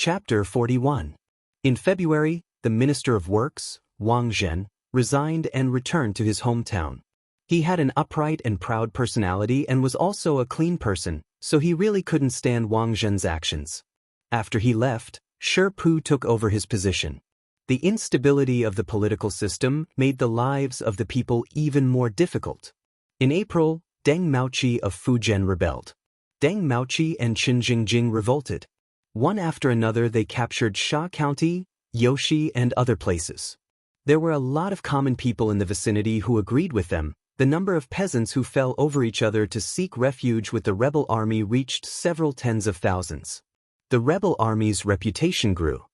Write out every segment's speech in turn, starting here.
Chapter 41. In February, the Minister of Works, Wang Zhen, resigned and returned to his hometown. He had an upright and proud personality and was also a clean person, so he really couldn't stand Wang Zhen's actions. After he left, Shi Pu took over his position. The instability of the political system made the lives of the people even more difficult. In April, Deng Maoqi of Fujian rebelled. Deng Maoqi and Qin Jingjing revolted. One after another they captured Sha County, Yoshi, and other places. There were a lot of common people in the vicinity who agreed with them. The number of peasants who fell over each other to seek refuge with the rebel army reached several tens of thousands. The rebel army's reputation grew.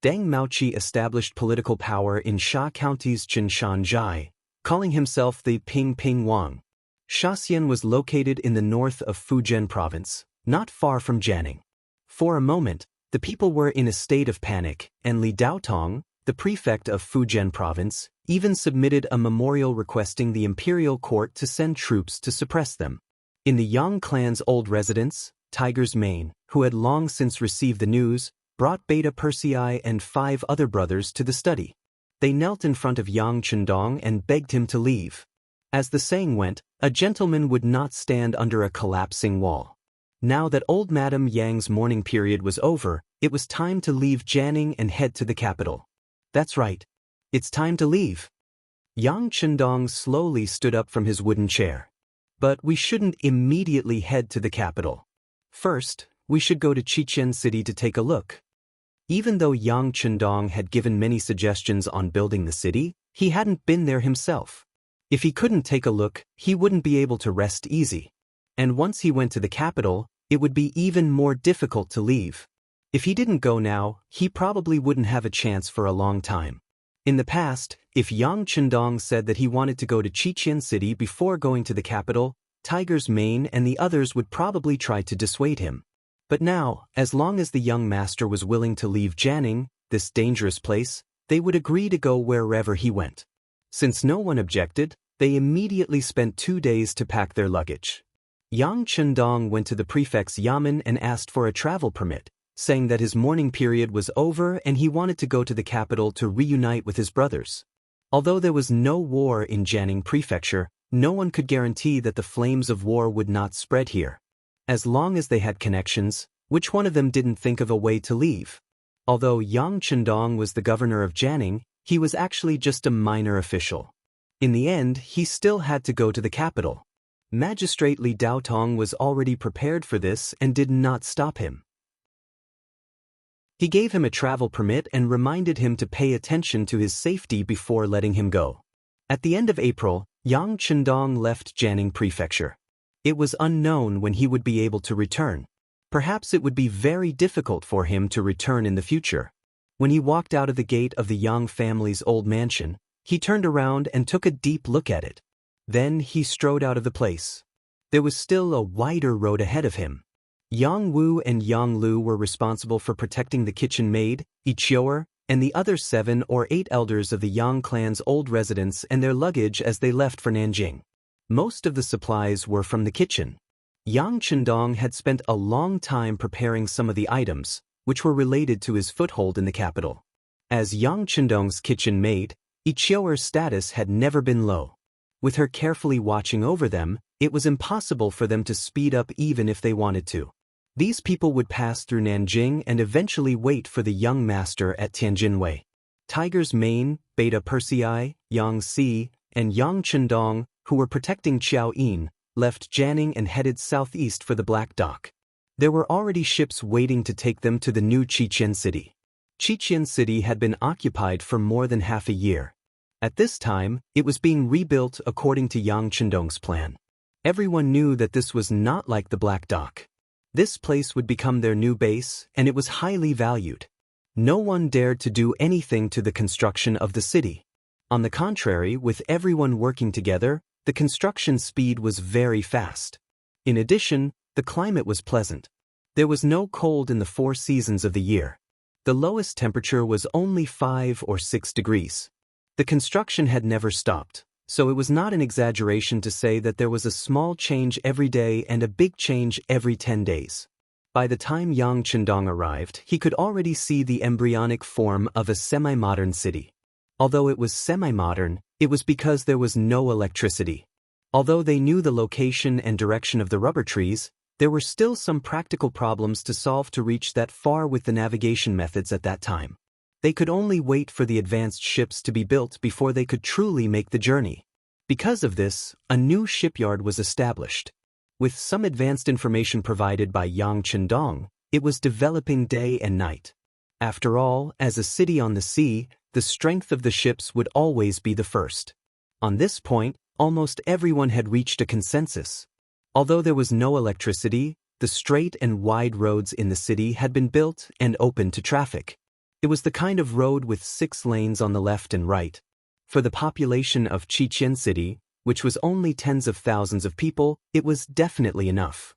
Deng Maoqi established political power in Sha County's Qinshanzhai, calling himself the Ping Ping Wang. Shaxian was located in the north of Fujian province, not far from Jianing. For a moment, the people were in a state of panic, and Li Daotong, the prefect of Fujian province, even submitted a memorial requesting the imperial court to send troops to suppress them. In the Yang clan's old residence, Tiger's Mane, who had long since received the news, brought Beta Persei and 5 other brothers to the study. They knelt in front of Yang Chendong and begged him to leave. As the saying went, a gentleman would not stand under a collapsing wall. Now that old Madame Yang's mourning period was over, it was time to leave Jianing and head to the capital. That's right. It's time to leave. Yang Chendong slowly stood up from his wooden chair. But we shouldn't immediately head to the capital. First, we should go to Qichen City to take a look. Even though Yang Chendong had given many suggestions on building the city, he hadn't been there himself. If he couldn't take a look, he wouldn't be able to rest easy. And once he went to the capital, it would be even more difficult to leave. If he didn't go now, he probably wouldn't have a chance for a long time. In the past, if Yang Chendong said that he wanted to go to Qichen City before going to the capital, Tiger's Mane and the others would probably try to dissuade him. But now, as long as the young master was willing to leave Jianing, this dangerous place, they would agree to go wherever he went. Since no one objected, they immediately spent 2 days to pack their luggage. Yang Chendong went to the prefect's yamen and asked for a travel permit, saying that his mourning period was over and he wanted to go to the capital to reunite with his brothers. Although there was no war in Jianing Prefecture, no one could guarantee that the flames of war would not spread here. As long as they had connections, which one of them didn't think of a way to leave? Although Yang Chendong was the governor of Jianing, he was actually just a minor official. In the end, he still had to go to the capital. Magistrate Li Daotong was already prepared for this and did not stop him. He gave him a travel permit and reminded him to pay attention to his safety before letting him go. At the end of April, Yang Chendong left Jianing Prefecture. It was unknown when he would be able to return. Perhaps it would be very difficult for him to return in the future. When he walked out of the gate of the Yang family's old mansion, he turned around and took a deep look at it. Then he strode out of the place. There was still a wider road ahead of him. Yang Wu and Yang Lu were responsible for protecting the kitchen maid, Ichioer, and the other 7 or 8 elders of the Yang clan's old residence and their luggage as they left for Nanjing. Most of the supplies were from the kitchen. Yang Chendong had spent a long time preparing some of the items, which were related to his foothold in the capital. As Yang Chendong's kitchen maid, Ichioer's status had never been low. With her carefully watching over them, it was impossible for them to speed up even if they wanted to. These people would pass through Nanjing and eventually wait for the young master at Tianjinwei. Tiger's Mane, Beta Persei, Yang Si, and Yang Chendong, who were protecting Qiao Yin, left Jianing and headed southeast for the Black Dock. There were already ships waiting to take them to the new Qichen City. Qichen City had been occupied for more than half a year. At this time, it was being rebuilt according to Yang Chendong's plan. Everyone knew that this was not like the Black Dock. This place would become their new base, and it was highly valued. No one dared to do anything to the construction of the city. On the contrary, with everyone working together, the construction speed was very fast. In addition, the climate was pleasant. There was no cold in the 4 seasons of the year. The lowest temperature was only 5 or 6 degrees. The construction had never stopped, so it was not an exaggeration to say that there was a small change every day and a big change every 10 days. By the time Yang Chendong arrived, he could already see the embryonic form of a semi-modern city. Although it was semi-modern, it was because there was no electricity. Although they knew the location and direction of the rubber trees, there were still some practical problems to solve to reach that far with the navigation methods at that time. They could only wait for the advanced ships to be built before they could truly make the journey. Because of this, a new shipyard was established. With some advanced information provided by Yang Chendong, it was developing day and night. After all, as a city on the sea, the strength of the ships would always be the first. On this point, almost everyone had reached a consensus. Although there was no electricity, the straight and wide roads in the city had been built and open to traffic. It was the kind of road with 6 lanes on the left and right. For the population of Chichen City, which was only tens of thousands of people, it was definitely enough.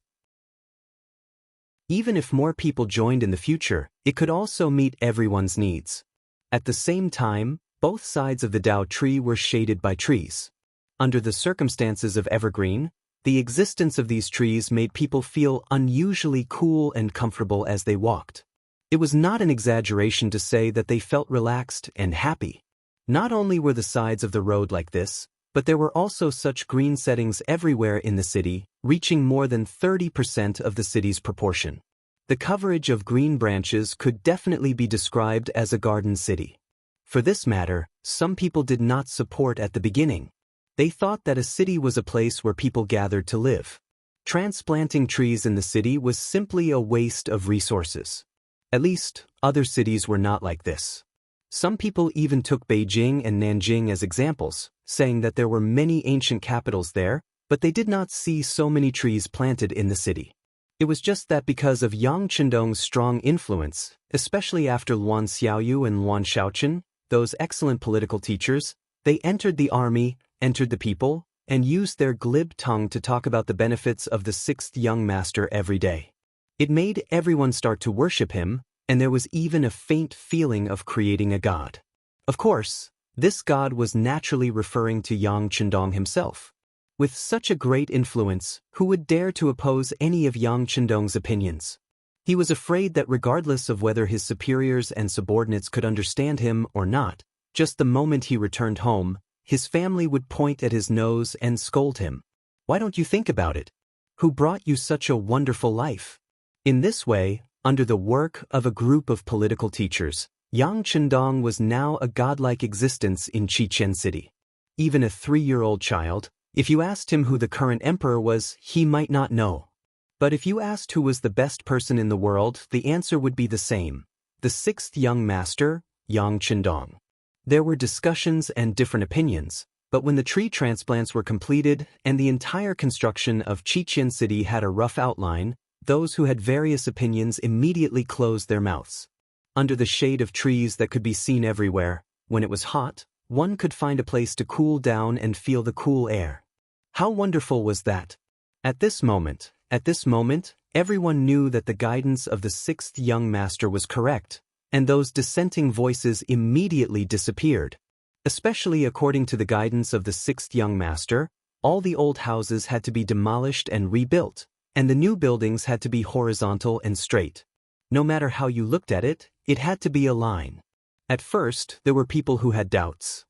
Even if more people joined in the future, it could also meet everyone's needs. At the same time, both sides of the Dao tree were shaded by trees. Under the circumstances of evergreen, the existence of these trees made people feel unusually cool and comfortable as they walked. It was not an exaggeration to say that they felt relaxed and happy. Not only were the sides of the road like this, but there were also such green settings everywhere in the city, reaching more than 30% of the city's proportion. The coverage of green branches could definitely be described as a garden city. For this matter, some people did not support at the beginning. They thought that a city was a place where people gathered to live. Transplanting trees in the city was simply a waste of resources. At least, other cities were not like this. Some people even took Beijing and Nanjing as examples, saying that there were many ancient capitals there, but they did not see so many trees planted in the city. It was just that because of Yang Chendong's strong influence, especially after Luan Xiaoyu and Luan Shaochen, those excellent political teachers, they entered the army, entered the people, and used their glib tongue to talk about the benefits of the 6th young master every day. It made everyone start to worship him, and there was even a faint feeling of creating a god. Of course, this god was naturally referring to Yang Chendong himself. With such a great influence, who would dare to oppose any of Yang Chendong's opinions? He was afraid that regardless of whether his superiors and subordinates could understand him or not, just the moment he returned home, his family would point at his nose and scold him. Why don't you think about it? Who brought you such a wonderful life? In this way, under the work of a group of political teachers, Yang Chendong was now a godlike existence in Chichen City. Even a 3-year-old child, if you asked him who the current emperor was, he might not know. But if you asked who was the best person in the world, the answer would be the same: the 6th young master, Yang Chendong. There were discussions and different opinions, but when the tree transplants were completed and the entire construction of Chichen City had a rough outline, those who had various opinions immediately closed their mouths. Under the shade of trees that could be seen everywhere, when it was hot, one could find a place to cool down and feel the cool air. How wonderful was that? At this moment, everyone knew that the guidance of the 6th young master was correct, and those dissenting voices immediately disappeared. Especially according to the guidance of the 6th young master, all the old houses had to be demolished and rebuilt, and the new buildings had to be horizontal and straight. No matter how you looked at it, it had to be a line. At first, there were people who had doubts.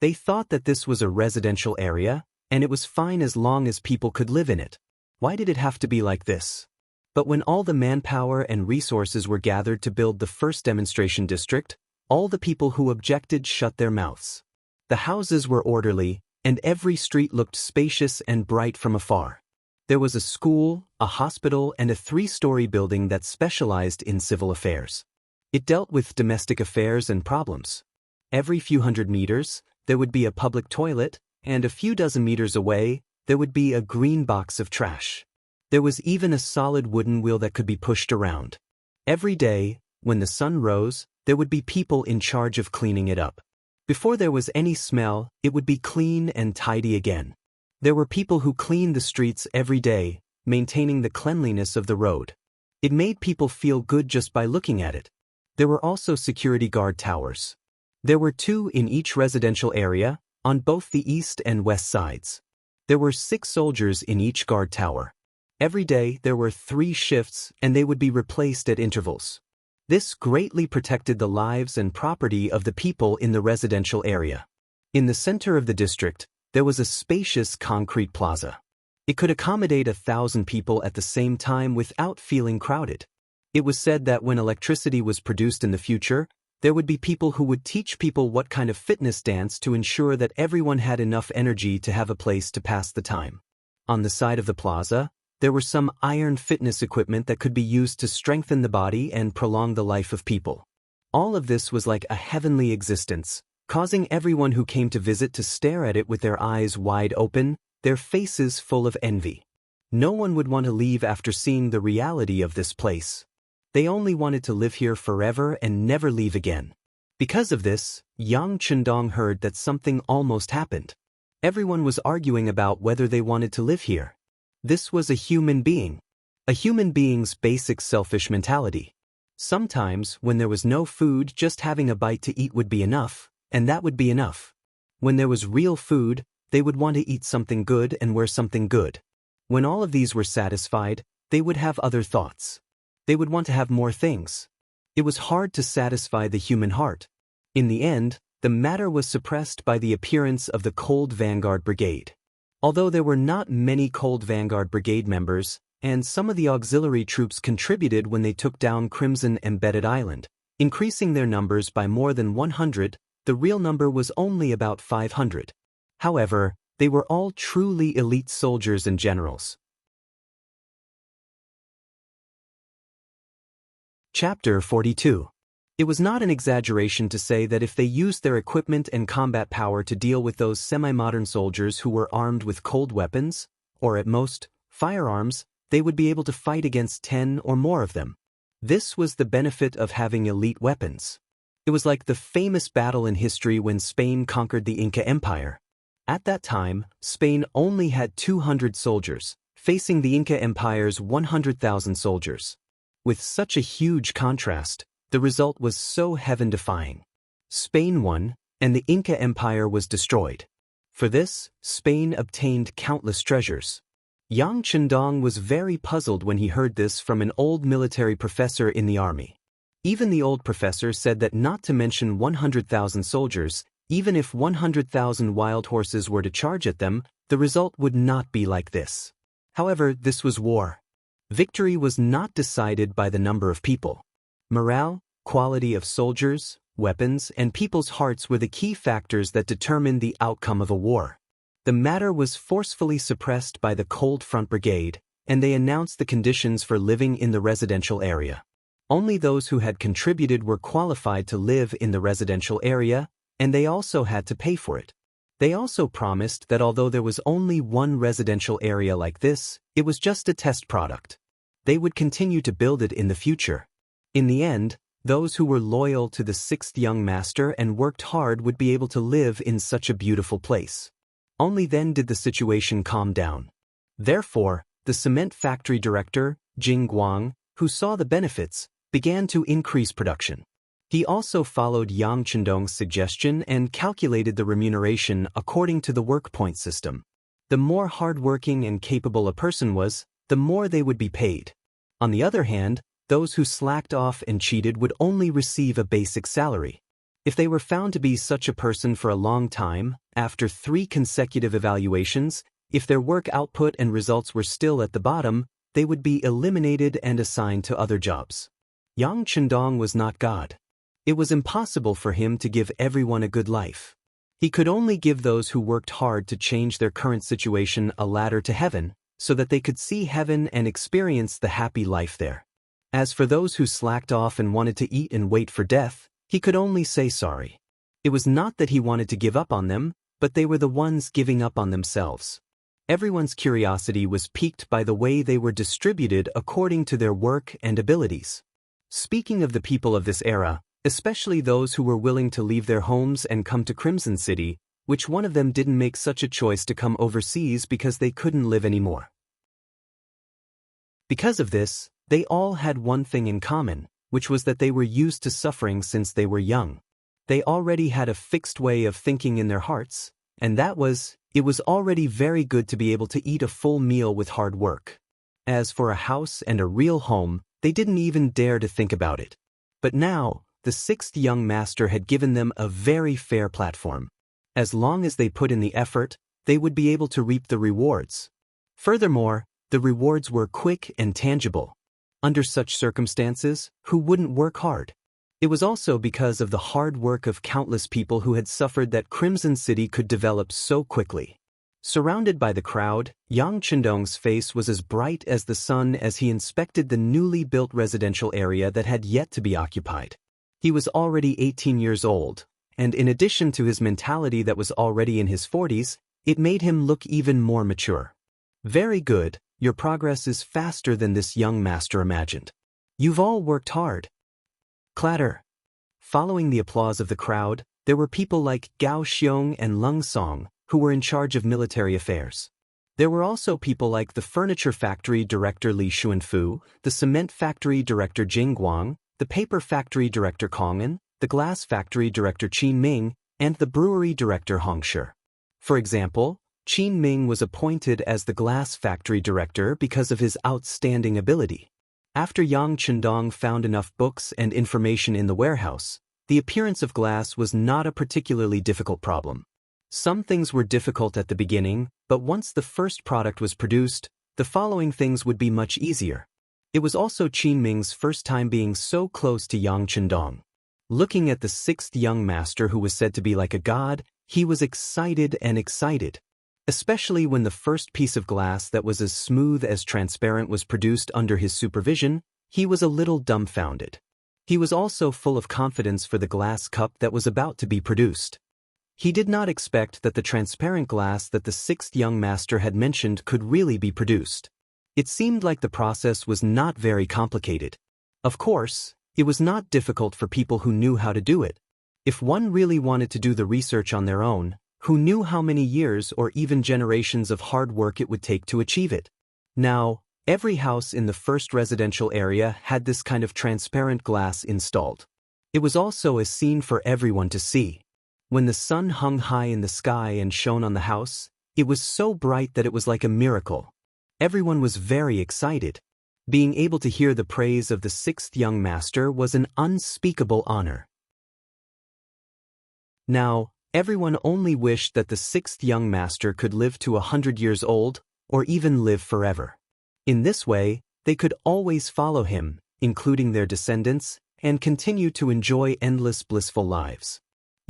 They thought that this was a residential area, and it was fine as long as people could live in it. Why did it have to be like this? But when all the manpower and resources were gathered to build the first demonstration district, all the people who objected shut their mouths. The houses were orderly, and every street looked spacious and bright from afar. There was a school, a hospital, and a 3-story building that specialized in civil affairs. It dealt with domestic affairs and problems. Every few hundred meters, there would be a public toilet, and a few dozen meters away, there would be a green box of trash. There was even a solid wooden wheel that could be pushed around. Every day, when the sun rose, there would be people in charge of cleaning it up. Before there was any smell, it would be clean and tidy again. There were people who cleaned the streets every day, maintaining the cleanliness of the road. It made people feel good just by looking at it. There were also security guard towers. There were 2 in each residential area, on both the east and west sides. There were 6 soldiers in each guard tower. Every day there were 3 shifts and they would be replaced at intervals. This greatly protected the lives and property of the people in the residential area. In the center of the district, there was a spacious concrete plaza. It could accommodate 1,000 people at the same time without feeling crowded. It was said that when electricity was produced in the future, there would be people who would teach people what kind of fitness dance to ensure that everyone had enough energy to have a place to pass the time. On the side of the plaza, there were some iron fitness equipment that could be used to strengthen the body and prolong the life of people. All of this was like a heavenly existence, causing everyone who came to visit to stare at it with their eyes wide open, their faces full of envy. No one would want to leave after seeing the reality of this place. They only wanted to live here forever and never leave again. Because of this, Yang Chendong heard that something almost happened. Everyone was arguing about whether they wanted to live here. This was a human being. A human being's basic selfish mentality. Sometimes, when there was no food, just having a bite to eat would be enough, and that would be enough. When there was real food, they would want to eat something good and wear something good. When all of these were satisfied, they would have other thoughts. They would want to have more things. It was hard to satisfy the human heart. In the end, the matter was suppressed by the appearance of the Cold Vanguard Brigade. Although there were not many Cold Vanguard Brigade members, and some of the auxiliary troops contributed when they took down Crimson Embedded Island, increasing their numbers by more than 100, the real number was only about 500. However, they were all truly elite soldiers and generals. Chapter 42. It was not an exaggeration to say that if they used their equipment and combat power to deal with those semi-modern soldiers who were armed with cold weapons, or at most, firearms, they would be able to fight against 10 or more of them. This was the benefit of having elite weapons. It was like the famous battle in history when Spain conquered the Inca Empire. At that time, Spain only had 200 soldiers, facing the Inca Empire's 100,000 soldiers. With such a huge contrast, the result was so heaven-defying. Spain won, and the Inca Empire was destroyed. For this, Spain obtained countless treasures. Yang Chendong was very puzzled when he heard this from an old military professor in the army. Even the old professor said that not to mention 100,000 soldiers, even if 100,000 wild horses were to charge at them, the result would not be like this. However, this was war. Victory was not decided by the number of people. Morale, quality of soldiers, weapons, and people's hearts were the key factors that determined the outcome of a war. The matter was forcefully suppressed by the Cold Front Brigade, and they announced the conditions for living in the residential area. Only those who had contributed were qualified to live in the residential area, and they also had to pay for it. They also promised that although there was only one residential area like this, it was just a test product. They would continue to build it in the future. In the end, those who were loyal to the 6th young master and worked hard would be able to live in such a beautiful place. Only then did the situation calm down. Therefore, the cement factory director, Jing Guang, who saw the benefits, began to increase production. He also followed Yang Chendong's suggestion and calculated the remuneration according to the work point system. The more hardworking and capable a person was, the more they would be paid. On the other hand, those who slacked off and cheated would only receive a basic salary. If they were found to be such a person for a long time, after 3 consecutive evaluations, if their work output and results were still at the bottom, they would be eliminated and assigned to other jobs. Yang Chendong was not God. It was impossible for him to give everyone a good life. He could only give those who worked hard to change their current situation a ladder to heaven, so that they could see heaven and experience the happy life there. As for those who slacked off and wanted to eat and wait for death, he could only say sorry. It was not that he wanted to give up on them, but they were the ones giving up on themselves. Everyone's curiosity was piqued by the way they were distributed according to their work and abilities. Speaking of the people of this era, especially those who were willing to leave their homes and come to Crimson City, which one of them didn't make such a choice to come overseas because they couldn't live anymore? Because of this, they all had one thing in common, which was that they were used to suffering since they were young. They already had a fixed way of thinking in their hearts, and that was, it was already very good to be able to eat a full meal with hard work. As for a house and a real home, they didn't even dare to think about it. But now, the sixth young master had given them a very fair platform. As long as they put in the effort, they would be able to reap the rewards. Furthermore, the rewards were quick and tangible. Under such circumstances, who wouldn't work hard? It was also because of the hard work of countless people who had suffered that Crimson City could develop so quickly. Surrounded by the crowd, Yang Chendong's face was as bright as the sun as he inspected the newly built residential area that had yet to be occupied. He was already 18 years old, and in addition to his mentality that was already in his 40s, it made him look even more mature. Very good, your progress is faster than this young master imagined. You've all worked hard. Clatter. Following the applause of the crowd, there were people like Gao Xiong and Lung Song, who were in charge of military affairs. There were also people like the furniture factory director Li Xuanfu, the cement factory director Jing Guang, the paper factory director Kong'an, the glass factory director Qin Ming, and the brewery director Hong Shi. For example, Qin Ming was appointed as the glass factory director because of his outstanding ability. After Yang Chendong found enough books and information in the warehouse, the appearance of glass was not a particularly difficult problem. Some things were difficult at the beginning, but once the first product was produced, the following things would be much easier. It was also Qin Ming's first time being so close to Yang Chendong. Looking at the sixth young master who was said to be like a god, he was excited and excited. Especially when the first piece of glass that was as smooth as transparent was produced under his supervision, he was a little dumbfounded. He was also full of confidence for the glass cup that was about to be produced. He did not expect that the transparent glass that the sixth young master had mentioned could really be produced. It seemed like the process was not very complicated. Of course, it was not difficult for people who knew how to do it. If one really wanted to do the research on their own, who knew how many years or even generations of hard work it would take to achieve it? Now, every house in the first residential area had this kind of transparent glass installed. It was also a scene for everyone to see. When the sun hung high in the sky and shone on the house, it was so bright that it was like a miracle. Everyone was very excited. Being able to hear the praise of the sixth young master was an unspeakable honor. Now, everyone only wished that the sixth young master could live to 100 years old, or even live forever. In this way, they could always follow him, including their descendants, and continue to enjoy endless blissful lives.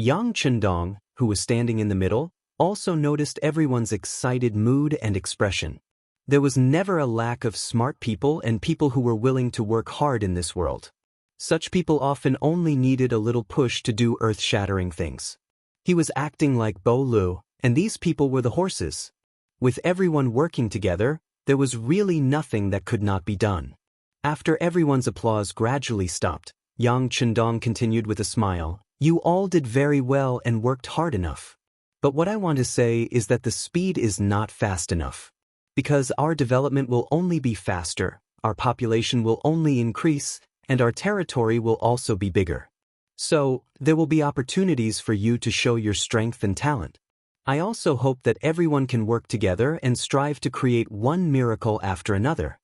Yang Chendong, who was standing in the middle, also noticed everyone's excited mood and expression. There was never a lack of smart people and people who were willing to work hard in this world. Such people often only needed a little push to do earth-shattering things. He was acting like Bo Lu, and these people were the horses. With everyone working together, there was really nothing that could not be done. After everyone's applause gradually stopped, Yang Chendong continued with a smile, "You all did very well and worked hard enough. But what I want to say is that the speed is not fast enough. Because our development will only be faster, our population will only increase, and our territory will also be bigger. So, there will be opportunities for you to show your strength and talent. I also hope that everyone can work together and strive to create one miracle after another.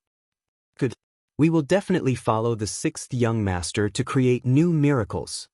Good. We will definitely follow the sixth young master to create new miracles."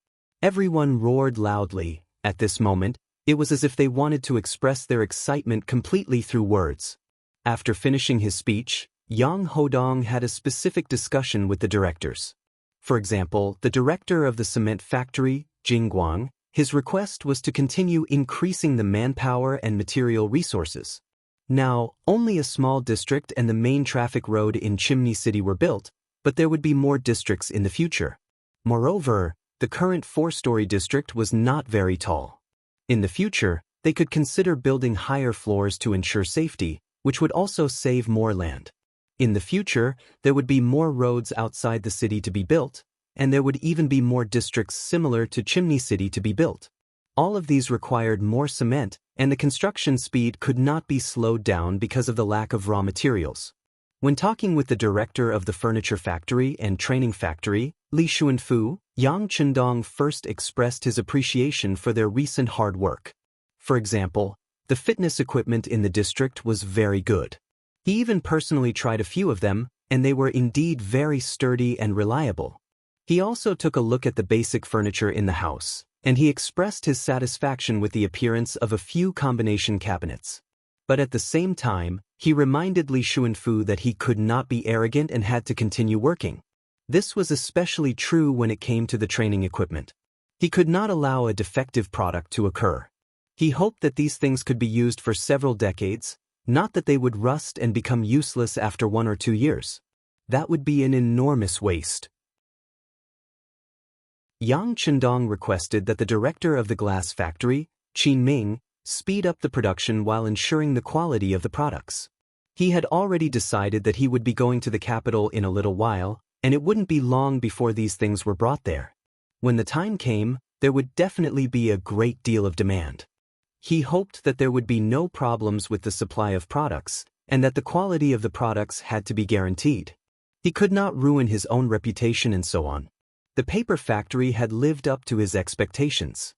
Everyone roared loudly. At this moment, it was as if they wanted to express their excitement completely through words. After finishing his speech, Yang Hodong had a specific discussion with the directors. For example, the director of the cement factory, Jing Guang, his request was to continue increasing the manpower and material resources. Now, only a small district and the main traffic road in Chimney City were built, but there would be more districts in the future. Moreover, the current 4-story district was not very tall. In the future, they could consider building higher floors to ensure safety, which would also save more land. In the future, there would be more roads outside the city to be built, and there would even be more districts similar to Chimney City to be built. All of these required more cement, and the construction speed could not be slowed down because of the lack of raw materials. When talking with the director of the furniture factory and training factory, Li Xuanfu, Yang Chendong first expressed his appreciation for their recent hard work. For example, the fitness equipment in the district was very good. He even personally tried a few of them, and they were indeed very sturdy and reliable. He also took a look at the basic furniture in the house, and he expressed his satisfaction with the appearance of a few combination cabinets. But at the same time, he reminded Li Xuanfu that he could not be arrogant and had to continue working. This was especially true when it came to the training equipment. He could not allow a defective product to occur. He hoped that these things could be used for several decades, not that they would rust and become useless after 1 or 2 years. That would be an enormous waste. Yang Chendong requested that the director of the glass factory, Qin Ming, speed up the production while ensuring the quality of the products. He had already decided that he would be going to the capital in a little while, and it wouldn't be long before these things were brought there. When the time came, there would definitely be a great deal of demand. He hoped that there would be no problems with the supply of products, and that the quality of the products had to be guaranteed. He could not ruin his own reputation and so on. The paper factory had lived up to his expectations.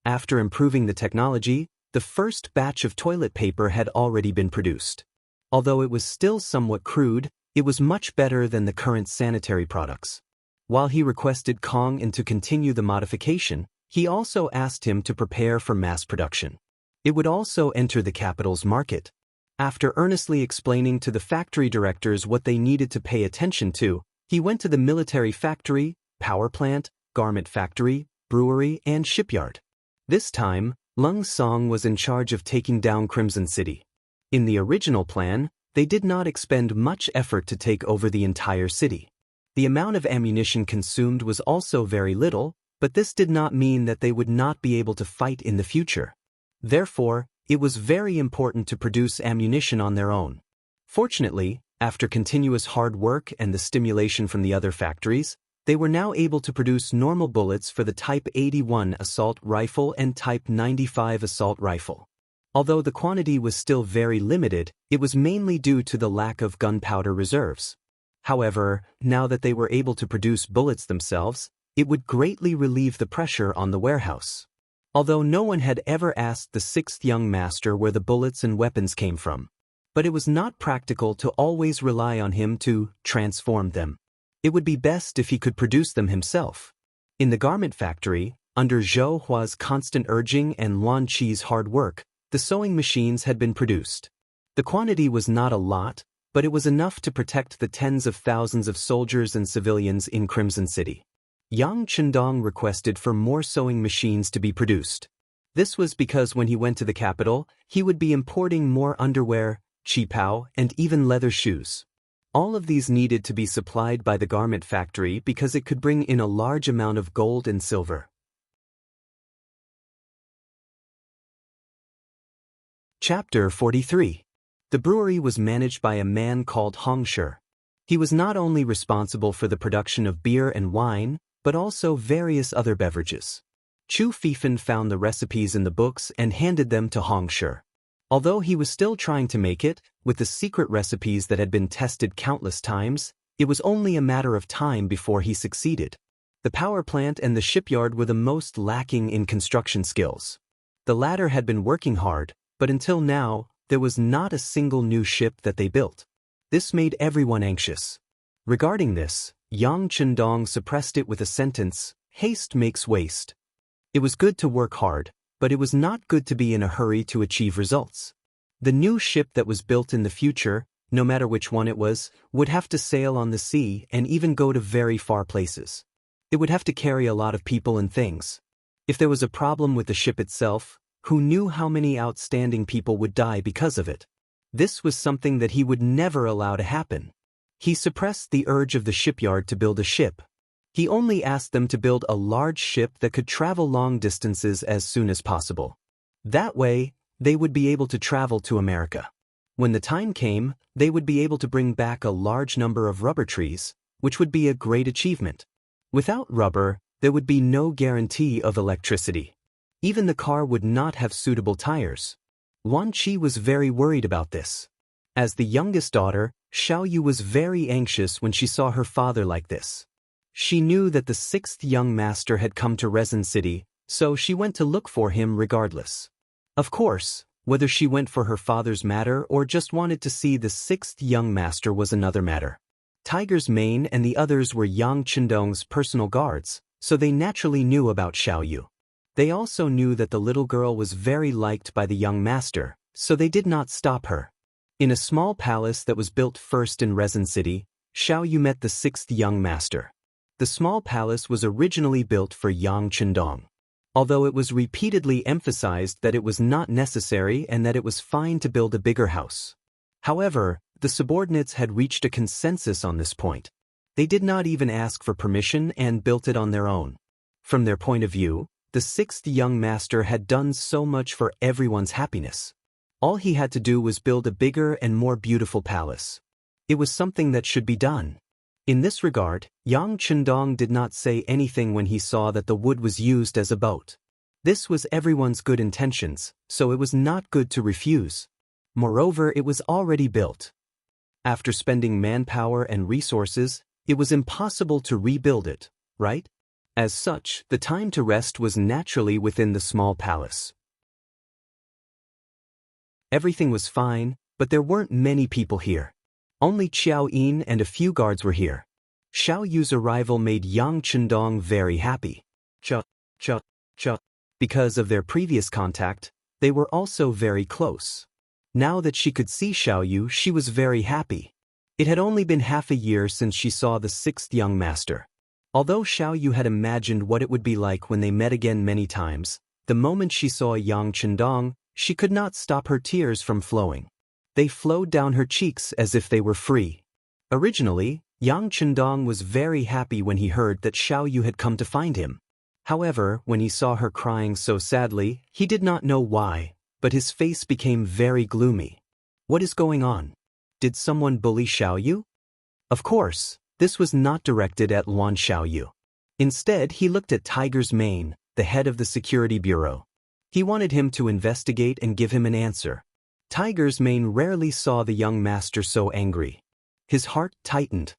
After improving the technology, the first batch of toilet paper had already been produced. Although it was still somewhat crude, it was much better than the current sanitary products. While he requested Kong In to continue the modification, he also asked him to prepare for mass production. It would also enter the capital's market. After earnestly explaining to the factory directors what they needed to pay attention to, he went to the military factory, power plant, garment factory, brewery, and shipyard. This time, Lung Song was in charge of taking down Crimson City. In the original plan, they did not expend much effort to take over the entire city. The amount of ammunition consumed was also very little, but this did not mean that they would not be able to fight in the future. Therefore, it was very important to produce ammunition on their own. Fortunately, after continuous hard work and the stimulation from the other factories, they were now able to produce normal bullets for the Type 81 assault rifle and Type 95 assault rifle. Although the quantity was still very limited, it was mainly due to the lack of gunpowder reserves. However, now that they were able to produce bullets themselves, it would greatly relieve the pressure on the warehouse. Although no one had ever asked the sixth young master where the bullets and weapons came from. But it was not practical to always rely on him to transform them. It would be best if he could produce them himself. In the garment factory, under Zhou Hua's constant urging and Luan Qi's hard work, the sewing machines had been produced. The quantity was not a lot, but it was enough to protect the tens of thousands of soldiers and civilians in Crimson City. Yang Chendong requested for more sewing machines to be produced. This was because when he went to the capital, he would be importing more underwear, qipao, and even leather shoes. All of these needed to be supplied by the garment factory because it could bring in a large amount of gold and silver. Chapter 43. The brewery was managed by a man called Hong Shi. He was not only responsible for the production of beer and wine, but also various other beverages. Chu Fifan found the recipes in the books and handed them to Hong Shi. Although he was still trying to make it, with the secret recipes that had been tested countless times, it was only a matter of time before he succeeded. The power plant and the shipyard were the most lacking in construction skills. The latter had been working hard, but until now, there was not a single new ship that they built. This made everyone anxious. Regarding this, Yang Chendong suppressed it with a sentence, "Haste makes waste." It was good to work hard, but it was not good to be in a hurry to achieve results. The new ship that was built in the future, no matter which one it was, would have to sail on the sea and even go to very far places. It would have to carry a lot of people and things. If there was a problem with the ship itself, who knew how many outstanding people would die because of it? This was something that he would never allow to happen. He suppressed the urge of the shipyard to build a ship. He only asked them to build a large ship that could travel long distances as soon as possible. That way, they would be able to travel to America. When the time came, they would be able to bring back a large number of rubber trees, which would be a great achievement. Without rubber, there would be no guarantee of electricity. Even the car would not have suitable tires. Luan Qi was very worried about this. As the youngest daughter, Xiao Yu was very anxious when she saw her father like this. She knew that the sixth young master had come to Resin City, so she went to look for him regardless. Of course, Whether she went for her father's matter or just wanted to see the sixth young master was another matter. Tiger's Mane and the others were Yang Chendong's personal guards, so they naturally knew about Xiao Yu. They also knew that the little girl was very liked by the young master, so they did not stop her. In a small palace that was built first in Resin City, Xiao Yu met the sixth young master. The small palace was originally built for Yang Chendong, although it was repeatedly emphasized that it was not necessary and that it was fine to build a bigger house. However, the subordinates had reached a consensus on this point. They did not even ask for permission and built it on their own. From their point of view, the sixth young master had done so much for everyone's happiness. All he had to do was build a bigger and more beautiful palace. It was something that should be done. In this regard, Yang Chendong did not say anything when he saw that the wood was used as a boat. This was everyone's good intentions, so it was not good to refuse. Moreover, it was already built. After spending manpower and resources, it was impossible to rebuild it, right? As such, the time to rest was naturally within the small palace. Everything was fine, but there weren't many people here. Only Qiao Yin and a few guards were here. Xiao Yu's arrival made Yang Chendong very happy. Because of their previous contact, they were also very close. Now that she could see Xiao Yu, she was very happy. It had only been half a year since she saw the sixth young master. Although Xiao Yu had imagined what it would be like when they met again many times, the moment she saw Yang Chendong, she could not stop her tears from flowing. They flowed down her cheeks as if they were free. Originally, Yang Chendong was very happy when he heard that Xiao Yu had come to find him. However, when he saw her crying so sadly, he did not know why, but his face became very gloomy. What is going on? Did someone bully Xiao Yu? Of course, this was not directed at Luan Xiao Yu. Instead, he looked at Tiger's Mane, the head of the security bureau. He wanted him to investigate and give him an answer. Tiger's Mane rarely saw the young master so angry. His heart tightened.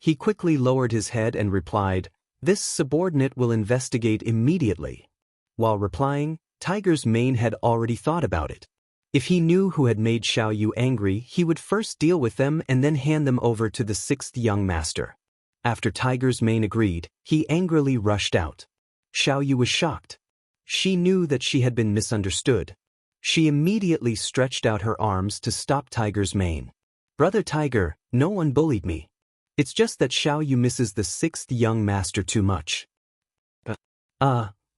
He quickly lowered his head and replied, "This subordinate will investigate immediately." While replying, Tiger's Mane had already thought about it. If he knew who had made Xiao Yu angry, he would first deal with them and then hand them over to the sixth young master. After Tiger's Mane agreed, he angrily rushed out. Xiao Yu was shocked. She knew that she had been misunderstood. She immediately stretched out her arms to stop Tiger's Mane. "Brother Tiger, no one bullied me. It's just that Xiao Yu misses the sixth young master too much."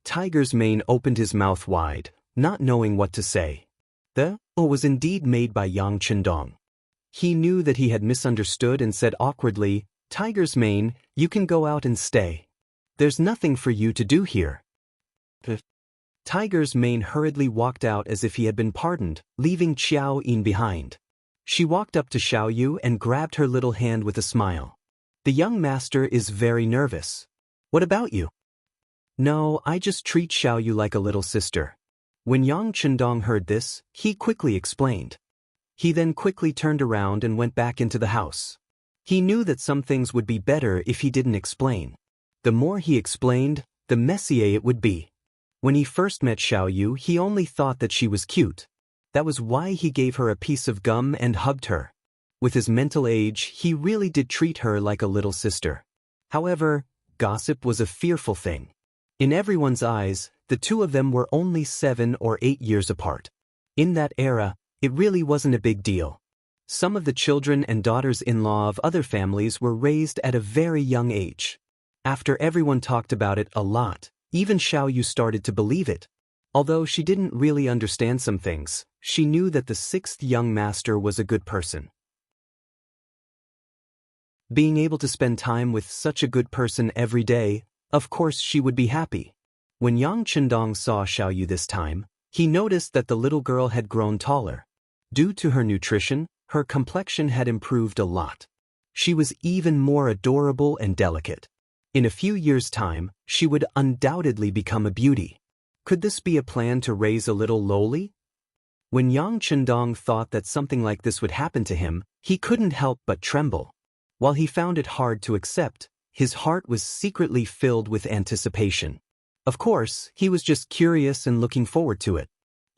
Tiger's Mane opened his mouth wide, not knowing what to say. The was indeed made by Yang Chendong. He knew that he had misunderstood and said awkwardly, "Tiger's Mane, you can go out and stay. There's nothing for you to do here." Tiger's Mane hurriedly walked out as if he had been pardoned, leaving Qiao Yin behind. She walked up to Xiao Yu and grabbed her little hand with a smile. "The young master is very nervous. What about you?" "No, I just treat Xiao Yu like a little sister." When Yang Chendong heard this, he quickly explained. He then quickly turned around and went back into the house. He knew that some things would be better if he didn't explain. The more he explained, the messier it would be. When he first met Xiao Yu, he only thought that she was cute. That was why he gave her a piece of gum and hugged her. With his mental age, he really did treat her like a little sister. However, gossip was a fearful thing. In everyone's eyes, the two of them were only 7 or 8 years apart. In that era, it really wasn't a big deal. Some of the children and daughters-in-law of other families were raised at a very young age. After everyone talked about it a lot, even Xiao Yu started to believe it. Although she didn't really understand some things, she knew that the sixth young master was a good person. Being able to spend time with such a good person every day, of course she would be happy. When Yang Chendong saw Xiao Yu this time, he noticed that the little girl had grown taller. Due to her nutrition, her complexion had improved a lot. She was even more adorable and delicate. In a few years' time, she would undoubtedly become a beauty. Could this be a plan to raise a little lowly? When Yang Chendong thought that something like this would happen to him, he couldn't help but tremble. While he found it hard to accept, his heart was secretly filled with anticipation. Of course, he was just curious and looking forward to it.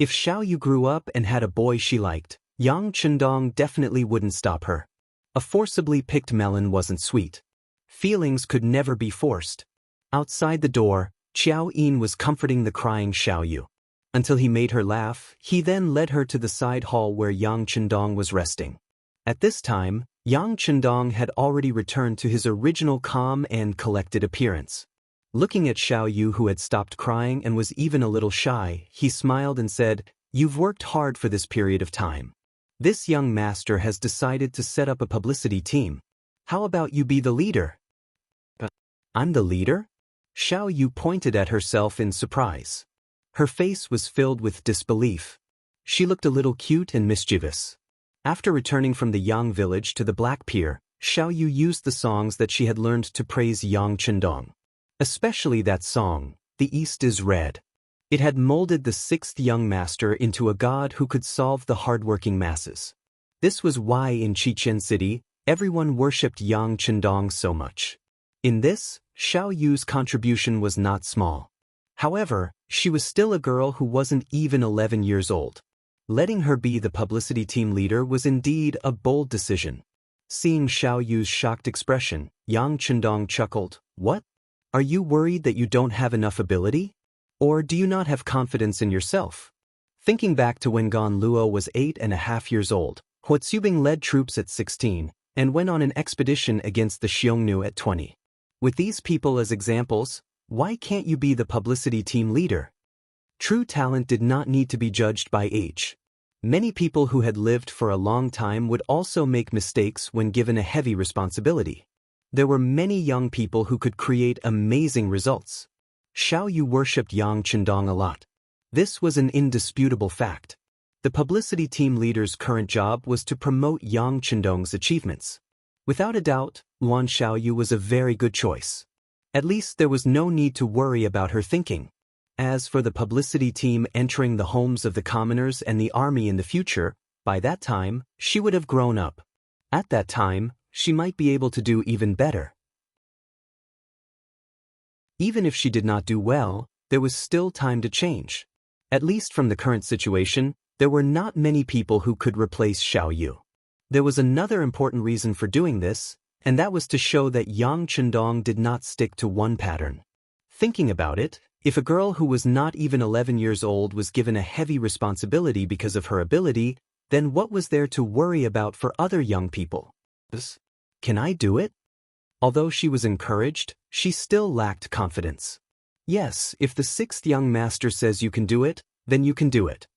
If Xiao Yu grew up and had a boy she liked, Yang Chendong definitely wouldn't stop her. A forcibly picked melon wasn't sweet. Feelings could never be forced. Outside the door, Qiao Yin was comforting the crying Xiao Yu. Until he made her laugh, he then led her to the side hall where Yang Chendong was resting. At this time, Yang Chendong had already returned to his original calm and collected appearance. Looking at Xiao Yu, who had stopped crying and was even a little shy, he smiled and said, "You've worked hard for this period of time. This young master has decided to set up a publicity team. How about you be the leader?" "I'm the leader?" Xiao Yu pointed at herself in surprise. Her face was filled with disbelief. She looked a little cute and mischievous. After returning from the Yang village to the Black Pier, Xiao Yu used the songs that she had learned to praise Yang Chendong. Especially that song, "The East is Red." It had molded the sixth young master into a god who could solve the hardworking masses. This was why in Chichen City, everyone worshipped Yang Chendong so much. In this, Xiao Yu's contribution was not small. However, she was still a girl who wasn't even 11 years old. Letting her be the publicity team leader was indeed a bold decision. Seeing Xiao Yu's shocked expression, Yang Chendong chuckled, "What? Are you worried that you don't have enough ability? Or do you not have confidence in yourself?" Thinking back to when Gan Luo was 8.5 years old, Hua Tsubing led troops at 16, and went on an expedition against the Xiongnu at 20. With these people as examples, why can't you be the publicity team leader? True talent did not need to be judged by age. Many people who had lived for a long time would also make mistakes when given a heavy responsibility. There were many young people who could create amazing results. Xiao Yu worshipped Yang Chendong a lot. This was an indisputable fact. The publicity team leader's current job was to promote Yang Chendong's achievements. Without a doubt, Luan Xiaoyu was a very good choice. At least there was no need to worry about her thinking. As for the publicity team entering the homes of the commoners and the army in the future, by that time, she would have grown up. At that time, she might be able to do even better. Even if she did not do well, there was still time to change. At least from the current situation, there were not many people who could replace Xiao Yu. There was another important reason for doing this, and that was to show that Yang Chendong did not stick to one pattern. Thinking about it, if a girl who was not even 11 years old was given a heavy responsibility because of her ability, then what was there to worry about for other young people? Can I do it? Although she was encouraged, she still lacked confidence. Yes, if the sixth young master says you can do it, then you can do it.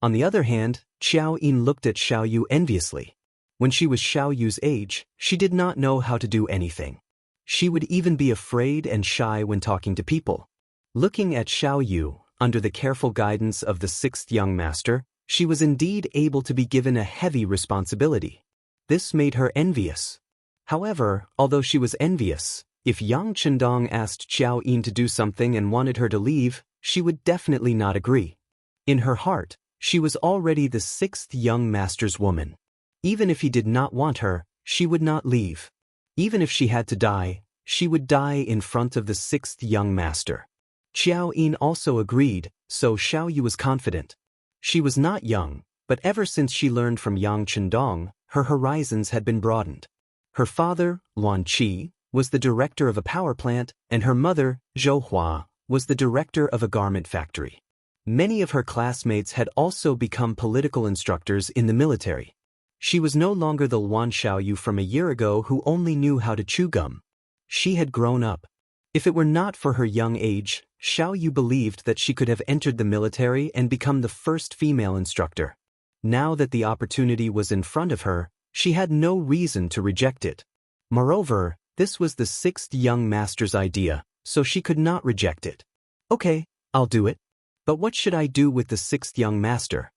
On the other hand, Qiao Yin looked at Xiao Yu enviously. When she was Xiao Yu's age, she did not know how to do anything. She would even be afraid and shy when talking to people. Looking at Xiao Yu, under the careful guidance of the sixth young master, she was indeed able to be given a heavy responsibility. This made her envious. However, although she was envious, if Yang Chendong asked Qiao Yin to do something and wanted her to leave, she would definitely not agree. In her heart, she was already the sixth young master's woman. Even if he did not want her, she would not leave. Even if she had to die, she would die in front of the sixth young master. Qiao Yin also agreed, so Xiao Yu was confident. She was not young, but ever since she learned from Yang Chendong, her horizons had been broadened. Her father, Luan Qi, was the director of a power plant, and her mother, Zhou Hua, was the director of a garment factory. Many of her classmates had also become political instructors in the military. She was no longer the Luan Xiaoyu from a year ago who only knew how to chew gum. She had grown up. If it were not for her young age, Xiaoyu believed that she could have entered the military and become the first female instructor. Now that the opportunity was in front of her, she had no reason to reject it. Moreover, this was the sixth young master's idea, so she could not reject it. Okay, I'll do it. But what should I do with the sixth young master?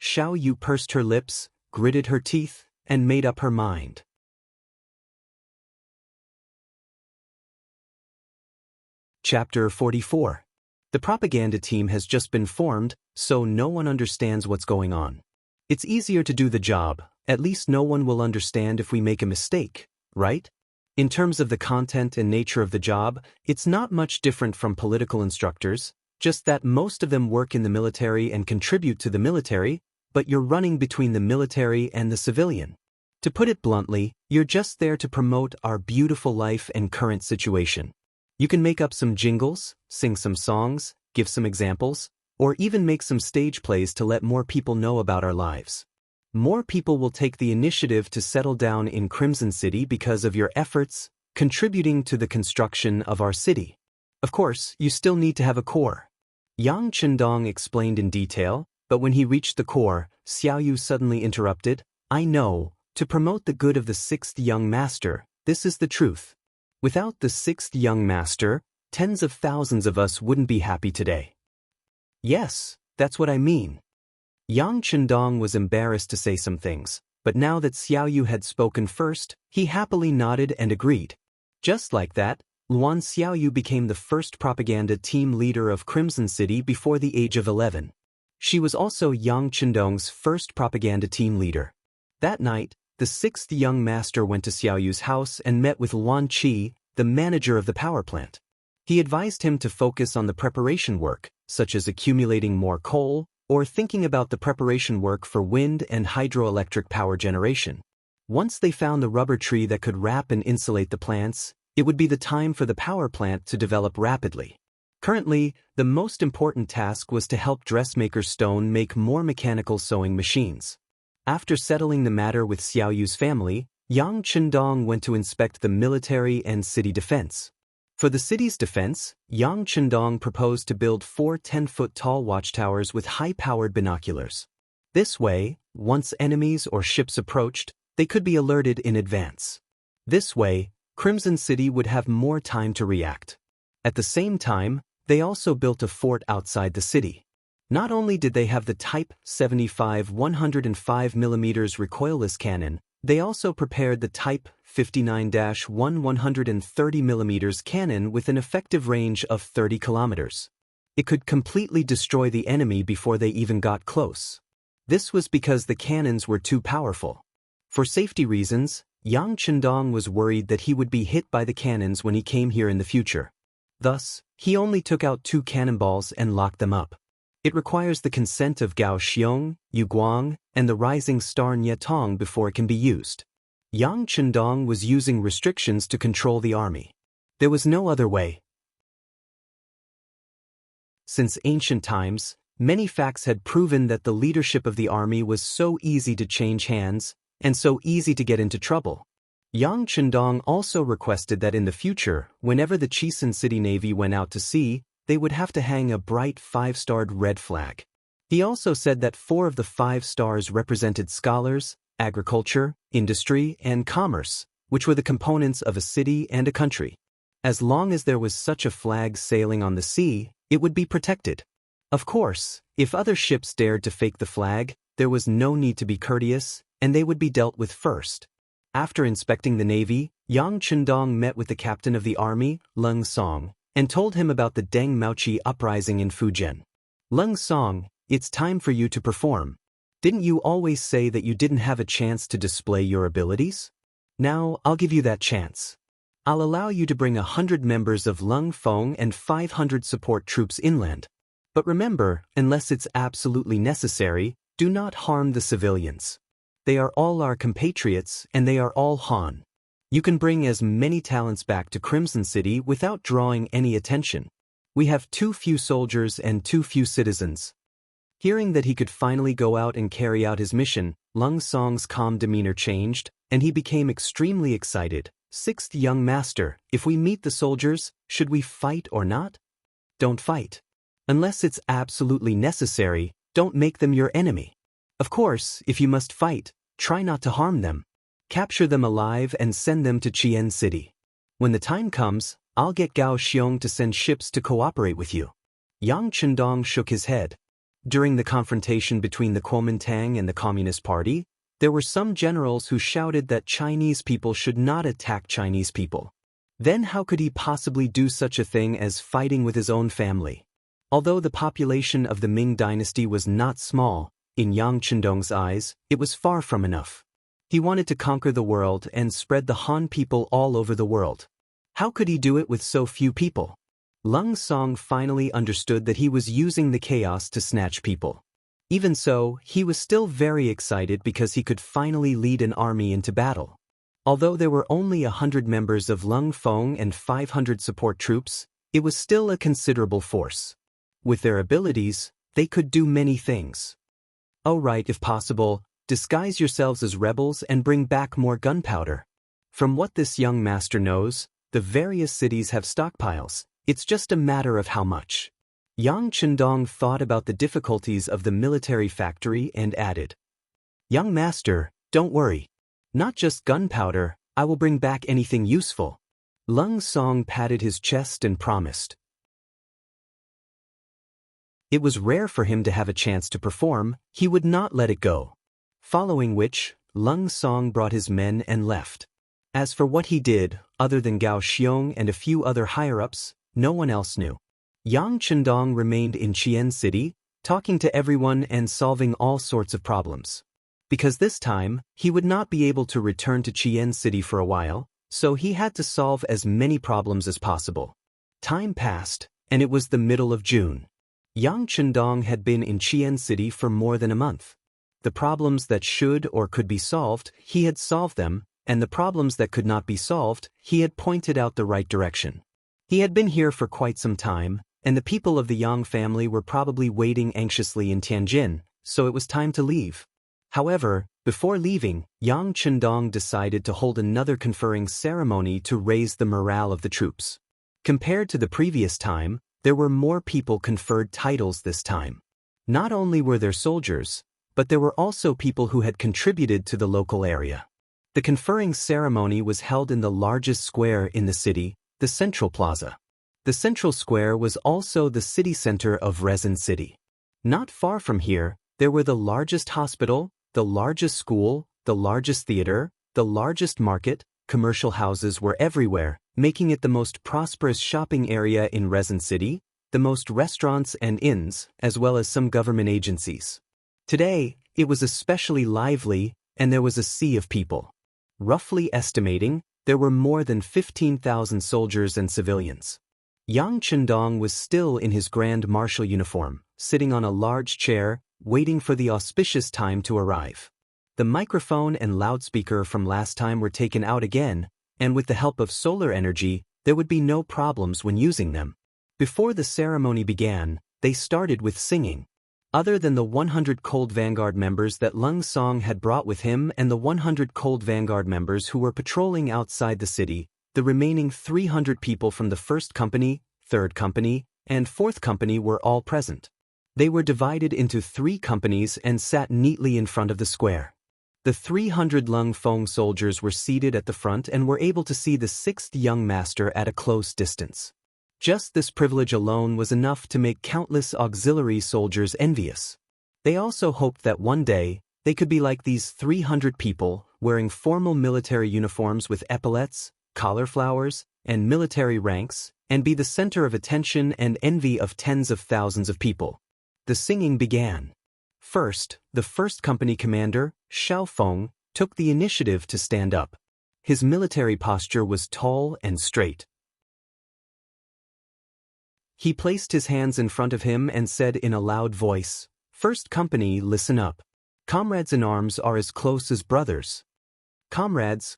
Xiao Yu pursed her lips, gritted her teeth, and made up her mind. Chapter 44. The propaganda team has just been formed, so no one understands what's going on. It's easier to do the job, at least no one will understand if we make a mistake, right? In terms of the content and nature of the job, it's not much different from political instructors. just that most of them work in the military and contribute to the military, but you're running between the military and the civilian. To put it bluntly, you're just there to promote our beautiful life and current situation. You can make up some jingles, sing some songs, give some examples, or even make some stage plays to let more people know about our lives. More people will take the initiative to settle down in Crimson City because of your efforts, contributing to the construction of our city. Of course, you still need to have a core. Yang Chendong explained in detail, but when he reached the core, Xiaoyu suddenly interrupted, I know, to promote the good of the sixth young master, this is the truth. Without the sixth young master, tens of thousands of us wouldn't be happy today. Yes, that's what I mean. Yang Chendong was embarrassed to say some things, but now that Xiaoyu had spoken first, he happily nodded and agreed. Just like that, Luan Xiaoyu became the first propaganda team leader of Crimson City before the age of 11. She was also Yang Chendong's first propaganda team leader. That night, the sixth young master went to Xiaoyu's house and met with Luan Qi, the manager of the power plant. He advised him to focus on the preparation work, such as accumulating more coal, or thinking about the preparation work for wind and hydroelectric power generation. Once they found the rubber tree that could wrap and insulate the plants, it would be the time for the power plant to develop rapidly. Currently, the most important task was to help dressmaker Stone make more mechanical sewing machines. After settling the matter with Xiaoyu's family, Yang Chendong went to inspect the military and city defense. For the city's defense, Yang Chendong proposed to build 4 10-foot-tall watchtowers with high-powered binoculars. This way, once enemies or ships approached, they could be alerted in advance. This way, Crimson City would have more time to react. At the same time, they also built a fort outside the city. Not only did they have the Type 75 105mm recoilless cannon, they also prepared the Type 59-1 130mm cannon with an effective range of 30 kilometers. It could completely destroy the enemy before they even got close. This was because the cannons were too powerful. For safety reasons, Yang Chendong was worried that he would be hit by the cannons when he came here in the future. Thus, he only took out 2 cannonballs and locked them up. It requires the consent of Gao Xiong, Yu Guang, and the rising star Nye Tong before it can be used. Yang Chendong was using restrictions to control the army. There was no other way. Since ancient times, many facts had proven that the leadership of the army was so easy to change hands, and so easy to get into trouble. Yang Chendong also requested that in the future, whenever the Chisun City Navy went out to sea, they would have to hang a bright 5-starred red flag. He also said that 4 of the 5 stars represented scholars, agriculture, industry, and commerce, which were the components of a city and a country. As long as there was such a flag sailing on the sea, it would be protected. Of course, if other ships dared to fake the flag, there was no need to be courteous, and they would be dealt with first. After inspecting the navy, Yang Chendong met with the captain of the army, Leng Song, and told him about the Deng Maoqi uprising in Fujian. Leng Song, it's time for you to perform. Didn't you always say that you didn't have a chance to display your abilities? Now, I'll give you that chance. I'll allow you to bring 100 members of Leng Feng and 500 support troops inland. But remember, unless it's absolutely necessary, do not harm the civilians. They are all our compatriots, and they are all Han. You can bring as many talents back to Crimson City without drawing any attention. We have too few soldiers and too few citizens. Hearing that he could finally go out and carry out his mission, Leng Song's calm demeanor changed, and he became extremely excited. Sixth young master, if we meet the soldiers, should we fight or not? Don't fight. Unless it's absolutely necessary, don't make them your enemy. Of course, if you must fight, try not to harm them. Capture them alive and send them to Chien City. When the time comes, I'll get Gao Xiong to send ships to cooperate with you. Yang Chendong shook his head. During the confrontation between the Kuomintang and the Communist Party, there were some generals who shouted that Chinese people should not attack Chinese people. Then how could he possibly do such a thing as fighting with his own family? Although the population of the Ming dynasty was not small, in Yang Chendong's eyes, it was far from enough. He wanted to conquer the world and spread the Han people all over the world. How could he do it with so few people? Lung Song finally understood that he was using the chaos to snatch people. Even so, he was still very excited because he could finally lead an army into battle. Although there were only 100 members of Lung Feng and 500 support troops, it was still a considerable force. With their abilities, they could do many things. Oh right, if possible, disguise yourselves as rebels and bring back more gunpowder. From what this young master knows, the various cities have stockpiles, it's just a matter of how much. Yang Chendong thought about the difficulties of the military factory and added, "Young master, don't worry. Not just gunpowder, I will bring back anything useful." Lung Song patted his chest and promised. It was rare for him to have a chance to perform, he would not let it go. Following which, Lung Song brought his men and left. As for what he did, other than Gao Xiong and a few other higher-ups, no one else knew. Yang Chendong remained in Qian City, talking to everyone and solving all sorts of problems. Because this time, he would not be able to return to Qian City for a while, so he had to solve as many problems as possible. Time passed, and it was the middle of June. Yang Chendong had been in Qian City for more than a month. The problems that should or could be solved, he had solved them, and the problems that could not be solved, he had pointed out the right direction. He had been here for quite some time, and the people of the Yang family were probably waiting anxiously in Tianjin, so it was time to leave. However, before leaving, Yang Chendong decided to hold another conferring ceremony to raise the morale of the troops. Compared to the previous time, there were more people conferred titles this time. Not only were there soldiers, but there were also people who had contributed to the local area. The conferring ceremony was held in the largest square in the city, the Central Plaza. The Central Square was also the city center of Rezin City. Not far from here, there were the largest hospital, the largest school, the largest theater, the largest market. Commercial houses were everywhere, making it the most prosperous shopping area in Rezin City, the most restaurants and inns, as well as some government agencies. Today, it was especially lively, and there was a sea of people. Roughly estimating, there were more than 15,000 soldiers and civilians. Yang Chendong was still in his grand marshal uniform, sitting on a large chair, waiting for the auspicious time to arrive. The microphone and loudspeaker from last time were taken out again, and with the help of solar energy, there would be no problems when using them. Before the ceremony began, they started with singing. Other than the 100 Cold Vanguard members that Lung Song had brought with him and the 100 Cold Vanguard members who were patrolling outside the city, the remaining 300 people from the 1st Company, 3rd Company, and 4th Company were all present. They were divided into 3 companies and sat neatly in front of the square. The 300 Lung Feng soldiers were seated at the front and were able to see the 6th young master at a close distance. Just this privilege alone was enough to make countless auxiliary soldiers envious. They also hoped that one day, they could be like these 300 people, wearing formal military uniforms with epaulets, collar flowers, and military ranks, and be the center of attention and envy of tens of thousands of people. The singing began. First, the 1st Company commander, Xiao Feng, took the initiative to stand up. His military posture was tall and straight. He placed his hands in front of him and said in a loud voice, "First Company, listen up. Comrades in arms are as close as brothers. Comrades,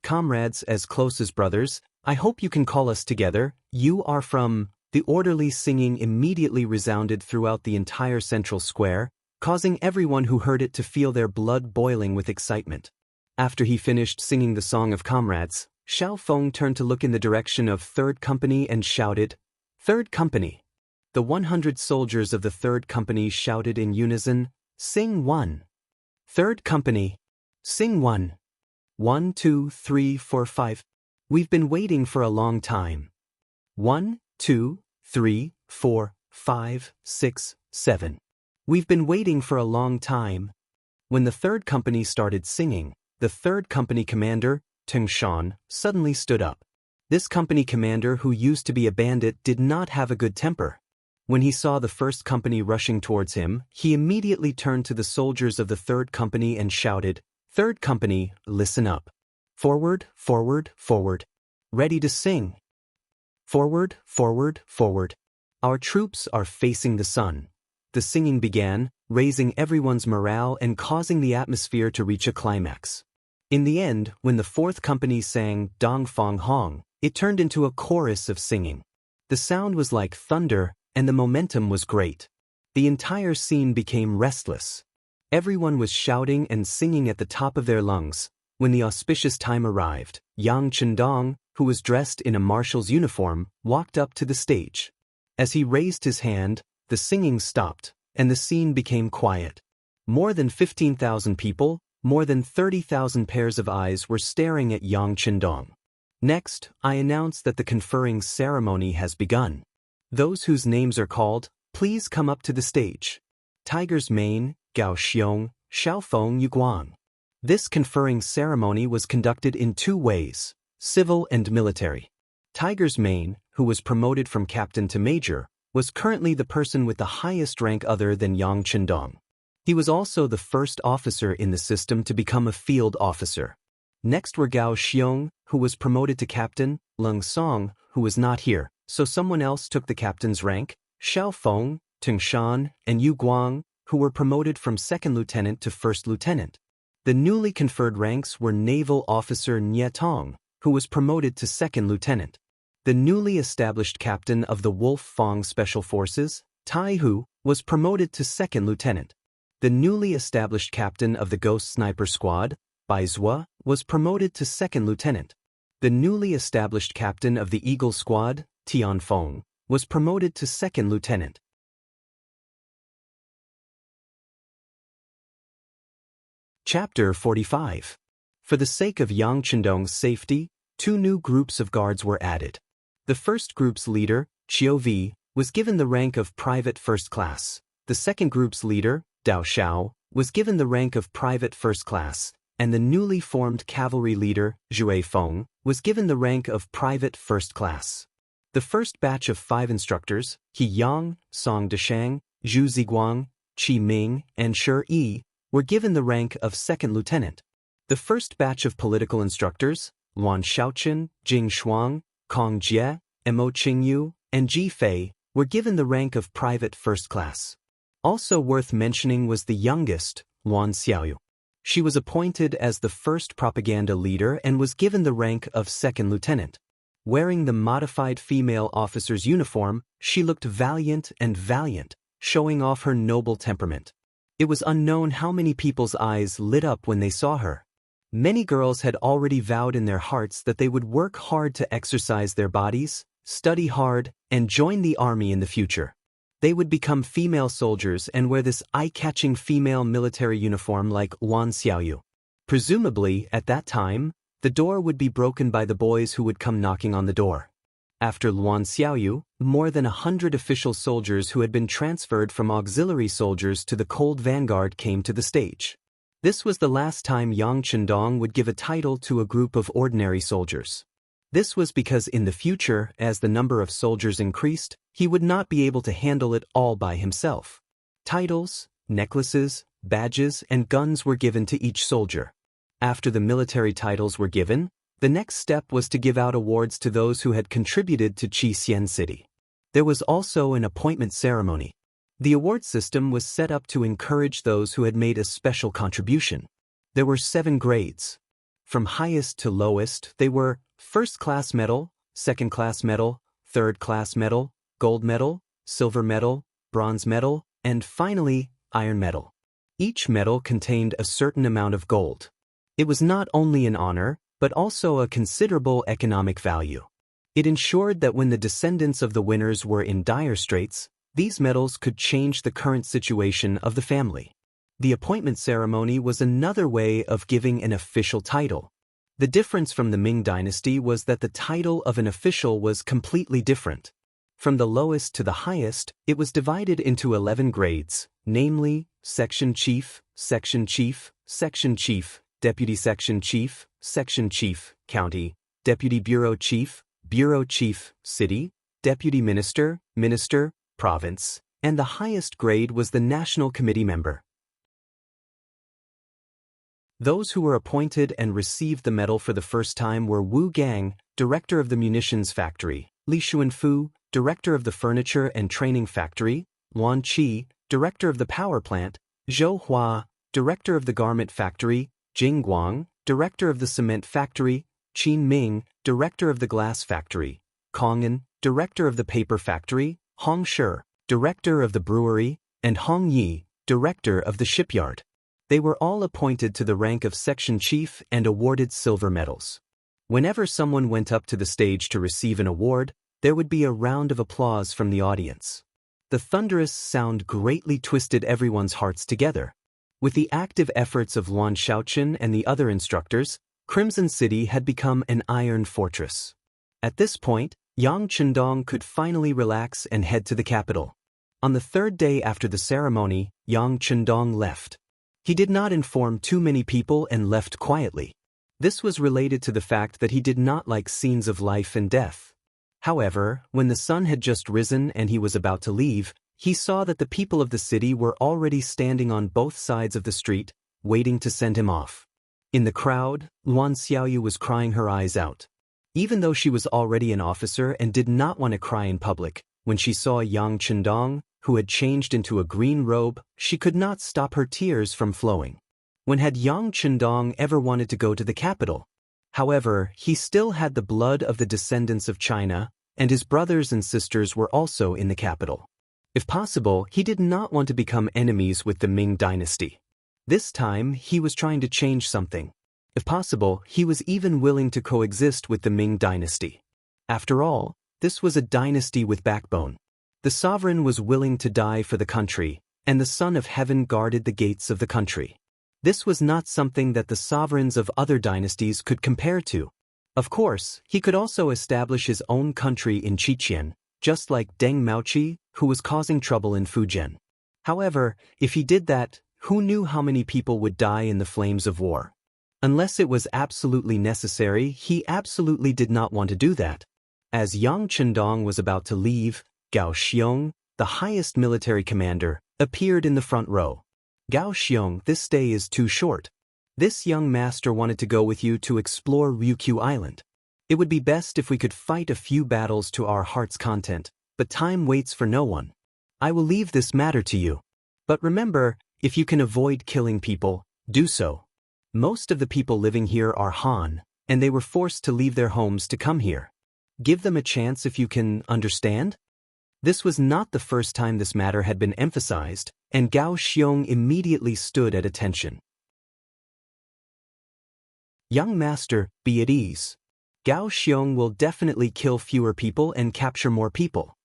as close as brothers, I hope you can call us together. You are from..." The orderly singing immediately resounded throughout the entire central square, causing everyone who heard it to feel their blood boiling with excitement. After he finished singing the song of comrades, Xiao Feng turned to look in the direction of 3rd Company and shouted, "3rd Company." The 100 soldiers of the 3rd Company shouted in unison, "Sing 1. 3rd Company. Sing 1. 1, 2, 3, 4, 5. We've been waiting for a long time. 1, 2, 3, 4, 5, 6, 7. We've been waiting for a long time." When the 3rd Company started singing, the 3rd Company commander, Teng Shan, suddenly stood up. This company commander, who used to be a bandit, did not have a good temper. When he saw the 1st Company rushing towards him, he immediately turned to the soldiers of the 3rd Company and shouted, "3rd Company, listen up. Forward, forward, forward. Ready to sing. Forward, forward, forward. Our troops are facing the sun. The singing began, raising everyone's morale and causing the atmosphere to reach a climax. In the end, when the fourth company sang Dong Fong Hong, it turned into a chorus of singing. The sound was like thunder, and the momentum was great. The entire scene became restless. Everyone was shouting and singing at the top of their lungs. When the auspicious time arrived, Yang Chendong, who was dressed in a marshal's uniform, walked up to the stage. As he raised his hand, the singing stopped, and the scene became quiet. More than 15,000 people, more than 30,000 pairs of eyes were staring at Yang Chendong. Next, I announce that the conferring ceremony has begun. Those whose names are called, please come up to the stage. Tiger's Mane, Gao Xiong, Xiaofeng Yuguang. This conferring ceremony was conducted in two ways, civil and military. Tiger's Mane, who was promoted from captain to major, was currently the person with the highest rank other than Yang Chendong. He was also the first officer in the system to become a field officer. Next were Gao Xiong, who was promoted to captain, Leng Song, who was not here, so someone else took the captain's rank, Xiaofeng, Tingshan, and Yu Guang, who were promoted from second lieutenant to first lieutenant. The newly conferred ranks were naval officer Nie Tong, who was promoted to second lieutenant. The newly established captain of the Wolf Fong Special Forces, Tai Hu, was promoted to second lieutenant. The newly established captain of the Ghost Sniper Squad, Bai Zhua, was promoted to second lieutenant. The newly established captain of the Eagle Squad, Tian Feng, was promoted to second lieutenant. Chapter 45. For the sake of Yang Chendong's safety, two new groups of guards were added. The first group's leader, Qiu Vi, was given the rank of private first class. The second group's leader, Dao Xiao, was given the rank of private first class, and the newly formed cavalry leader, Zhui Feng, was given the rank of private first class. The first batch of 5 instructors, He Yang, Song Deshang, Zhu Ziguang, Qi Ming, and Shi Yi, were given the rank of second lieutenant. The first batch of political instructors, Luan Xiaochen, Jing Shuang, Kong Jie, Mo Qingyu, and Ji Fei, were given the rank of private first class. Also worth mentioning was the youngest, Luan Xiaoyu. She was appointed as the first propaganda leader and was given the rank of second lieutenant. Wearing the modified female officer's uniform, she looked valiant, showing off her noble temperament. It was unknown how many people's eyes lit up when they saw her. Many girls had already vowed in their hearts that they would work hard to exercise their bodies, study hard, and join the army in the future. They would become female soldiers and wear this eye-catching female military uniform like Luan Xiaoyu. Presumably, at that time, the door would be broken by the boys who would come knocking on the door. After Luan Xiaoyu, more than 100 official soldiers who had been transferred from auxiliary soldiers to the Cold Vanguard came to the stage. This was the last time Yang Chendong would give a title to a group of ordinary soldiers. This was because in the future, as the number of soldiers increased, he would not be able to handle it all by himself. Titles, necklaces, badges, and guns were given to each soldier. After the military titles were given, the next step was to give out awards to those who had contributed to Xian City. There was also an appointment ceremony. The award system was set up to encourage those who had made a special contribution. There were 7 grades. From highest to lowest, they were First Class Medal, Second Class Medal, Third Class Medal, Gold Medal, Silver Medal, Bronze Medal, and finally, Iron Medal. Each medal contained a certain amount of gold. It was not only an honor, but also a considerable economic value. It ensured that when the descendants of the winners were in dire straits, these medals could change the current situation of the family. The appointment ceremony was another way of giving an official title. The difference from the Ming dynasty was that the title of an official was completely different. From the lowest to the highest, it was divided into 11 grades, namely, Section Chief, Section Chief, Section Chief, Deputy Section Chief, Section Chief, County, Deputy Bureau Chief, Bureau Chief, City, Deputy Minister, Minister, Province, and the highest grade was the National Committee member. Those who were appointed and received the medal for the first time were Wu Gang, director of the munitions factory, Li Xuanfu, director of the furniture and training factory; Luan Qi, director of the power plant; Zhou Hua, director of the garment factory; Jing Guang, director of the cement factory; Qin Ming, director of the glass factory; Kong An, director of the paper factory; Hong Shi, director of the brewery; and Hong Yi, director of the shipyard. They were all appointed to the rank of section chief and awarded silver medals. Whenever someone went up to the stage to receive an award, there would be a round of applause from the audience. The thunderous sound greatly twisted everyone's hearts together. With the active efforts of Luan Shaoqun and the other instructors, Crimson City had become an iron fortress. At this point, Yang Chendong could finally relax and head to the capital. On the third day after the ceremony, Yang Chendong left. He did not inform too many people and left quietly. This was related to the fact that he did not like scenes of life and death. However, when the sun had just risen and he was about to leave, he saw that the people of the city were already standing on both sides of the street, waiting to send him off. In the crowd, Luan Xiaoyu was crying her eyes out. Even though she was already an officer and did not want to cry in public, when she saw Yang Chendong, who had changed into a green robe, she could not stop her tears from flowing. When had Yang Chendong ever wanted to go to the capital? However, he still had the blood of the descendants of China, and his brothers and sisters were also in the capital. If possible, he did not want to become enemies with the Ming dynasty. This time, he was trying to change something. If possible, he was even willing to coexist with the Ming dynasty. After all, this was a dynasty with backbone. The sovereign was willing to die for the country, and the Son of Heaven guarded the gates of the country. This was not something that the sovereigns of other dynasties could compare to. Of course, he could also establish his own country in Qiqian, just like Deng Maoqi, who was causing trouble in Fujian. However, if he did that, who knew how many people would die in the flames of war? Unless it was absolutely necessary, he absolutely did not want to do that. As Yang Chendong was about to leave, Gao Xiong, the highest military commander, appeared in the front row. Gao Xiong, this stay is too short. This young master wanted to go with you to explore Ryukyu Island. It would be best if we could fight a few battles to our heart's content, but time waits for no one. I will leave this matter to you. But remember, if you can avoid killing people, do so. Most of the people living here are Han, and they were forced to leave their homes to come here. Give them a chance if you can understand? This was not the first time this matter had been emphasized, and Gao Xiong immediately stood at attention. Young master, be at ease. Gao Xiong will definitely kill fewer people and capture more people.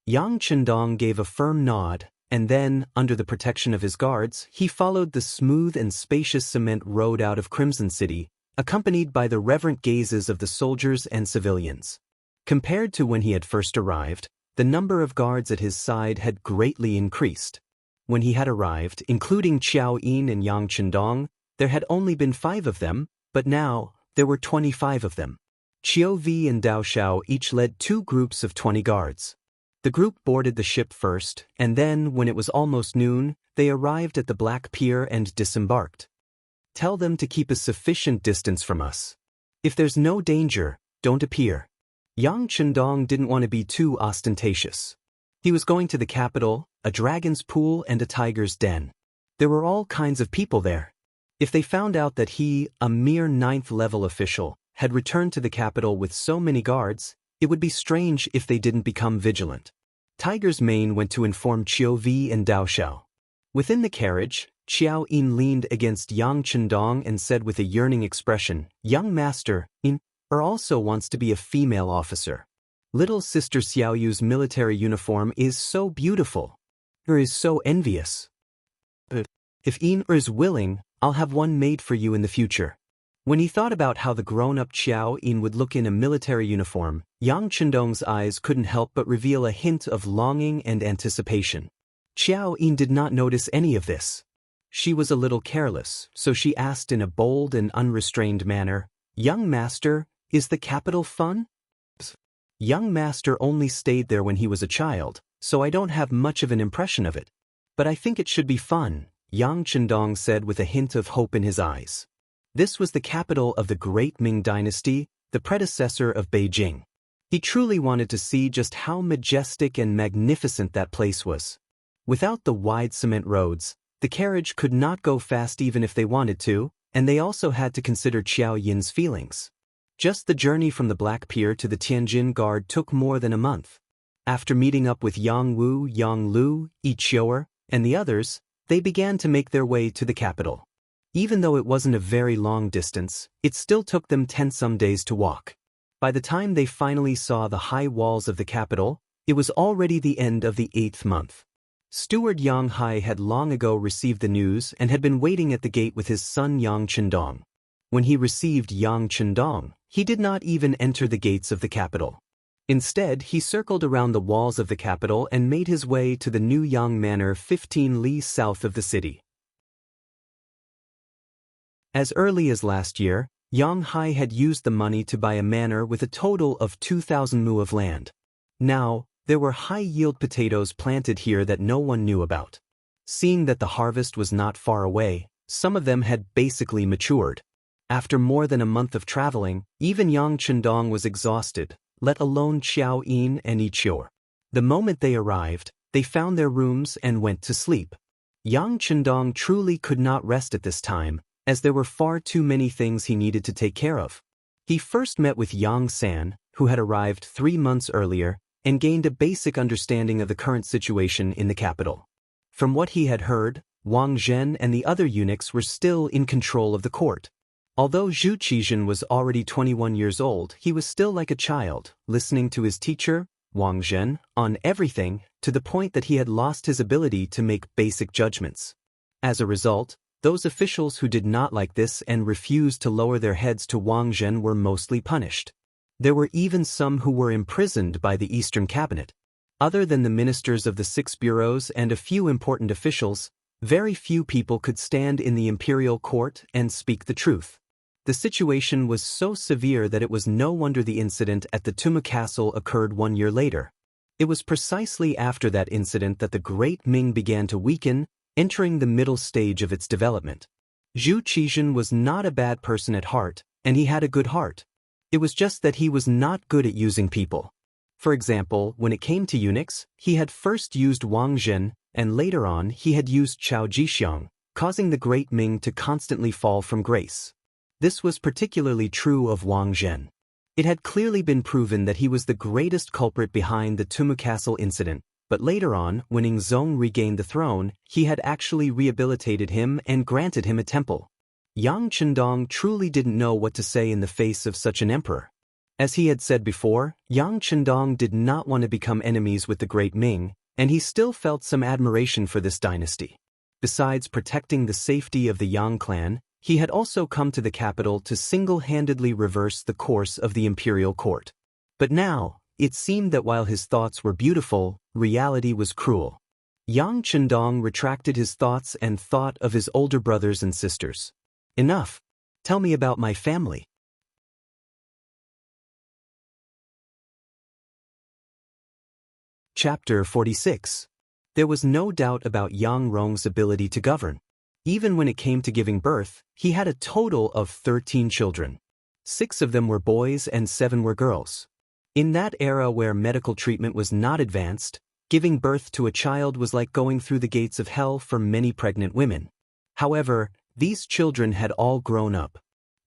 Yang Chendong gave a firm nod, and then, under the protection of his guards, he followed the smooth and spacious cement road out of Crimson City, accompanied by the reverent gazes of the soldiers and civilians. Compared to when he had first arrived, the number of guards at his side had greatly increased. When he had arrived, including Qiao Yin and Yang Chendong, there had only been 5 of them, but now there were 25 of them. Qiu Vi and Dao Shao each led 2 groups of 20 guards. The group boarded the ship first, and then, when it was almost noon, they arrived at the Black Pier and disembarked. Tell them to keep a sufficient distance from us. If there's no danger, don't appear. Yang Chendong didn't want to be too ostentatious. He was going to the capital, a dragon's pool and a tiger's den. There were all kinds of people there. If they found out that he, a mere 9th-level official, had returned to the capital with so many guards, it would be strange if they didn't become vigilant. Tiger's Mane went to inform Qiu Vi and Dao Shao. Within the carriage, Qiao Yin leaned against Yang Chendong and said with a yearning expression, "Young master, also wants to be a female officer. Little sister Xiaoyu's military uniform is so beautiful. Her is so envious. If Yin is willing, I'll have one made for you in the future." When he thought about how the grown-up Qiao Yin would look in a military uniform, Yang Chendong's eyes couldn't help but reveal a hint of longing and anticipation. Qiao Yin did not notice any of this. She was a little careless, so she asked in a bold and unrestrained manner, "Young master, is the capital fun?" Young master only stayed there when he was a child, so I don't have much of an impression of it. But I think it should be fun, Yang Chendong said with a hint of hope in his eyes. This was the capital of the great Ming dynasty, the predecessor of Beijing. He truly wanted to see just how majestic and magnificent that place was. Without the wide cement roads, the carriage could not go fast even if they wanted to, and they also had to consider Qiao Yin's feelings. Just the journey from the Black Pier to the Tianjin Guard took more than a month. After meeting up with Yang Wu, Yang Lu, Yi Qiu'er, and the others, they began to make their way to the capital. Even though it wasn't a very long distance, it still took them 10-some days to walk. By the time they finally saw the high walls of the capital, it was already the end of the 8th month. Steward Yang Hai had long ago received the news and had been waiting at the gate with his son Yang Chendong. When he received Yang Chendong, he did not even enter the gates of the capital. Instead, he circled around the walls of the capital and made his way to the New Yang Manor 15 li south of the city. As early as last year, Yang Hai had used the money to buy a manor with a total of 2,000 mu of land. Now, there were high-yield potatoes planted here that no one knew about. Seeing that the harvest was not far away, some of them had basically matured. After more than a month of traveling, even Yang Chendong was exhausted, let alone Qiao Yin and Yi Qiu'er. The moment they arrived, they found their rooms and went to sleep. Yang Chendong truly could not rest at this time, as there were far too many things he needed to take care of. He first met with Yang San, who had arrived 3 months earlier, and gained a basic understanding of the current situation in the capital. From what he had heard, Wang Zhen and the other eunuchs were still in control of the court. Although Zhu Qizhen was already 21 years old, he was still like a child, listening to his teacher, Wang Zhen, on everything, to the point that he had lost his ability to make basic judgments. As a result, those officials who did not like this and refused to lower their heads to Wang Zhen were mostly punished. There were even some who were imprisoned by the Eastern Cabinet. Other than the ministers of the 6 bureaus and a few important officials, very few people could stand in the imperial court and speak the truth. The situation was so severe that it was no wonder the incident at the Tuma Castle occurred 1 year later. It was precisely after that incident that the Great Ming began to weaken, entering the middle stage of its development. Zhu Qizhen was not a bad person at heart, and he had a good heart. It was just that he was not good at using people. For example, when it came to eunuchs, he had first used Wang Zhen, and later on he had used Chao Jixiang, causing the Great Ming to constantly fall from grace. This was particularly true of Wang Zhen. It had clearly been proven that he was the greatest culprit behind the Tuma Castle incident, but later on, when Yingzong regained the throne, he had actually rehabilitated him and granted him a temple. Yang Chendong truly didn't know what to say in the face of such an emperor. As he had said before, Yang Chendong did not want to become enemies with the Great Ming, and he still felt some admiration for this dynasty. Besides protecting the safety of the Yang clan, he had also come to the capital to single-handedly reverse the course of the imperial court. But now, it seemed that while his thoughts were beautiful, reality was cruel. Yang Chendong retracted his thoughts and thought of his older brothers and sisters. Enough. Tell me about my family. Chapter 46. There was no doubt about Yang Rong's ability to govern. Even when it came to giving birth, he had a total of 13 children. 6 of them were boys and 7 were girls. In that era where medical treatment was not advanced, giving birth to a child was like going through the gates of hell for many pregnant women. However, these children had all grown up.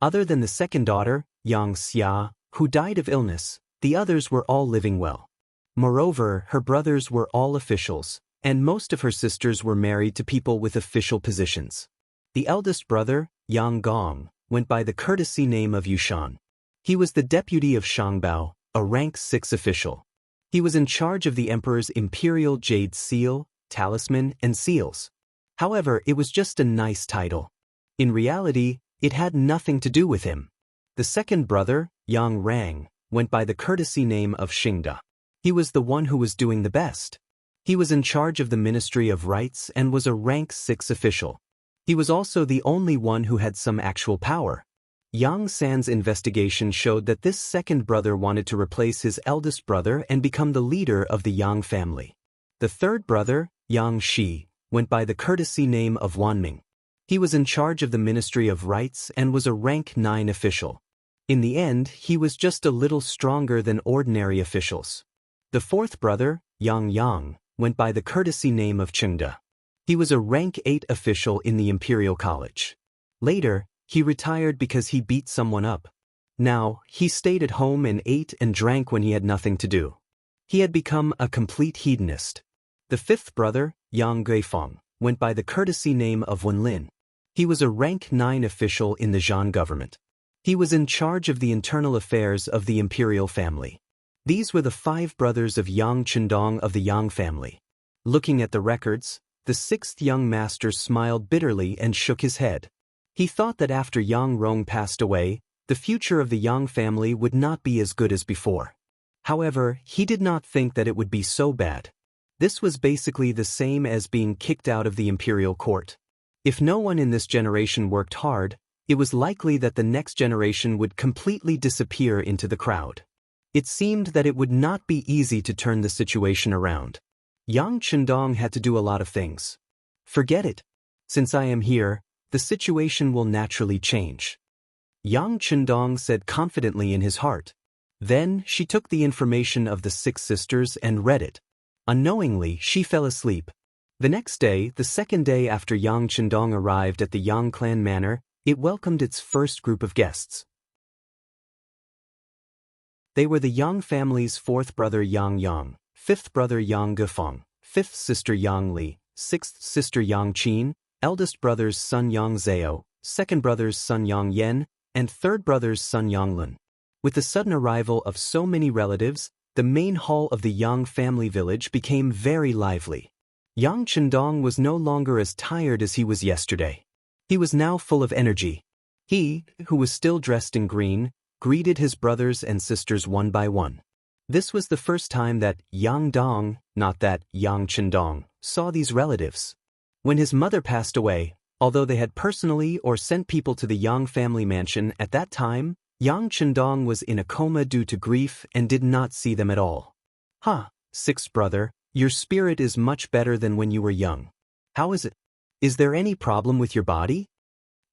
Other than the second daughter, Yang Xia, who died of illness, the others were all living well. Moreover, her brothers were all officials, and most of her sisters were married to people with official positions. The eldest brother, Yang Gong, went by the courtesy name of Yushan. He was the deputy of Shangbao, a rank 6 official. He was in charge of the emperor's imperial jade seal, talisman, and seals. However, it was just a nice title. In reality, it had nothing to do with him. The second brother, Yang Rang, went by the courtesy name of Xingda. He was the one who was doing the best. He was in charge of the Ministry of Rights and was a rank 6 official. He was also the only one who had some actual power. Yang San's investigation showed that this second brother wanted to replace his eldest brother and become the leader of the Yang family. The third brother, Yang Shi, went by the courtesy name of Wanming. He was in charge of the Ministry of Rights and was a rank 9 official. In the end, he was just a little stronger than ordinary officials. The fourth brother, Yang Yang, went by the courtesy name of Chengde. He was a rank 8 official in the Imperial College. Later, he retired because he beat someone up. Now, he stayed at home and ate and drank when he had nothing to do. He had become a complete hedonist. The fifth brother, Yang Guifeng, went by the courtesy name of Wenlin. He was a rank 9 official in the Zhan government. He was in charge of the internal affairs of the imperial family. These were the 5 brothers of Yang Chendong of the Yang family. Looking at the records, the 6th young master smiled bitterly and shook his head. He thought that after Yang Rong passed away, the future of the Yang family would not be as good as before. However, he did not think that it would be so bad. This was basically the same as being kicked out of the imperial court. If no one in this generation worked hard, it was likely that the next generation would completely disappear into the crowd. It seemed that it would not be easy to turn the situation around. Yang Chendong had to do a lot of things. Forget it. Since I am here, the situation will naturally change. Yang Chendong said confidently in his heart. Then she took the information of the 6 sisters and read it. Unknowingly, she fell asleep. The next day, the second day after Yang Chendong arrived at the Yang clan manor, it welcomed its first group of guests. They were the Yang family's 4th brother Yang Yang, 5th brother Yang Guifeng, 5th sister Yang Li, 6th sister Yang Qin, eldest brother's son Yang Zhao, 2nd brother's son Yang Yen, and 3rd brother's son Yang Lun. With the sudden arrival of so many relatives, the main hall of the Yang family village became very lively. Yang Chendong was no longer as tired as he was yesterday. He was now full of energy. He, who was still dressed in green, greeted his brothers and sisters one by one. This was the first time that Yang Dong, not that Yang Chendong, saw these relatives. When his mother passed away, although they had personally or sent people to the Yang family mansion at that time, Yang Chendong was in a coma due to grief and did not see them at all. "Huh, 6th brother, your spirit is much better than when you were young. How is it? Is there any problem with your body?"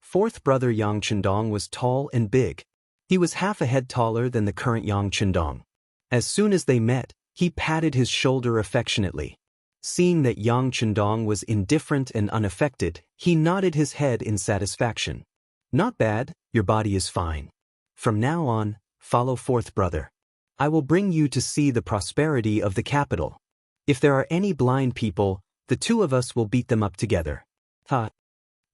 4th brother Yang Chendong was tall and big. He was half a head taller than the current Yang Chendong. As soon as they met, he patted his shoulder affectionately. Seeing that Yang Chendong was indifferent and unaffected, he nodded his head in satisfaction. "Not bad, your body is fine. From now on, follow 4th brother. I will bring you to see the prosperity of the capital. If there are any blind people, the 2 of us will beat them up together." Ha!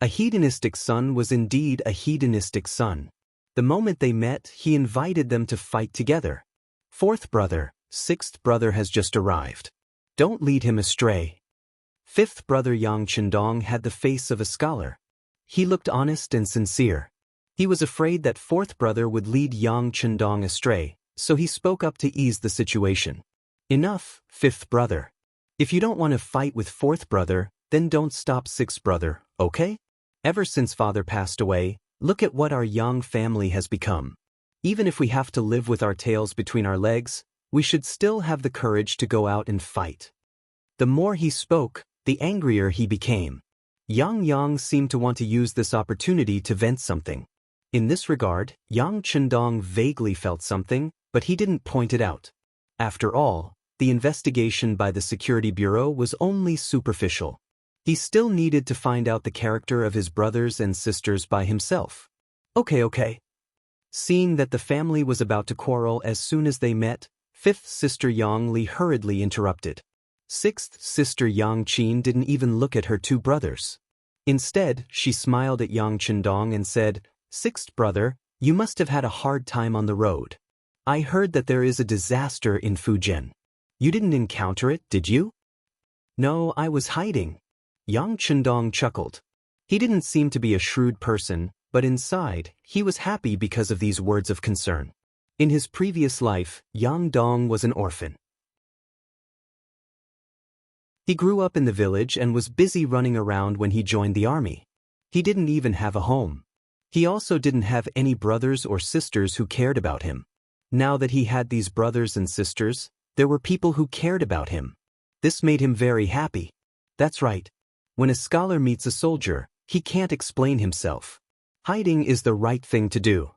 A hedonistic son was indeed a hedonistic son. The moment they met, he invited them to fight together. "4th brother, 6th brother has just arrived. Don't lead him astray." 5th brother Yang Chendong had the face of a scholar. He looked honest and sincere. He was afraid that 4th brother would lead Yang Chendong astray, so he spoke up to ease the situation. "Enough, 5th brother. If you don't want to fight with 4th brother, then don't stop 6th brother, okay? Ever since father passed away, look at what our Yang family has become. Even if we have to live with our tails between our legs, we should still have the courage to go out and fight." The more he spoke, the angrier he became. Yang Yang seemed to want to use this opportunity to vent something. In this regard, Yang Chendong vaguely felt something, but he didn't point it out. After all, the investigation by the Security Bureau was only superficial. He still needed to find out the character of his brothers and sisters by himself. Okay. Seeing that the family was about to quarrel as soon as they met, 5th sister Yang Li hurriedly interrupted. 6th sister Yang Qin didn't even look at her 2 brothers. Instead, she smiled at Yang Chendong and said, "6th brother, you must have had a hard time on the road. I heard that there is a disaster in Fujian. You didn't encounter it, did you?" "No, I was hiding." Yang Chendong chuckled. He didn't seem to be a shrewd person, but inside, he was happy because of these words of concern. In his previous life, Yang Dong was an orphan. He grew up in the village and was busy running around when he joined the army. He didn't even have a home. He also didn't have any brothers or sisters who cared about him. Now that he had these brothers and sisters, there were people who cared about him. This made him very happy. That's right. When a scholar meets a soldier, he can't explain himself. Hiding is the right thing to do.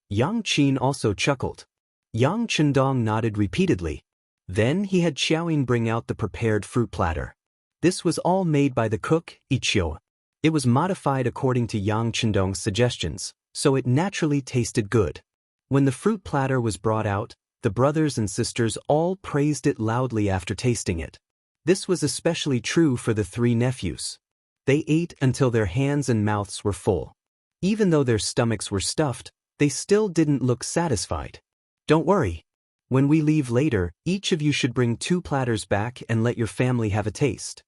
Yang Qin also chuckled. Yang Chendong nodded repeatedly. Then he had Xiaoying bring out the prepared fruit platter. This was all made by the cook, Ichio. It was modified according to Yang Chendong's suggestions, so it naturally tasted good. When the fruit platter was brought out, the brothers and sisters all praised it loudly after tasting it. This was especially true for the 3 nephews. They ate until their hands and mouths were full. Even though their stomachs were stuffed, they still didn't look satisfied. Don't worry. When we leave later, each of you should bring 2 platters back and let your family have a taste.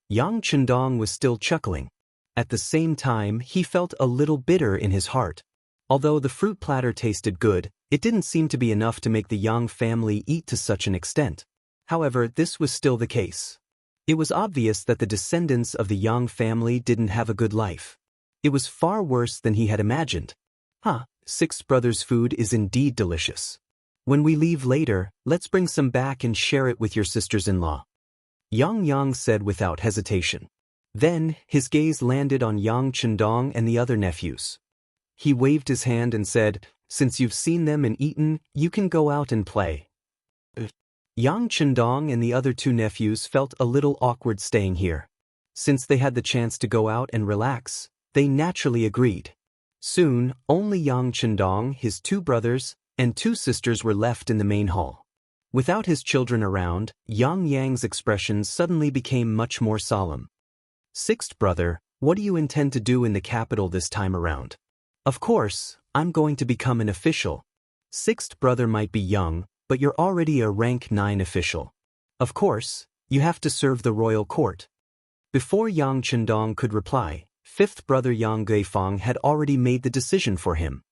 Yang Chendong was still chuckling. At the same time, he felt a little bitter in his heart. Although the fruit platter tasted good, it didn't seem to be enough to make the Yang family eat to such an extent. However, this was still the case. It was obvious that the descendants of the Yang family didn't have a good life. It was far worse than he had imagined. Sixth brother's food is indeed delicious. When we leave later, let's bring some back and share it with your sisters-in-law. Yang said without hesitation. Then, his gaze landed on Yang Chendong and the other nephews. He waved his hand and said, "Since you've seen them and eaten, you can go out and play." Yang Chendong and the other 2 nephews felt a little awkward staying here. Since they had the chance to go out and relax, they naturally agreed. Soon, only Yang Chendong, his 2 brothers, and 2 sisters were left in the main hall. Without his children around, Yang's expression suddenly became much more solemn. "Sixth brother, what do you intend to do in the capital this time around?" "Of course, I'm going to become an official." "Sixth brother might be young, but you're already a rank 9 official. Of course, you have to serve the royal court." Before Yang Chendong could reply, 5th brother Yang Guifang had already made the decision for him.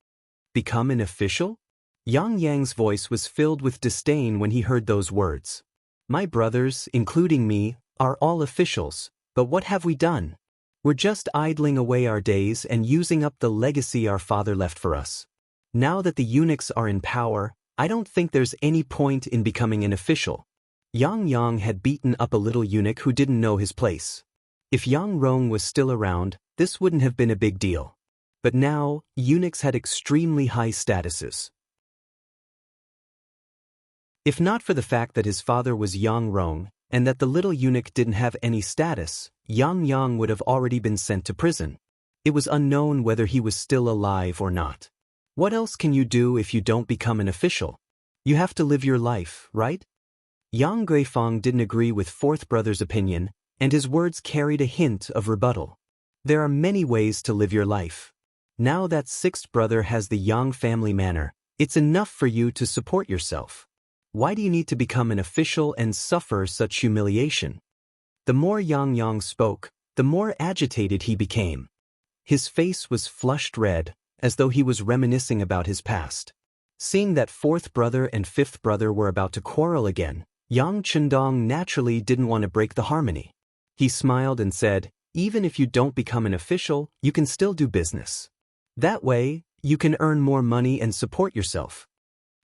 "Become an official?" Yang's voice was filled with disdain when he heard those words. "My brothers, including me, are all officials, but what have we done? We're just idling away our days and using up the legacy our father left for us. Now that the eunuchs are in power, I don't think there's any point in becoming an official." Yang had beaten up a little eunuch who didn't know his place. If Yang Rong was still around, this wouldn't have been a big deal. But now, eunuchs had extremely high statuses. If not for the fact that his father was Yang Rong, and that the little eunuch didn't have any status, Yang would have already been sent to prison. It was unknown whether he was still alive or not. What else can you do if you don't become an official? You have to live your life, right? Yang Guifang didn't agree with 4th brother's opinion, and his words carried a hint of rebuttal. There are many ways to live your life. Now that 6th brother has the Yang family manner, it's enough for you to support yourself. Why do you need to become an official and suffer such humiliation? The more Yang spoke, the more agitated he became. His face was flushed red, as though he was reminiscing about his past. Seeing that 4th brother and 5th brother were about to quarrel again, Yang Chendong naturally didn't want to break the harmony. He smiled and said, "Even if you don't become an official, you can still do business. That way, you can earn more money and support yourself."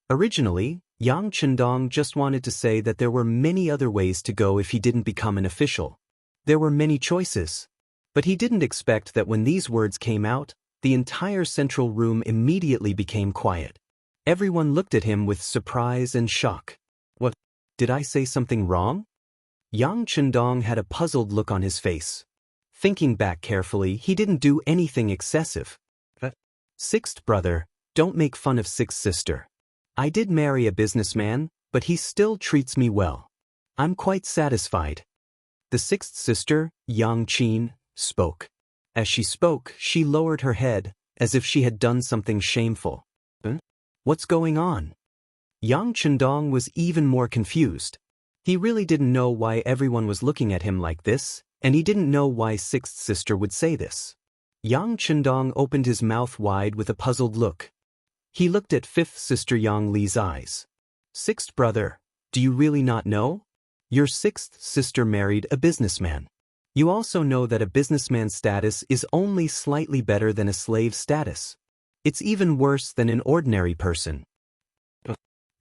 Originally, Yang Chendong just wanted to say that there were many other ways to go if he didn't become an official. There were many choices. But he didn't expect that when these words came out, the entire central room immediately became quiet. Everyone looked at him with surprise and shock. "What? Did I say something wrong?" Yang Chendong had a puzzled look on his face. Thinking back carefully, he didn't do anything excessive. "Sixth brother, don't make fun of sixth sister. I did marry a businessman, but he still treats me well. I'm quite satisfied." The 6th sister, Yang Qin, spoke. As she spoke, she lowered her head, as if she had done something shameful. What's going on? Yang Chendong was even more confused. He really didn't know why everyone was looking at him like this, and he didn't know why 6th sister would say this. Yang Chendong opened his mouth wide with a puzzled look. He looked at 5th sister Yang Li's eyes. "Sixth brother, do you really not know? Your 6th sister married a businessman. You also know that a businessman's status is only slightly better than a slave's status. It's even worse than an ordinary person."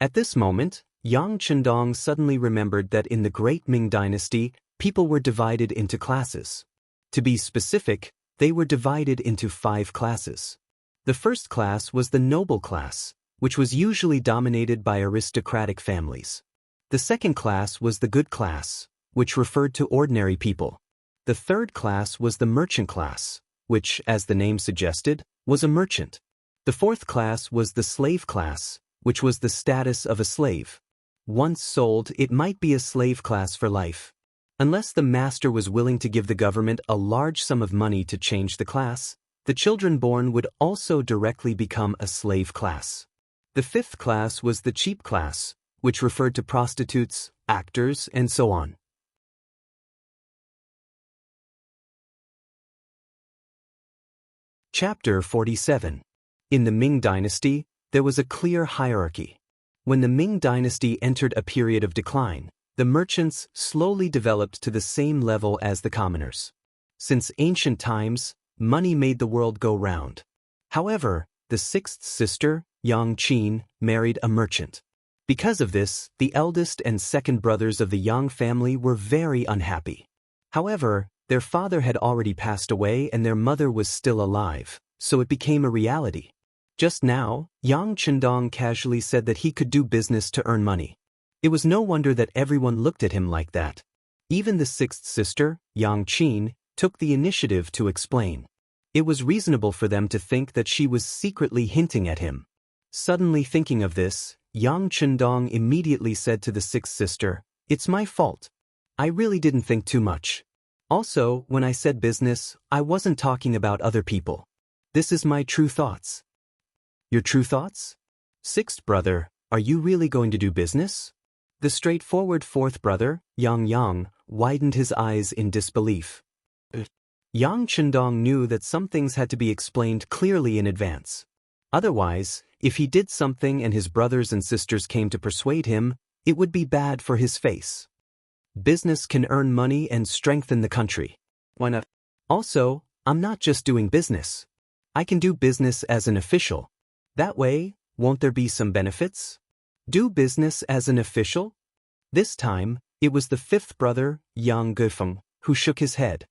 At this moment, Yang Chendong suddenly remembered that in the Great Ming Dynasty, people were divided into classes. To be specific, they were divided into 5 classes. The first class was the noble class, which was usually dominated by aristocratic families. The second class was the good class, which referred to ordinary people. The third class was the merchant class, which, as the name suggested, was a merchant. The fourth class was the slave class, which was the status of a slave. Once sold, it might be a slave class for life. Unless the master was willing to give the government a large sum of money to change the class, the children born would also directly become a slave class. The fifth class was the cheap class, which referred to prostitutes, actors, and so on. Chapter 47. In the Ming Dynasty, there was a clear hierarchy. When the Ming Dynasty entered a period of decline, the merchants slowly developed to the same level as the commoners. Since ancient times, money made the world go round. However, the sixth sister, Yang Qin, married a merchant. Because of this, the eldest and second brothers of the Yang family were very unhappy. However, their father had already passed away and their mother was still alive, so it became a reality. Just now, Yang Chendong casually said that he could do business to earn money. It was no wonder that everyone looked at him like that. Even the sixth sister, Yang Qin, took the initiative to explain. It was reasonable for them to think that she was secretly hinting at him. Suddenly thinking of this, Yang Chendong immediately said to the sixth sister, "It's my fault. I really didn't think too much. Also, when I said business, I wasn't talking about other people. This is my true thoughts." "Your true thoughts? Sixth brother, are you really going to do business?" The straightforward fourth brother, Yang, widened his eyes in disbelief. Yang Chendong knew that some things had to be explained clearly in advance. Otherwise, if he did something and his brothers and sisters came to persuade him, it would be bad for his face. Business can earn money and strengthen the country. Why not? Also, I'm not just doing business. I can do business as an official. That way, won't there be some benefits? Do business as an official? This time, it was the fifth brother, Yang Gefeng, who shook his head.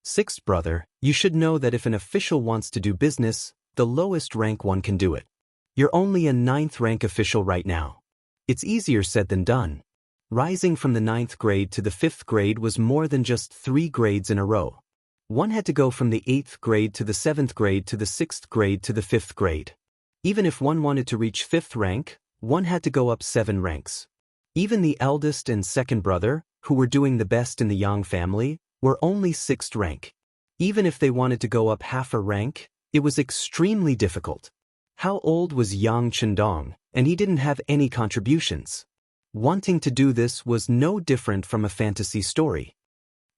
"Sixth brother, you should know that if an official wants to do business, the lowest rank one can do it. You're only a ninth rank official right now. It's easier said than done. Rising from the ninth grade to the fifth grade was more than just 3 grades in a row. One had to go from the 8th grade to the 7th grade to the 6th grade to the 5th grade. Even if one wanted to reach 5th rank, one had to go up 7 ranks. Even the eldest and second brother, who were doing the best in the Yang family, were only 6th rank. Even if they wanted to go up half a rank, it was extremely difficult. How old was Yang Chendong, and he didn't have any contributions. Wanting to do this was no different from a fantasy story.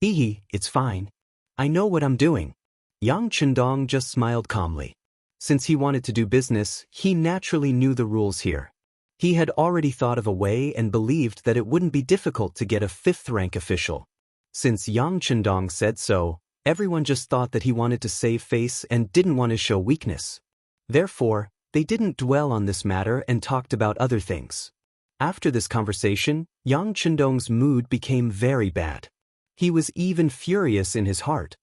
It's fine. I know what I'm doing." Yang Chendong just smiled calmly. Since he wanted to do business, he naturally knew the rules here. He had already thought of a way and believed that it wouldn't be difficult to get a 5th rank official. Since Yang Chendong said so, everyone just thought that he wanted to save face and didn't want to show weakness. Therefore, they didn't dwell on this matter and talked about other things. After this conversation, Yang Chendong's mood became very bad. He was even furious in his heart.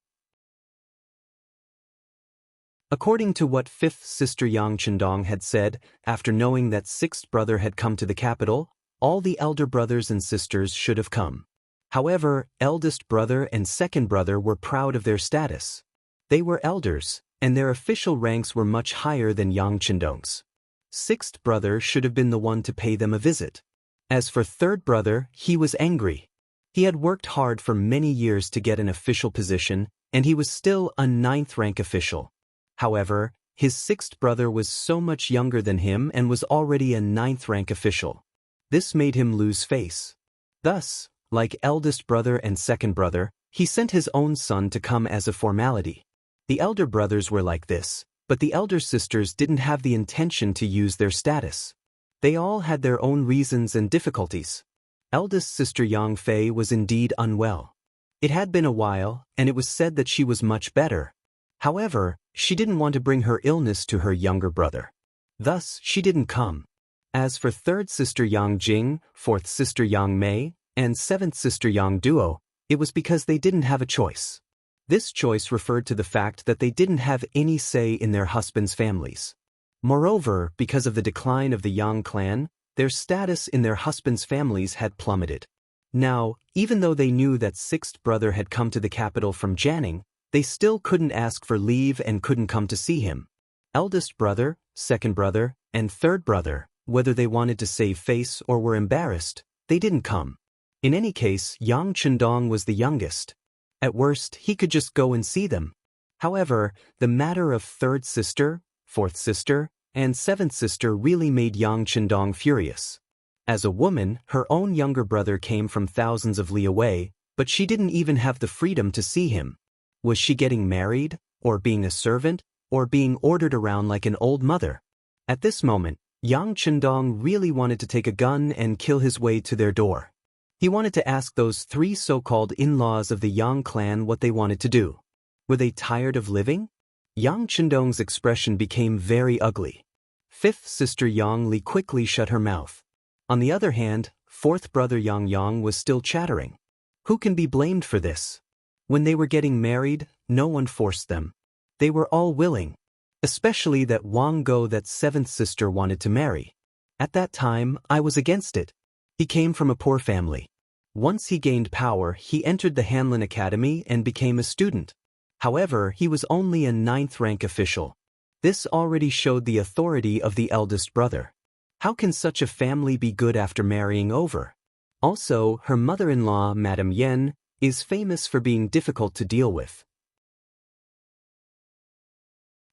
According to what fifth sister Yang Chendong had said, after knowing that sixth brother had come to the capital, all the elder brothers and sisters should have come. However, eldest brother and second brother were proud of their status. They were elders, and their official ranks were much higher than Yang Chendong's. Sixth brother should have been the one to pay them a visit. As for third brother, he was angry. He had worked hard for many years to get an official position, and he was still a 9th rank official. However, his sixth brother was so much younger than him and was already a 9th rank official. This made him lose face. Thus, like eldest brother and second brother, he sent his own son to come as a formality. The elder brothers were like this, but the elder sisters didn't have the intention to use their status. They all had their own reasons and difficulties. Eldest sister Yang Fei was indeed unwell. It had been a while, and it was said that she was much better. However, she didn't want to bring her illness to her younger brother. Thus, she didn't come. As for third sister Yang Jing, fourth sister Yang Mei, and seventh sister Yang Duo, it was because they didn't have a choice. This choice referred to the fact that they didn't have any say in their husbands' families. Moreover, because of the decline of the Yang clan, their status in their husbands' families had plummeted. Now, even though they knew that sixth brother had come to the capital from Janning, they still couldn't ask for leave and couldn't come to see him. Eldest brother, second brother, and third brother, whether they wanted to save face or were embarrassed, they didn't come. In any case, Yang Chendong was the youngest. At worst, he could just go and see them. However, the matter of third sister, fourth sister, and seventh sister really made Yang Chendong furious. As a woman, her own younger brother came from thousands of li away, but she didn't even have the freedom to see him. Was she getting married, or being a servant, or being ordered around like an old mother? At this moment, Yang Chendong really wanted to take a gun and kill his way to their door. He wanted to ask those three so-called in-laws of the Yang clan what they wanted to do. Were they tired of living? Yang Chendong's expression became very ugly. Fifth sister Yang Li quickly shut her mouth. On the other hand, fourth brother Yang Yang was still chattering. Who can be blamed for this? When they were getting married, no one forced them. They were all willing. Especially that Wang Go that seventh sister wanted to marry. At that time, I was against it. He came from a poor family. Once he gained power, he entered the Hanlin Academy and became a student. However, he was only a 9th rank official. This already showed the authority of the eldest brother. How can such a family be good after marrying over? Also, her mother-in-law, Madame Yen, is famous for being difficult to deal with.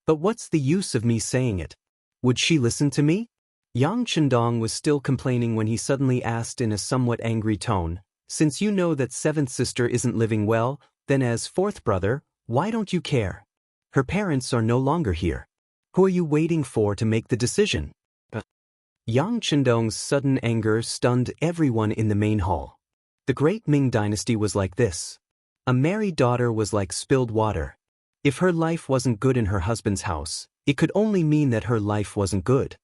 But what's the use of me saying it? Would she listen to me? Yang Chendong was still complaining when he suddenly asked in a somewhat angry tone, "Since you know that seventh sister isn't living well, then as fourth brother, why don't you care? Her parents are no longer here. Who are you waiting for to make the decision?" Yang Chendong's sudden anger stunned everyone in the main hall. The great Ming dynasty was like this. A married daughter was like spilled water. If her life wasn't good in her husband's house, it could only mean that her life wasn't good.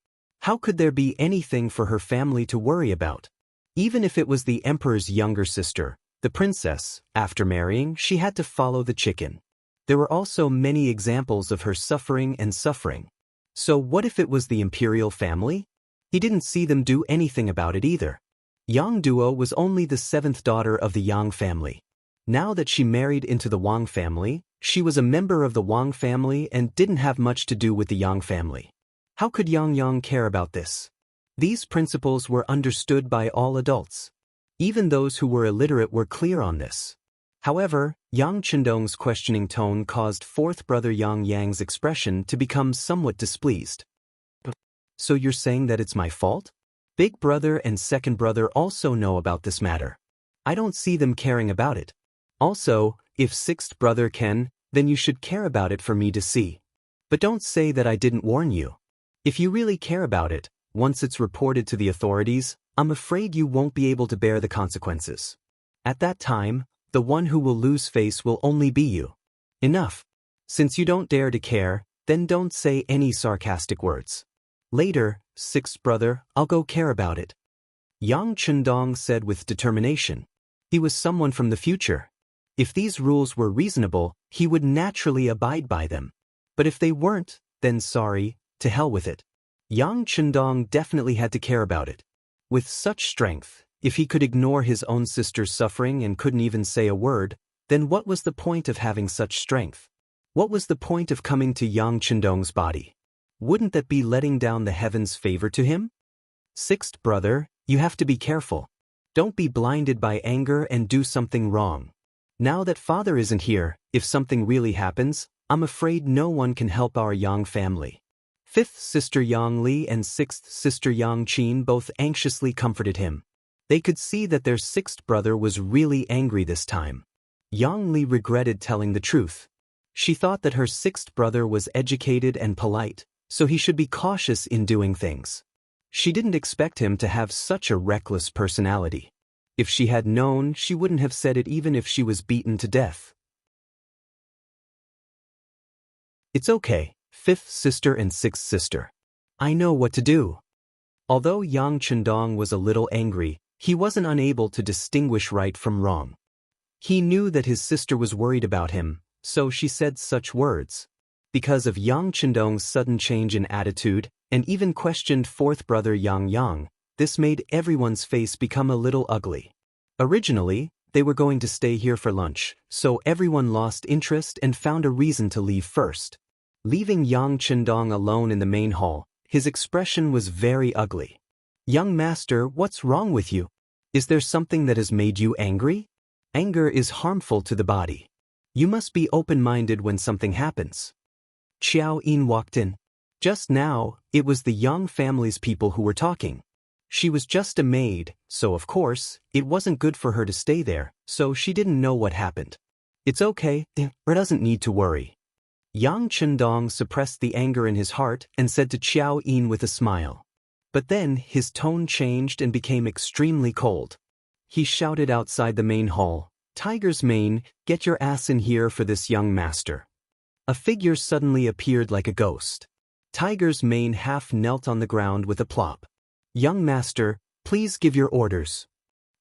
How could there be anything for her family to worry about? Even if it was the emperor's younger sister, the princess, after marrying, she had to follow the chicken. There were also many examples of her suffering and suffering. So what if it was the imperial family? He didn't see them do anything about it either. Yang Duo was only the 7th daughter of the Yang family. Now that she married into the Wang family, she was a member of the Wang family and didn't have much to do with the Yang family. How could Yang Yang care about this? These principles were understood by all adults. Even those who were illiterate were clear on this. However, Yang Chendong's questioning tone caused fourth brother Yang Yang's expression to become somewhat displeased. So you're saying that it's my fault? Big brother and second brother also know about this matter. I don't see them caring about it. Also, if sixth brother can, then you should care about it for me to see. But don't say that I didn't warn you. If you really care about it, once it's reported to the authorities, I'm afraid you won't be able to bear the consequences. At that time, the one who will lose face will only be you. Enough. Since you don't dare to care, then don't say any sarcastic words. Later, sixth brother, I'll go care about it. Yang Chendong said with determination. He was someone from the future. If these rules were reasonable, he would naturally abide by them. But if they weren't, then sorry, to hell with it. Yang Chendong definitely had to care about it. With such strength, if he could ignore his own sister's suffering and couldn't even say a word, then what was the point of having such strength? What was the point of coming to Yang Chendong's body? Wouldn't that be letting down the heavens' favor to him? Sixth brother, you have to be careful. Don't be blinded by anger and do something wrong. Now that father isn't here, if something really happens, I'm afraid no one can help our Yang family. Fifth sister Yang Li and sixth sister Yang Qin both anxiously comforted him. They could see that their sixth brother was really angry this time. Yang Li regretted telling the truth. She thought that her sixth brother was educated and polite, so he should be cautious in doing things. She didn't expect him to have such a reckless personality. If she had known, she wouldn't have said it even if she was beaten to death. It's okay, fifth sister and sixth sister. I know what to do. Although Yang Chendong was a little angry, he wasn't unable to distinguish right from wrong. He knew that his sister was worried about him, so she said such words. Because of Yang Chendong's sudden change in attitude, and even questioned fourth brother Yang Yang, this made everyone's face become a little ugly. Originally, they were going to stay here for lunch, so everyone lost interest and found a reason to leave first. Leaving Yang Chendong alone in the main hall, his expression was very ugly. "Young master, what's wrong with you? Is there something that has made you angry? Anger is harmful to the body. You must be open-minded when something happens." Xiao Yin walked in. Just now, it was the Yang family's people who were talking. She was just a maid, so of course, it wasn't good for her to stay there, so she didn't know what happened. "It's okay, or doesn't need to worry." Yang Chendong suppressed the anger in his heart and said to Xiao Yin with a smile. But then his tone changed and became extremely cold. He shouted outside the main hall, "Tiger's mane, get your ass in here for this young master." A figure suddenly appeared like a ghost. Tiger's mane half knelt on the ground with a plop. "Young master, please give your orders."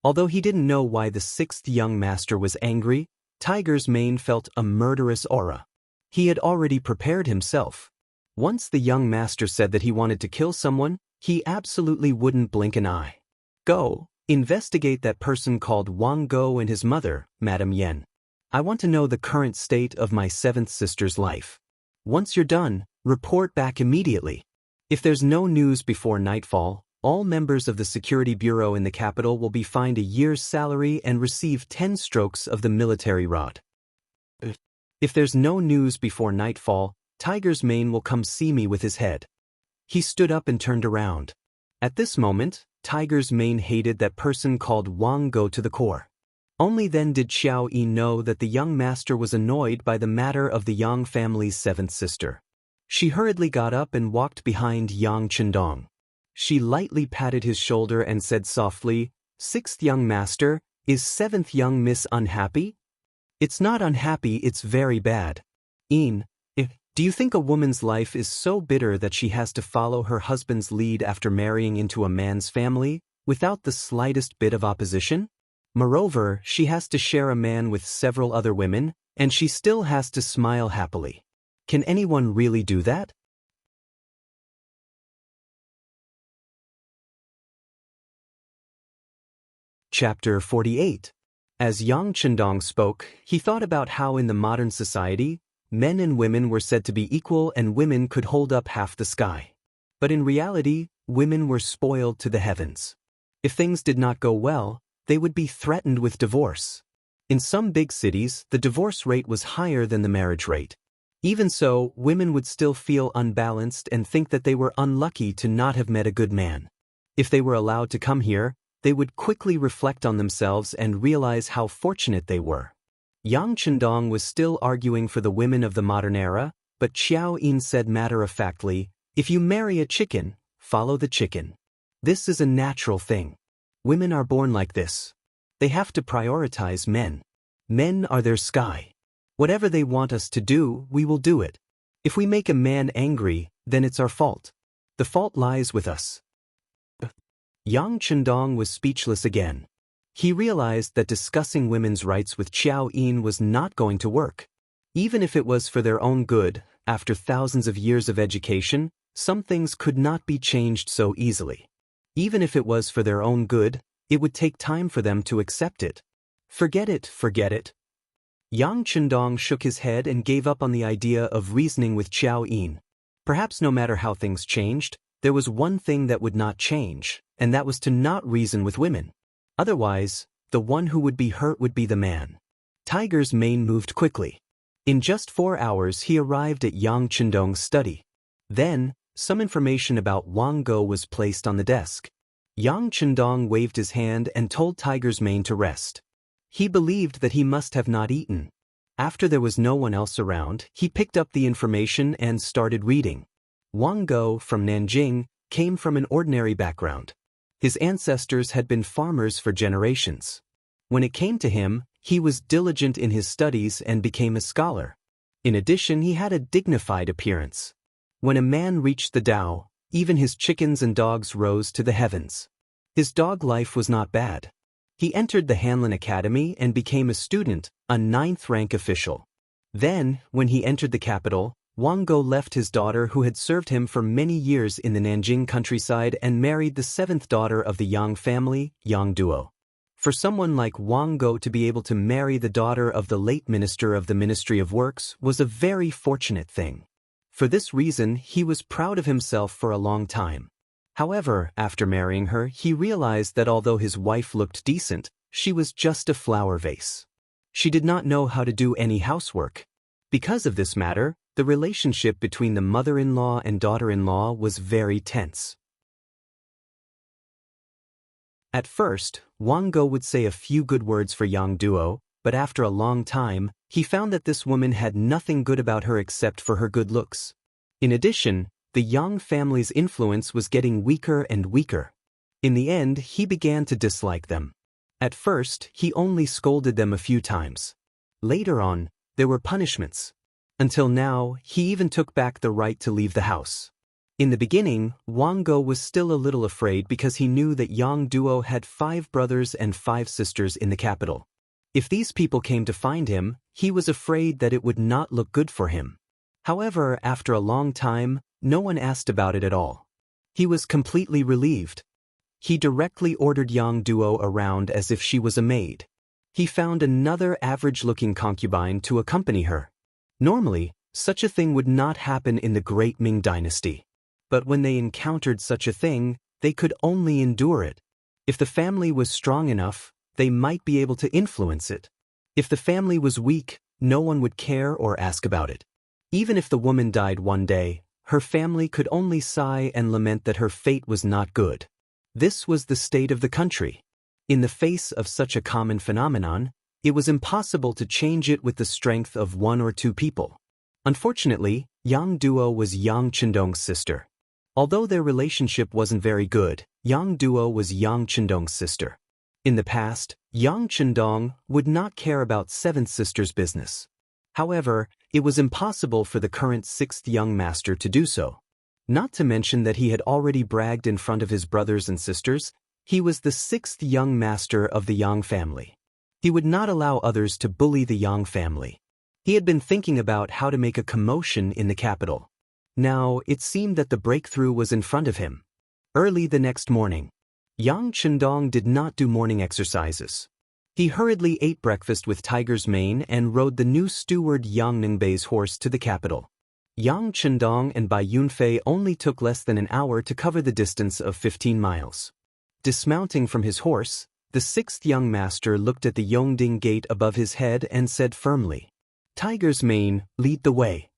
Although he didn't know why the sixth young master was angry, Tiger's mane felt a murderous aura. He had already prepared himself. Once the young master said that he wanted to kill someone, he absolutely wouldn't blink an eye. "Go, investigate that person called Wang Go and his mother, Madam Yen. I want to know the current state of my seventh sister's life. Once you're done, report back immediately. If there's no news before nightfall, all members of the security bureau in the capital will be fined a year's salary and receive 10 strokes of the military rod. If there's no news before nightfall, Tiger's mane will come see me with his head." He stood up and turned around. At this moment, Tiger's mane hated that person called Wang Go to the core. Only then did Xiao Yi know that the young master was annoyed by the matter of the Yang family's seventh sister. She hurriedly got up and walked behind Yang Chendong. She lightly patted his shoulder and said softly, "Sixth young master, is seventh young miss unhappy?" "It's not unhappy, it's very bad. Yin, do you think a woman's life is so bitter that she has to follow her husband's lead after marrying into a man's family, without the slightest bit of opposition? Moreover, she has to share a man with several other women, and she still has to smile happily. Can anyone really do that?" Chapter 48. As Yang Chendong spoke, he thought about how in the modern society, men and women were said to be equal and women could hold up half the sky. But in reality, women were spoiled to the heavens. If things did not go well, they would be threatened with divorce. In some big cities, the divorce rate was higher than the marriage rate. Even so, women would still feel unbalanced and think that they were unlucky to not have met a good man. If they were allowed to come here, they would quickly reflect on themselves and realize how fortunate they were. Yang Chendong was still arguing for the women of the modern era, but Xiao Yin said matter-of-factly, "If you marry a chicken, follow the chicken. This is a natural thing. Women are born like this. They have to prioritize men. Men are their sky. Whatever they want us to do, we will do it. If we make a man angry, then it's our fault. The fault lies with us." Yang Chendong was speechless again. He realized that discussing women's rights with Xiao Yin was not going to work. Even if it was for their own good, after thousands of years of education, some things could not be changed so easily. Even if it was for their own good, it would take time for them to accept it. Forget it, forget it. Yang Chendong shook his head and gave up on the idea of reasoning with Xiao Yin. Perhaps no matter how things changed, there was one thing that would not change, and that was to not reason with women. Otherwise, the one who would be hurt would be the man. Tiger's mane moved quickly. In just 4 hours he arrived at Yang Chendong's study. Then, some information about Wang Go was placed on the desk. Yang Chendong waved his hand and told Tiger's mane to rest. He believed that he must have not eaten. After there was no one else around, he picked up the information and started reading. Wang Go, from Nanjing, came from an ordinary background. His ancestors had been farmers for generations. When it came to him, he was diligent in his studies and became a scholar. In addition, he had a dignified appearance. When a man reached the Tao, even his chickens and dogs rose to the heavens. His dog life was not bad. He entered the Hanlin Academy and became a student, a 9th-rank official. Then, when he entered the capital, Wang Go left his daughter who had served him for many years in the Nanjing countryside and married the seventh daughter of the Yang family, Yang Duo. For someone like Wang Go to be able to marry the daughter of the late minister of the Ministry of Works was a very fortunate thing. For this reason, he was proud of himself for a long time. However, after marrying her, he realized that although his wife looked decent, she was just a flower vase. She did not know how to do any housework. Because of this matter, the relationship between the mother-in-law and daughter-in-law was very tense. At first, Wang Go would say a few good words for Yang Duo, but after a long time, he found that this woman had nothing good about her except for her good looks. In addition, the Yang family's influence was getting weaker and weaker. In the end, he began to dislike them. At first, he only scolded them a few times. Later on, there were punishments. Until now, he even took back the right to leave the house. In the beginning, Wang Go was still a little afraid because he knew that Yang Duo had 5 brothers and 5 sisters in the capital. If these people came to find him, he was afraid that it would not look good for him. However, after a long time, no one asked about it at all. He was completely relieved. He directly ordered Yang Duo around as if she was a maid. He found another average-looking concubine to accompany her. Normally, such a thing would not happen in the Great Ming Dynasty. But when they encountered such a thing, they could only endure it. If the family was strong enough, they might be able to influence it. If the family was weak, no one would care or ask about it. Even if the woman died one day, her family could only sigh and lament that her fate was not good. This was the state of the country. In the face of such a common phenomenon, it was impossible to change it with the strength of 1 or 2 people. Unfortunately, Yang Duo was Yang Chendong's sister. Although their relationship wasn't very good, Yang Duo was Yang Chendong's sister. In the past, Yang Chendong would not care about 7th sister's business. However, it was impossible for the current 6th young master to do so. Not to mention that he had already bragged in front of his brothers and sisters, he was the 6th young master of the Yang family. He would not allow others to bully the Yang family. He had been thinking about how to make a commotion in the capital. Now, it seemed that the breakthrough was in front of him. Early the next morning, Yang Chendong did not do morning exercises. He hurriedly ate breakfast with Tiger's Mane and rode the new steward Yang Ningbei's horse to the capital. Yang Chendong and Bai Yunfei only took less than an hour to cover the distance of 15 miles. Dismounting from his horse, the 6th young master looked at the Yongding gate above his head and said firmly, "Tiger's Mane, lead the way."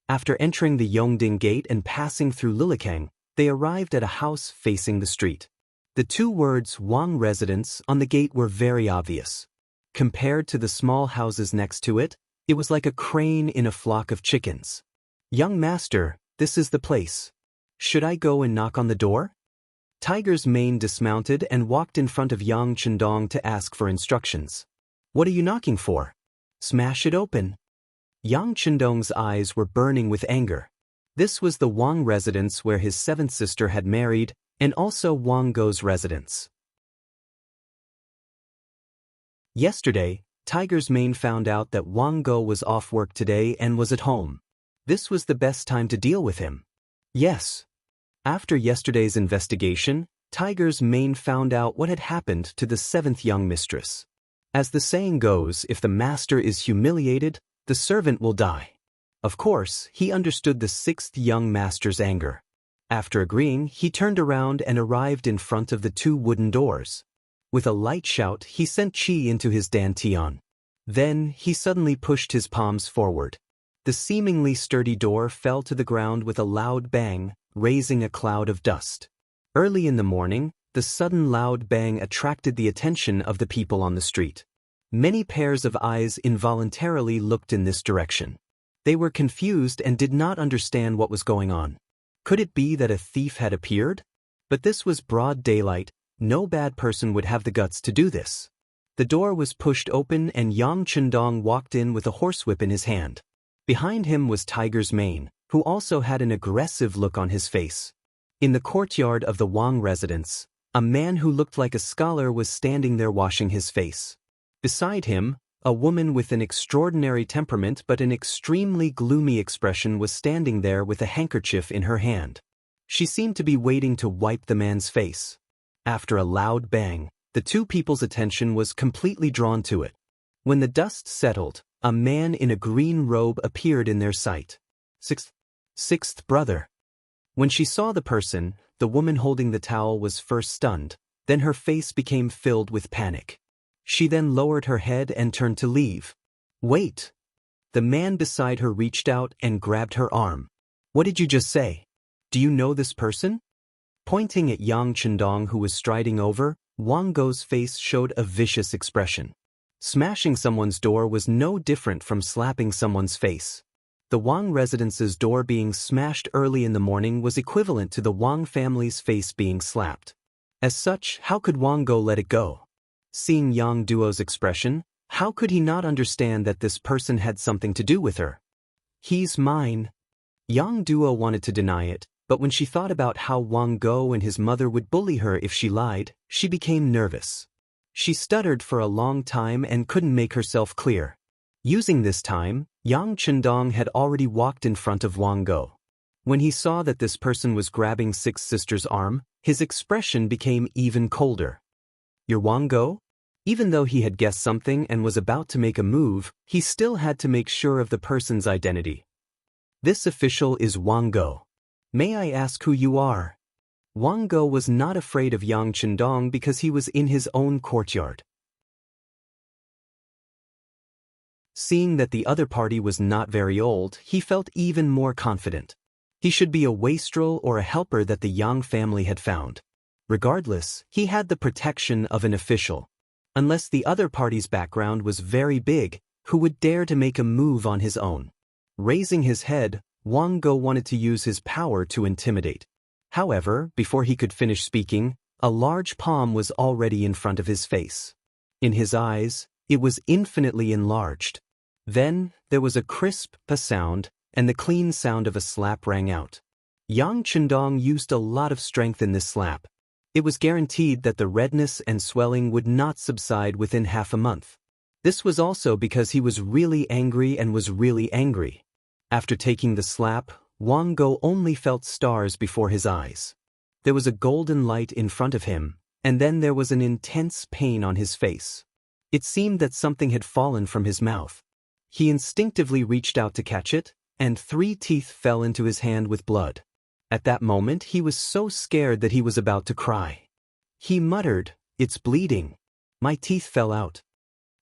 After entering the Yongding gate and passing through Lilikang, they arrived at a house facing the street. The 2 words Wang Residence on the gate were very obvious. Compared to the small houses next to it, it was like a crane in a flock of chickens. "Young master, this is the place. Should I go and knock on the door?" Tiger's Mane dismounted and walked in front of Yang Chendong to ask for instructions. "What are you knocking for? Smash it open." Yang Chendong's eyes were burning with anger. This was the Wang residence where his 7th sister had married, and also Wang Go's residence. Yesterday, Tiger's Mane found out that Wang Go was off work today and was at home. This was the best time to deal with him. Yes. After yesterday's investigation, Tiger's Mane found out what had happened to the 7th young mistress. As the saying goes, if the master is humiliated, the servant will die. Of course, he understood the 6th young master's anger. After agreeing, he turned around and arrived in front of the 2 wooden doors. With a light shout, he sent Qi into his dantian. Then, he suddenly pushed his palms forward. The seemingly sturdy door fell to the ground with a loud bang, raising a cloud of dust. Early in the morning, the sudden loud bang attracted the attention of the people on the street. Many pairs of eyes involuntarily looked in this direction. They were confused and did not understand what was going on. Could it be that a thief had appeared? But this was broad daylight. No bad person would have the guts to do this. The door was pushed open and Yang Chendong walked in with a horsewhip in his hand. Behind him was Tiger's Mane, who also had an aggressive look on his face. In the courtyard of the Wang residence, a man who looked like a scholar was standing there washing his face. Beside him, A woman with an extraordinary temperament but an extremely gloomy expression was standing there with a handkerchief in her hand. She seemed to be waiting to wipe the man's face. After a loud bang, the two people's attention was completely drawn to it. When the dust settled, a man in a green robe appeared in their sight. Sixth brother. When she saw the person, the woman holding the towel was first stunned, then her face became filled with panic. She then lowered her head and turned to leave. Wait! The man beside her reached out and grabbed her arm. What did you just say? Do you know this person? Pointing at Yang Chendong, who was striding over, Wang Go's face showed a vicious expression. Smashing someone's door was no different from slapping someone's face. The Wang residence's door being smashed early in the morning was equivalent to the Wang family's face being slapped. As such, how could Wang Go let it go? Seeing Yang Duo's expression, how could he not understand that this person had something to do with her? He's mine. Yang Duo wanted to deny it, but when she thought about how Wang Go and his mother would bully her if she lied, she became nervous. She stuttered for a long time and couldn't make herself clear. Using this time, Yang Chendong had already walked in front of Wang Go. When he saw that this person was grabbing Six Sister's arm, his expression became even colder. You're Wang Go? Even though he had guessed something and was about to make a move, he still had to make sure of the person's identity. This official is Wang Go. May I ask who you are? Wang Go was not afraid of Yang Chendong because he was in his own courtyard. Seeing that the other party was not very old, he felt even more confident. He should be a wastrel or a helper that the Yang family had found. Regardless, he had the protection of an official. Unless the other party's background was very big, who would dare to make a move on his own? Raising his head, Wang Go wanted to use his power to intimidate. However, before he could finish speaking, a large palm was already in front of his face. In his eyes, it was infinitely enlarged. Then, there was a crisp sound, and the clean sound of a slap rang out. Yang Chendong used a lot of strength in this slap. It was guaranteed that the redness and swelling would not subside within half a month. This was also because he was really angry and was really angry. After taking the slap, Wang Go only felt stars before his eyes. There was a golden light in front of him, and then there was an intense pain on his face. It seemed that something had fallen from his mouth. He instinctively reached out to catch it, and 3 teeth fell into his hand with blood. At that moment, he was so scared that he was about to cry. He muttered, "It's bleeding. My teeth fell out."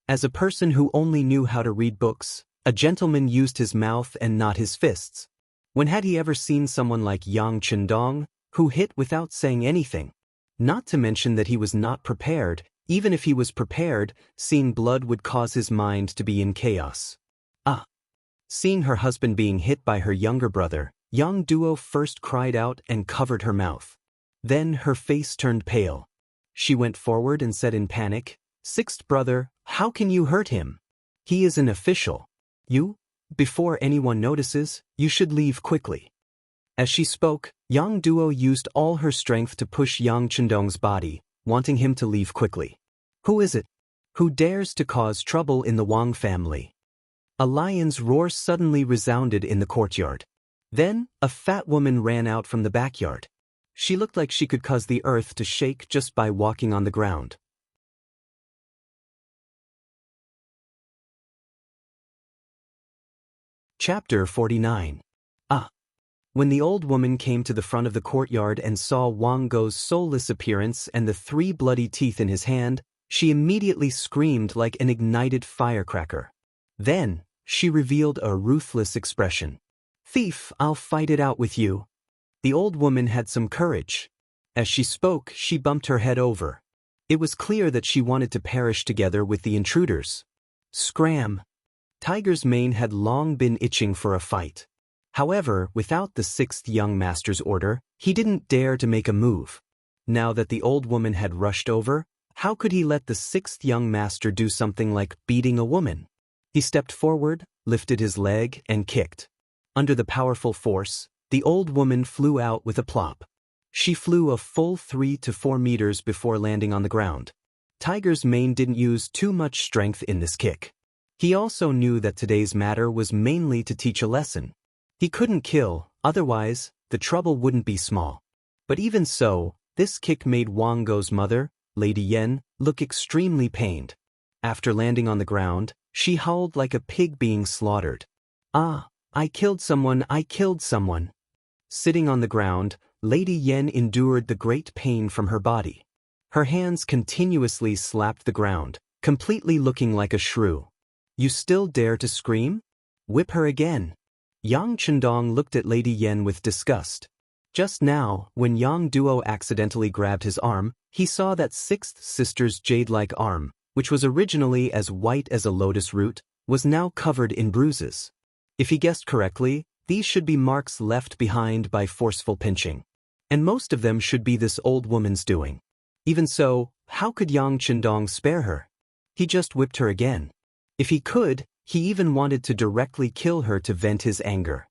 As a person who only knew how to read books, a gentleman used his mouth and not his fists. When had he ever seen someone like Yang Chendong, who hit without saying anything? Not to mention that he was not prepared. Even if he was prepared, seeing blood would cause his mind to be in chaos. Seeing her husband being hit by her younger brother, Yang Duo first cried out and covered her mouth. Then her face turned pale. She went forward and said in panic, "Sixth brother, how can you hurt him? He is an official. Before anyone notices, you should leave quickly." As she spoke, Yang Duo used all her strength to push Yang Chendong's body, wanting him to leave quickly. Who is it? Who dares to cause trouble in the Wang family? A lion's roar suddenly resounded in the courtyard. Then, a fat woman ran out from the backyard. She looked like she could cause the earth to shake just by walking on the ground. Chapter 49. When the old woman came to the front of the courtyard and saw Wang Go's soulless appearance and the 3 bloody teeth in his hand, she immediately screamed like an ignited firecracker. Then, she revealed a ruthless expression. "Thief, I'll fight it out with you." The old woman had some courage. As she spoke, she bumped her head over. It was clear that she wanted to perish together with the intruders. Scram! Tiger's mane had long been itching for a fight. However, without the 6th young master's order, he didn't dare to make a move. Now that the old woman had rushed over, how could he let the 6th young master do something like beating a woman? He stepped forward, lifted his leg, and kicked. Under the powerful force, the old woman flew out with a plop. She flew a full 3 to 4 meters before landing on the ground. Tiger's mane didn't use too much strength in this kick. He also knew that today's matter was mainly to teach a lesson. He couldn't kill, otherwise, the trouble wouldn't be small. But even so, this kick made Wang Go's mother, Lady Yen, look extremely pained. After landing on the ground, she howled like a pig being slaughtered. "Ah, I killed someone, I killed someone." Sitting on the ground, Lady Yen endured the great pain from her body. Her hands continuously slapped the ground, completely looking like a shrew. "You still dare to scream? Whip her again." Yang Chendong looked at Lady Yen with disgust. Just now, when Yang Duo accidentally grabbed his arm, he saw that sixth sister's jade-like arm, which was originally as white as a lotus root, was now covered in bruises. If he guessed correctly, these should be marks left behind by forceful pinching. And most of them should be this old woman's doing. Even so, how could Yang Chendong spare her? He just whipped her again. If he could, he even wanted to directly kill her to vent his anger.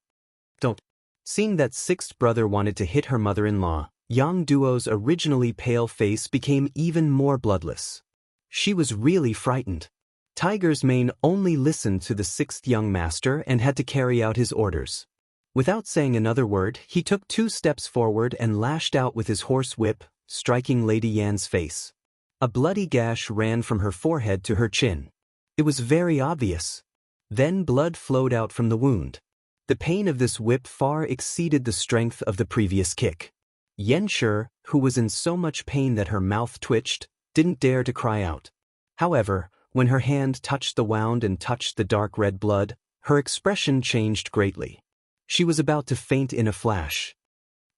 Don't. Seeing that sixth brother wanted to hit her mother-in-law, Yang Duo's originally pale face became even more bloodless. She was really frightened. Tiger's mane only listened to the sixth young master and had to carry out his orders. Without saying another word, he took 2 steps forward and lashed out with his horse whip, striking Lady Yan's face. A bloody gash ran from her forehead to her chin. It was very obvious. Then blood flowed out from the wound. The pain of this whip far exceeded the strength of the previous kick. Yen Shi, who was in so much pain that her mouth twitched, didn't dare to cry out. However, when her hand touched the wound and touched the dark red blood, her expression changed greatly. She was about to faint in a flash.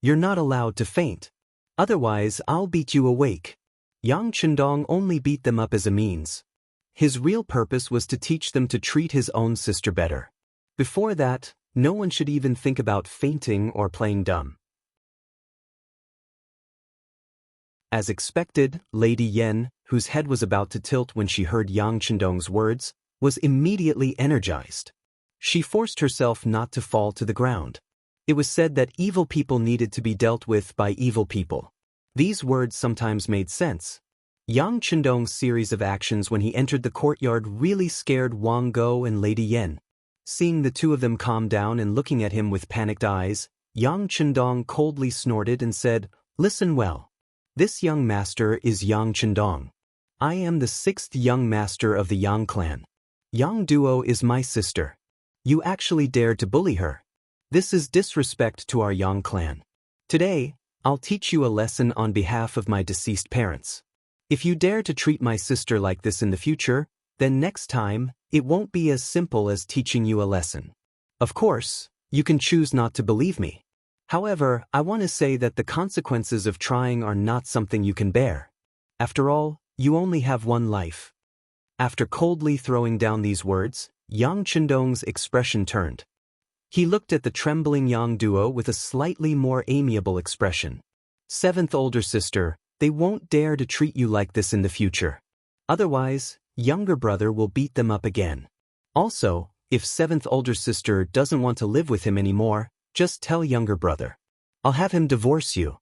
"You're not allowed to faint. Otherwise, I'll beat you awake." Yang Chendong only beat them up as a means. His real purpose was to teach them to treat his own sister better. Before that, no one should even think about fainting or playing dumb. As expected, Lady Yen, whose head was about to tilt when she heard Yang Chendong's words, was immediately energized. She forced herself not to fall to the ground. It was said that evil people needed to be dealt with by evil people. These words sometimes made sense. Yang Chendong's series of actions when he entered the courtyard really scared Wang Go and Lady Yen. Seeing the two of them calm down and looking at him with panicked eyes, Yang Chendong coldly snorted and said, "Listen well. This young master is Yang Chendong. I am the 6th young master of the Yang clan. Yang Duo is my sister. You actually dared to bully her. This is disrespect to our Yang clan. Today, I'll teach you a lesson on behalf of my deceased parents. If you dare to treat my sister like this in the future, then next time, it won't be as simple as teaching you a lesson. Of course, you can choose not to believe me. However, I want to say that the consequences of trying are not something you can bear. After all, you only have one life." After coldly throwing down these words, Yang Chendong's expression turned. He looked at the trembling Yang Duo with a slightly more amiable expression. "7th older sister, they won't dare to treat you like this in the future. Otherwise, younger brother will beat them up again. Also, if 7th older sister doesn't want to live with him anymore, just tell younger brother. I'll have him divorce you."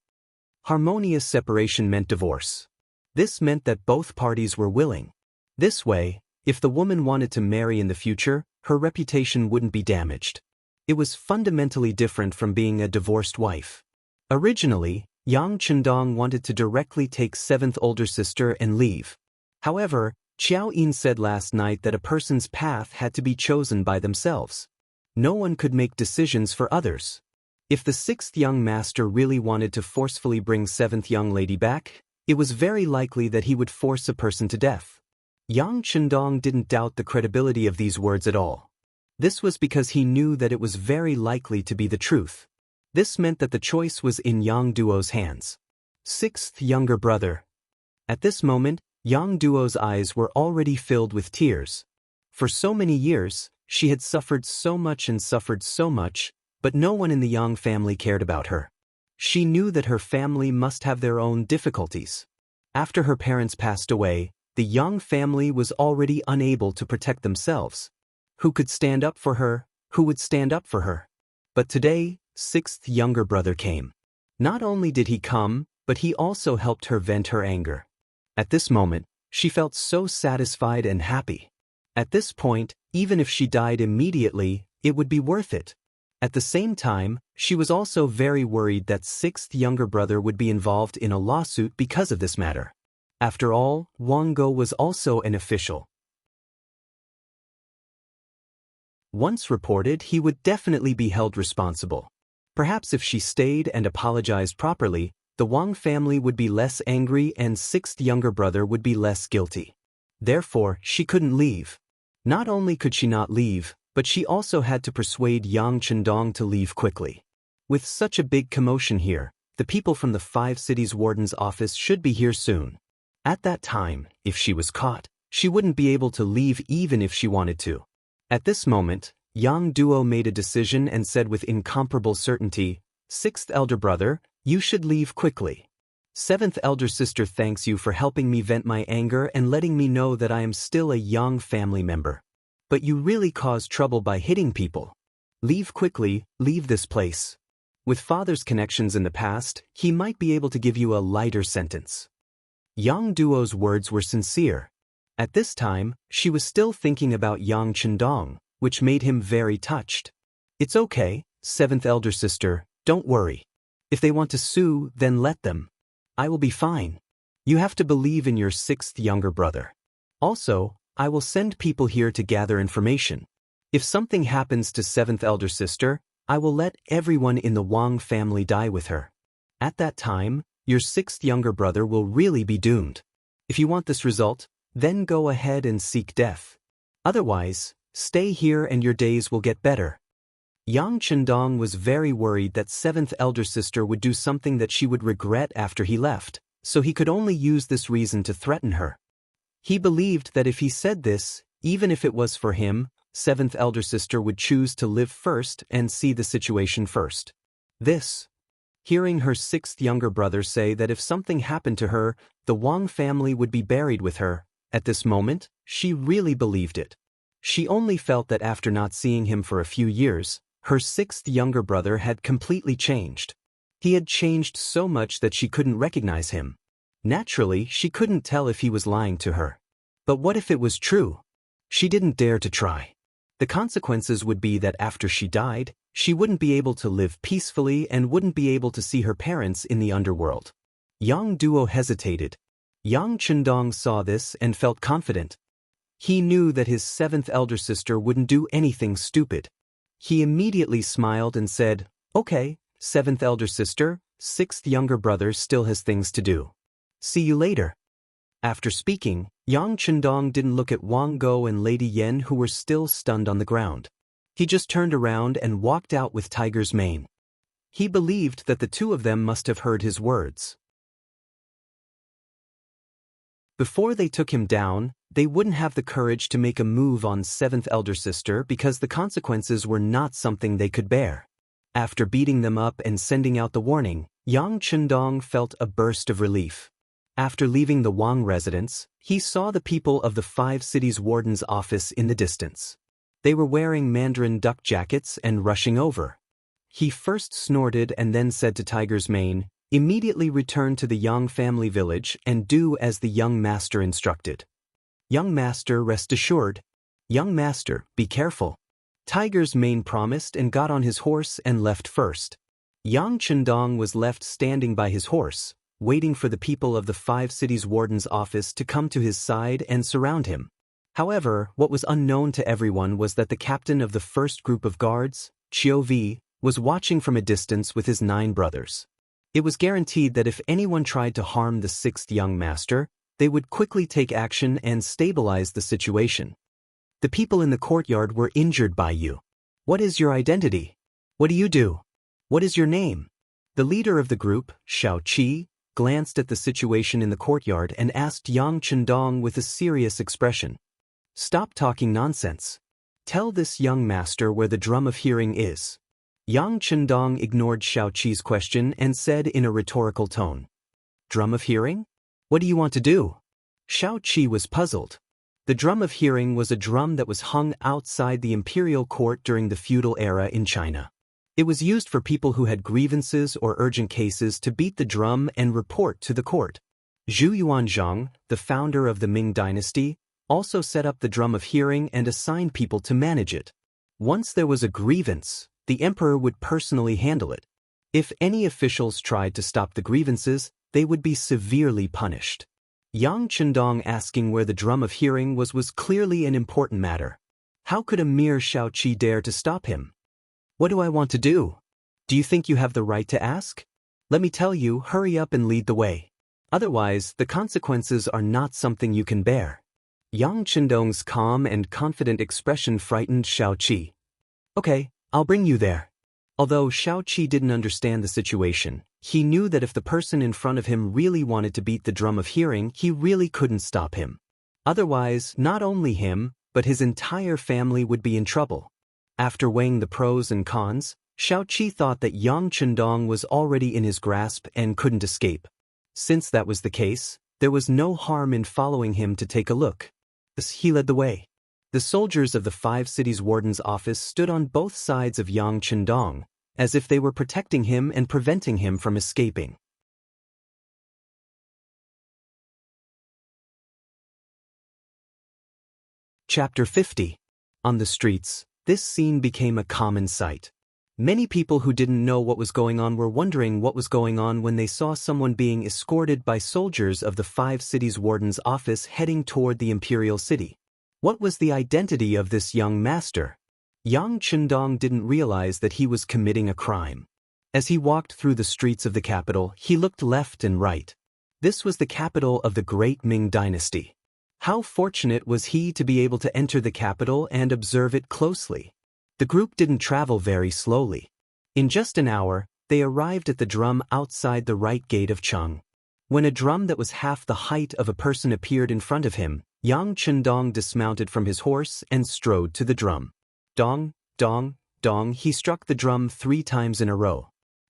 Harmonious separation meant divorce. This meant that both parties were willing. This way, if the woman wanted to marry in the future, her reputation wouldn't be damaged. It was fundamentally different from being a divorced wife. Originally, Yang Chendong wanted to directly take 7th older sister and leave. However, Xiao Yin said last night that a person's path had to be chosen by themselves. No one could make decisions for others. If the 6th young master really wanted to forcefully bring 7th young lady back, it was very likely that he would force a person to death. Yang Chendong didn't doubt the credibility of these words at all. This was because he knew that it was very likely to be the truth. This meant that the choice was in Yang Duo's hands. 6th younger brother. At this moment, Yang Duo's eyes were already filled with tears. For so many years, she had suffered so much, but no one in the Yang family cared about her. She knew that her family must have their own difficulties. After her parents passed away, the Yang family was already unable to protect themselves. Who could stand up for her? Who would stand up for her? But today, 6th younger brother came. Not only did he come, but he also helped her vent her anger. At this moment, she felt so satisfied and happy. At this point, even if she died immediately, it would be worth it. At the same time, she was also very worried that sixth younger brother would be involved in a lawsuit because of this matter. After all, Wang Go was also an official. Once reported, he would definitely be held responsible. Perhaps if she stayed and apologized properly, the Wang family would be less angry and sixth younger brother would be less guilty. Therefore, she couldn't leave. Not only could she not leave, but she also had to persuade Yang Chendong to leave quickly. With such a big commotion here, the people from the 5 cities warden's office should be here soon. At that time, if she was caught, she wouldn't be able to leave even if she wanted to. At this moment, Yang Duo made a decision and said with incomparable certainty, "Sixth elder brother, you should leave quickly. Seventh elder sister thanks you for helping me vent my anger and letting me know that I am still a Yang family member. But you really caused trouble by hitting people. Leave quickly, leave this place. With father's connections in the past, he might be able to give you a lighter sentence." Yang Duo's words were sincere. At this time, she was still thinking about Yang Chendong, which made him very touched. "It's okay, seventh elder sister, don't worry. If they want to sue, then let them. I will be fine. You have to believe in your sixth younger brother. Also, I will send people here to gather information. If something happens to seventh elder sister, I will let everyone in the Wang family die with her. At that time, your sixth younger brother will really be doomed. If you want this result, then go ahead and seek death. Otherwise, stay here and your days will get better." Yang Chendong was very worried that seventh elder sister would do something that she would regret after he left, so he could only use this reason to threaten her. He believed that if he said this, even if it was for him, seventh elder sister would choose to live first and see the situation first. Hearing her sixth younger brother say that if something happened to her, the Wang family would be buried with her, at this moment, she really believed it. She only felt that after not seeing him for a few years, her sixth younger brother had completely changed. He had changed so much that she couldn't recognize him. Naturally, she couldn't tell if he was lying to her. But what if it was true? She didn't dare to try. The consequences would be that after she died, she wouldn't be able to live peacefully and wouldn't be able to see her parents in the underworld. Yang Duo hesitated. Yang Chendong saw this and felt confident. He knew that his seventh elder sister wouldn't do anything stupid. He immediately smiled and said, "Okay, seventh elder sister, sixth younger brother still has things to do. See you later." After speaking, Yang Chendong didn't look at Wang Go and Lady Yen, who were still stunned on the ground. He just turned around and walked out with Tiger's mane. He believed that the two of them must have heard his words. Before they took him down, they wouldn't have the courage to make a move on seventh elder sister because the consequences were not something they could bear. After beating them up and sending out the warning, Yang Chendong felt a burst of relief. After leaving the Wang residence, he saw the people of the 5 cities warden's office in the distance. They were wearing mandarin duck jackets and rushing over. He first snorted and then said to Tiger's mane, "Immediately return to the Yang family village and do as the young master instructed." "Young master, rest assured." "Young master, be careful." Tiger's mane promised and got on his horse and left first. Yang Chendong was left standing by his horse, waiting for the people of the 5 cities warden's office to come to his side and surround him. However, what was unknown to everyone was that the captain of the first group of guards, Chiu Vi, was watching from a distance with his 9 brothers. It was guaranteed that if anyone tried to harm the 6th young master, they would quickly take action and stabilize the situation. "The people in the courtyard were injured by you. What is your identity? What do you do? What is your name?" The leader of the group, Xiao Qi, glanced at the situation in the courtyard and asked Yang Chendong with a serious expression, "Stop talking nonsense. Tell this young master where the drum of hearing is." Yang Chendong ignored Xiao Qi's question and said in a rhetorical tone, "Drum of hearing? What do you want to do?" Xiao Qi was puzzled. The drum of hearing was a drum that was hung outside the imperial court during the feudal era in China. It was used for people who had grievances or urgent cases to beat the drum and report to the court. Zhu Yuanzhang, the founder of the Ming dynasty, also set up the drum of hearing and assigned people to manage it. Once there was a grievance, the emperor would personally handle it. If any officials tried to stop the grievances, they would be severely punished. Yang Chendong asking where the drum of hearing was clearly an important matter. How could a mere Shaoqi dare to stop him? What do I want to do? Do you think you have the right to ask? Let me tell you, hurry up and lead the way. Otherwise, the consequences are not something you can bear. Yang Chendong's calm and confident expression frightened Shaoqi. Okay, I'll bring you there. Although Shaoqi didn't understand the situation, he knew that if the person in front of him really wanted to beat the drum of hearing, he really couldn't stop him. Otherwise, not only him, but his entire family would be in trouble. After weighing the pros and cons, Shaoqi thought that Yang Chendong was already in his grasp and couldn't escape. Since that was the case, there was no harm in following him to take a look. He led the way. The soldiers of the 5 cities warden's office stood on both sides of Yang Chendong, as if they were protecting him and preventing him from escaping. Chapter 50. On the streets, this scene became a common sight. Many people who didn't know what was going on were wondering what was going on when they saw someone being escorted by soldiers of the 5 cities warden's office heading toward the imperial city. What was the identity of this young master? Yang Chendong didn't realize that he was committing a crime. As he walked through the streets of the capital, he looked left and right. This was the capital of the great Ming dynasty. How fortunate was he to be able to enter the capital and observe it closely. The group didn't travel very slowly. In just an hour, they arrived at the drum outside the right gate of Cheng. When a drum that was half the height of a person appeared in front of him, Yang Chendong dismounted from his horse and strode to the drum. Dong, dong, dong, he struck the drum 3 times in a row.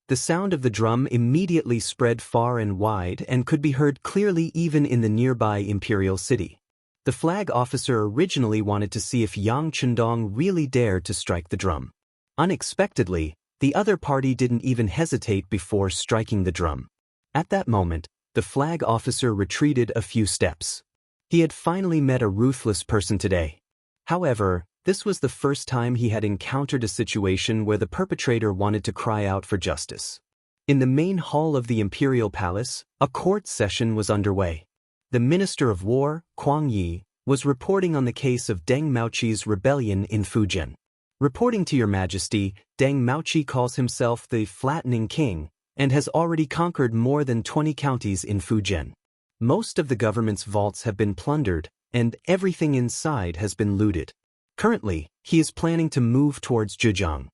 The sound of the drum immediately spread far and wide and could be heard clearly even in the nearby imperial city. The flag officer originally wanted to see if Yang Chendong really dared to strike the drum. Unexpectedly, the other party didn't even hesitate before striking the drum. At that moment, the flag officer retreated a few steps. He had finally met a ruthless person today. However, this was the first time he had encountered a situation where the perpetrator wanted to cry out for justice. In the main hall of the imperial palace, a court session was underway. The Minister of War, Kuang Yi, was reporting on the case of Deng Maoqi's rebellion in Fujian. Reporting to Your Majesty, Deng Maoqi calls himself the Flattening King and has already conquered more than 20 counties in Fujian. Most of the government's vaults have been plundered, and everything inside has been looted. Currently, he is planning to move towards Zhejiang.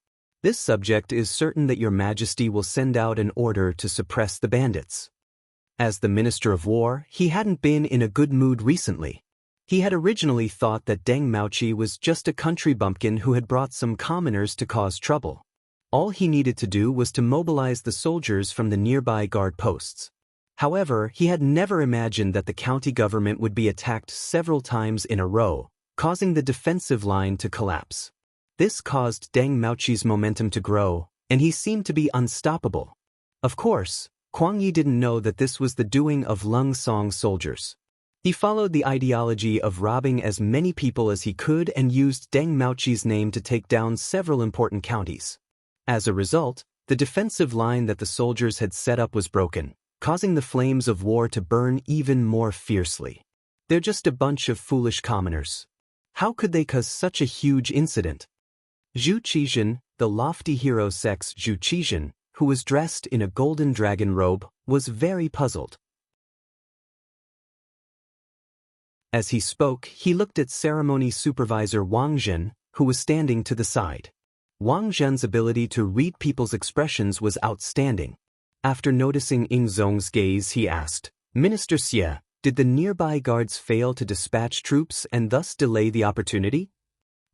This subject is certain that Your Majesty will send out an order to suppress the bandits. As the Minister of War, he hadn't been in a good mood recently. He had originally thought that Deng Maoqi was just a country bumpkin who had brought some commoners to cause trouble. All he needed to do was to mobilize the soldiers from the nearby guard posts. However, he had never imagined that the county government would be attacked several times in a row, causing the defensive line to collapse. This caused Deng Maoqi's momentum to grow, and he seemed to be unstoppable. Of course, Kuang Yi didn't know that this was the doing of Lung Song's soldiers. He followed the ideology of robbing as many people as he could and used Deng Maoqi's name to take down several important counties. As a result, the defensive line that the soldiers had set up was broken, causing the flames of war to burn even more fiercely. They're just a bunch of foolish commoners. How could they cause such a huge incident? Zhu Qizhen, the lofty hero sex Zhu Qizhen, who was dressed in a golden dragon robe, was very puzzled. As he spoke, he looked at ceremony supervisor Wang Zhen, who was standing to the side. Wang Zhen's ability to read people's expressions was outstanding. After noticing Ying Zong's gaze, he asked, "Minister Xie, did the nearby guards fail to dispatch troops and thus delay the opportunity?"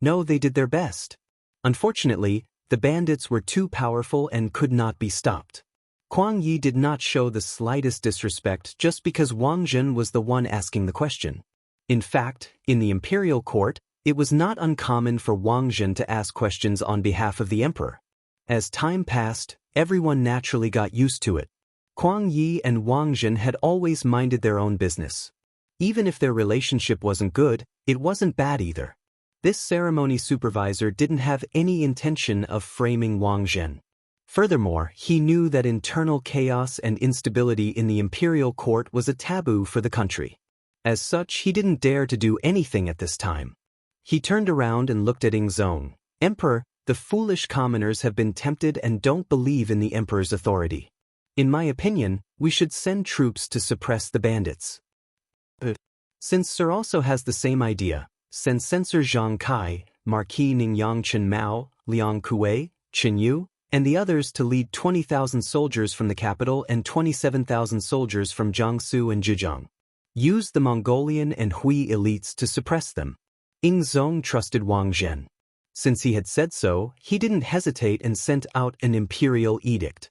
"No, they did their best. Unfortunately, the bandits were too powerful and could not be stopped." Kuang Yi did not show the slightest disrespect just because Wang Zhen was the one asking the question. In fact, in the imperial court, it was not uncommon for Wang Zhen to ask questions on behalf of the emperor. As time passed, everyone naturally got used to it. Kuang Yi and Wang Zhen had always minded their own business. Even if their relationship wasn't good, it wasn't bad either. This ceremony supervisor didn't have any intention of framing Wang Zhen. Furthermore, he knew that internal chaos and instability in the imperial court was a taboo for the country. As such, he didn't dare to do anything at this time. He turned around and looked at Ingzong. Emperor, the foolish commoners have been tempted and don't believe in the emperor's authority. In my opinion, we should send troops to suppress the bandits. Since Sir also has the same idea, send Censor Zhang Kai, Marquis Ningyang Chen Mao, Liang Kuei, Chen Yu, and the others to lead 20,000 soldiers from the capital and 27,000 soldiers from Jiangsu and Zhejiang. Use the Mongolian and Hui elites to suppress them. Ingzong trusted Wang Zhen. Since he had said so, he didn't hesitate and sent out an imperial edict.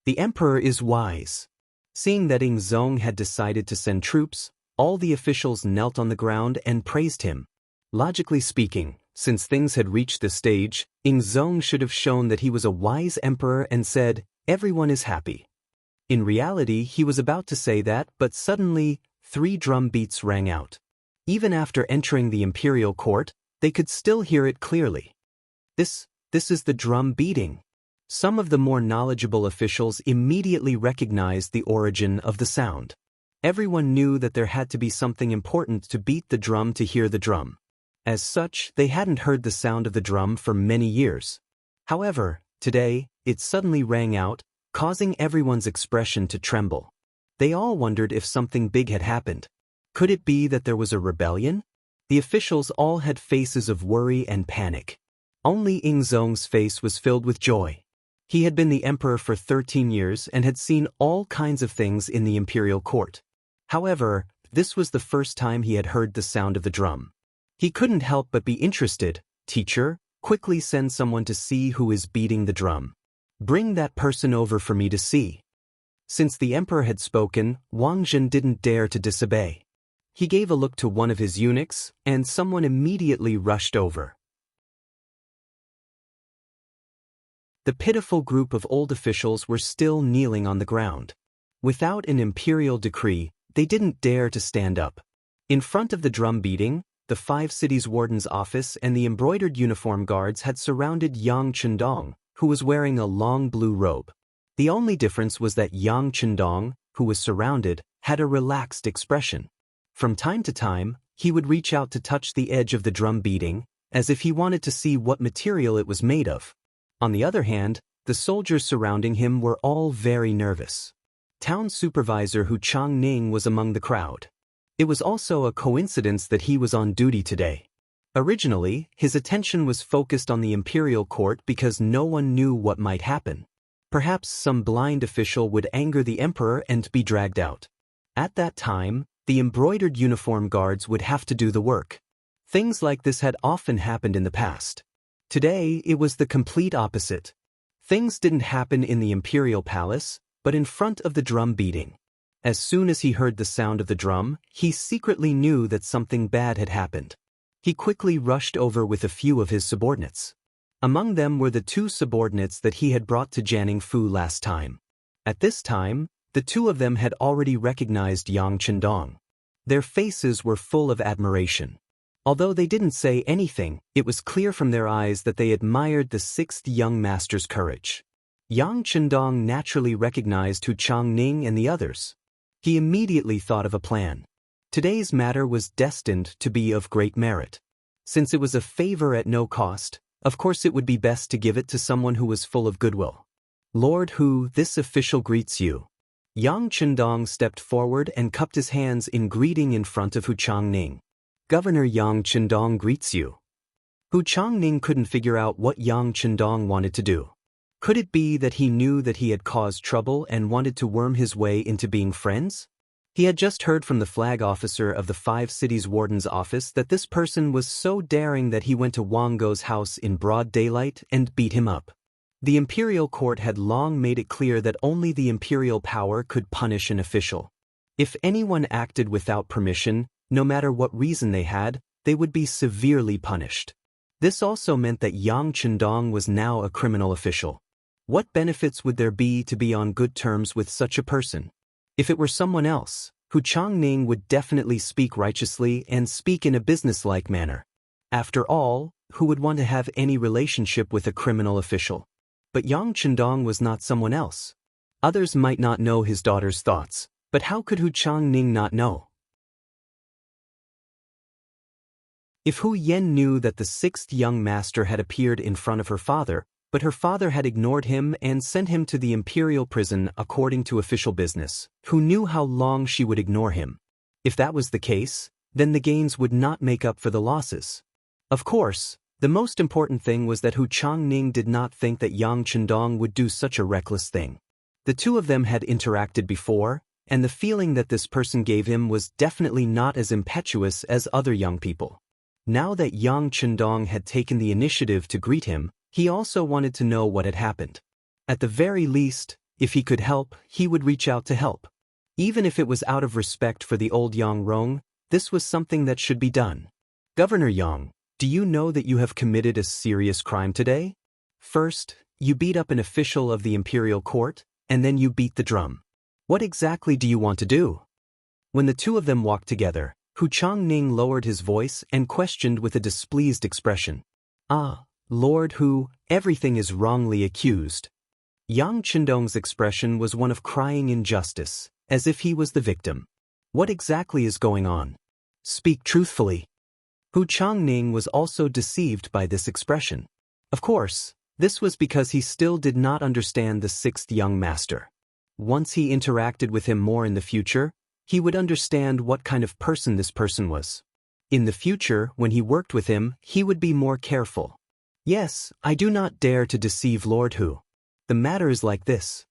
The emperor is wise. Seeing that Ingzong had decided to send troops, all the officials knelt on the ground and praised him. Logically speaking, since things had reached this stage, Ingzong should have shown that he was a wise emperor and said, "Everyone is happy." In reality, he was about to say that, but suddenly, 3 drum beats rang out. Even after entering the imperial court, they could still hear it clearly. This is the drum beating. Some of the more knowledgeable officials immediately recognized the origin of the sound. Everyone knew that there had to be something important to beat the drum to hear the drum. As such, they hadn't heard the sound of the drum for many years. However, today, it suddenly rang out, causing everyone's expression to tremble. They all wondered if something big had happened. Could it be that there was a rebellion? The officials all had faces of worry and panic. Only Ingzong's face was filled with joy. He had been the emperor for 13 years and had seen all kinds of things in the imperial court. However, this was the first time he had heard the sound of the drum. He couldn't help but be interested. "Teacher, quickly send someone to see who is beating the drum. Bring that person over for me to see." Since the emperor had spoken, Wang Zhen didn't dare to disobey. He gave a look to one of his eunuchs, and someone immediately rushed over. The pitiful group of old officials were still kneeling on the ground. Without an imperial decree, they didn't dare to stand up. In front of the drum beating, the 5 cities warden's office and the embroidered uniform guards had surrounded Yang Chendong, who was wearing a long blue robe. The only difference was that Yang Chendong, who was surrounded, had a relaxed expression. From time to time, he would reach out to touch the edge of the drum beating, as if he wanted to see what material it was made of. On the other hand, the soldiers surrounding him were all very nervous. Town Supervisor Hu Changning was among the crowd. It was also a coincidence that he was on duty today. Originally, his attention was focused on the imperial court because no one knew what might happen. Perhaps some blind official would anger the emperor and be dragged out. At that time, the embroidered uniform guards would have to do the work. Things like this had often happened in the past. Today, it was the complete opposite. Things didn't happen in the imperial palace, but in front of the drum beating. As soon as he heard the sound of the drum, he secretly knew that something bad had happened. He quickly rushed over with a few of his subordinates. Among them were the 2 subordinates that he had brought to Jianing Fu last time. At this time, the 2 of them had already recognized Yang Chendong. Their faces were full of admiration. Although they didn't say anything, it was clear from their eyes that they admired the 6th young master's courage. Yang Chendong naturally recognized Hu Changning and the others. He immediately thought of a plan. Today's matter was destined to be of great merit. Since it was a favor at no cost, of course it would be best to give it to someone who was full of goodwill. "Lord Hu, this official greets you." Yang Chendong stepped forward and cupped his hands in greeting in front of Hu Changning. "Governor Yang Chendong greets you." Hu Changning couldn't figure out what Yang Chendong wanted to do. Could it be that he knew that he had caused trouble and wanted to worm his way into being friends? He had just heard from the flag officer of the 5 cities warden's office that this person was so daring that he went to Wang Go's house in broad daylight and beat him up. The imperial court had long made it clear that only the imperial power could punish an official. If anyone acted without permission, no matter what reason they had, they would be severely punished. This also meant that Yang Chendong was now a criminal official. What benefits would there be to be on good terms with such a person? If it were someone else, Hu Changning would definitely speak righteously and speak in a businesslike manner. After all, who would want to have any relationship with a criminal official? But Yang Chendong was not someone else. Others might not know his daughter's thoughts, but how could Hu Changning not know? If Hu Yen knew that the sixth young master had appeared in front of her father, but her father had ignored him and sent him to the imperial prison according to official business, who knew how long she would ignore him? If that was the case, then the gains would not make up for the losses. Of course, the most important thing was that Hu Changning did not think that Yang Chendong would do such a reckless thing. The two of them had interacted before, and the feeling that this person gave him was definitely not as impetuous as other young people. Now that Yang Chendong had taken the initiative to greet him, he also wanted to know what had happened. At the very least, if he could help, he would reach out to help. Even if it was out of respect for the old Yang Rong, this was something that should be done. Governor Yang, do you know that you have committed a serious crime today? First, you beat up an official of the imperial court, and then you beat the drum. What exactly do you want to do? When the two of them walked together, Hu Changning lowered his voice and questioned with a displeased expression. Ah, Lord Hu, everything is wrongly accused. Yang Chendong's expression was one of crying injustice, as if he was the victim. What exactly is going on? Speak truthfully. Hu Changning was also deceived by this expression. Of course, this was because he still did not understand the sixth young master. Once he interacted with him more in the future, he would understand what kind of person this person was. In the future, when he worked with him, he would be more careful. Yes, I do not dare to deceive Lord Hu. The matter is like this.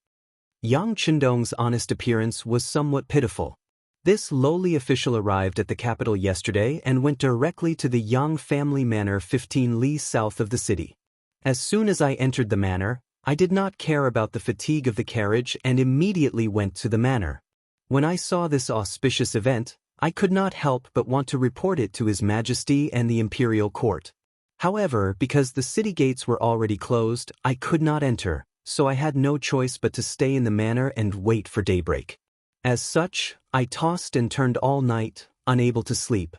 Yang Chendong's honest appearance was somewhat pitiful. This lowly official arrived at the capital yesterday and went directly to the Yang family manor 15 li south of the city. As soon as I entered the manor, I did not care about the fatigue of the carriage and immediately went to the manor. When I saw this auspicious event, I could not help but want to report it to His Majesty and the imperial court. However, because the city gates were already closed, I could not enter, so I had no choice but to stay in the manor and wait for daybreak. As such, I tossed and turned all night, unable to sleep.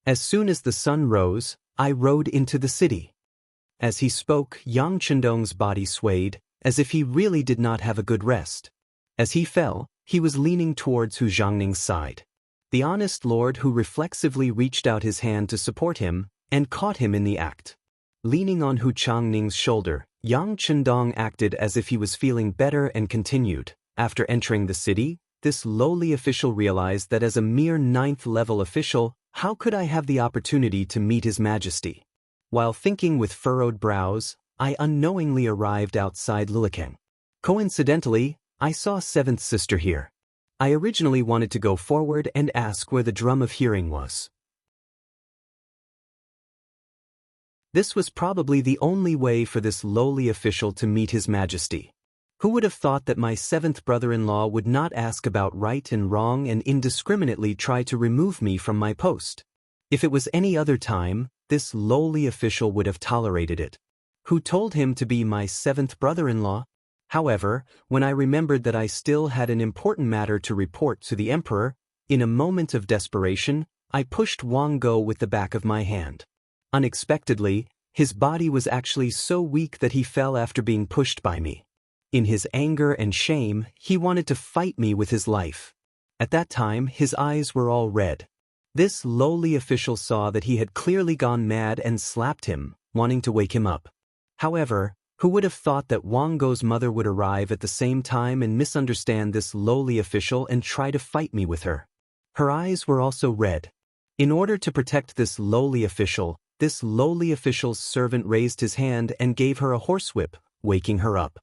As soon as the sun rose, I rode into the city. As he spoke, Yang Chendong's body swayed, as if he really did not have a good rest. As he fell, he was leaning towards Hu Zhangning's side. The honest lord Hu reflexively reached out his hand to support him, and caught him in the act. Leaning on Hu Changning's shoulder, Yang Chendong acted as if he was feeling better and continued. After entering the city, this lowly official realized that as a mere 9th-level official, how could I have the opportunity to meet His Majesty? While thinking with furrowed brows, I unknowingly arrived outside Lilikang. Coincidentally, I saw Seventh Sister here. I originally wanted to go forward and ask where the drum of hearing was. This was probably the only way for this lowly official to meet His Majesty. Who would have thought that my seventh brother-in-law would not ask about right and wrong and indiscriminately try to remove me from my post? If it was any other time, this lowly official would have tolerated it. Who told him to be my seventh brother-in-law? However, when I remembered that I still had an important matter to report to the emperor, in a moment of desperation, I pushed Wang Go with the back of my hand. Unexpectedly, his body was actually so weak that he fell after being pushed by me. In his anger and shame, he wanted to fight me with his life. At that time, his eyes were all red. This lowly official saw that he had clearly gone mad and slapped him, wanting to wake him up. However, who would have thought that Wang Go's mother would arrive at the same time and misunderstand this lowly official and try to fight me with her? Her eyes were also red. In order to protect this lowly official's servant raised his hand and gave her a horsewhip, waking her up.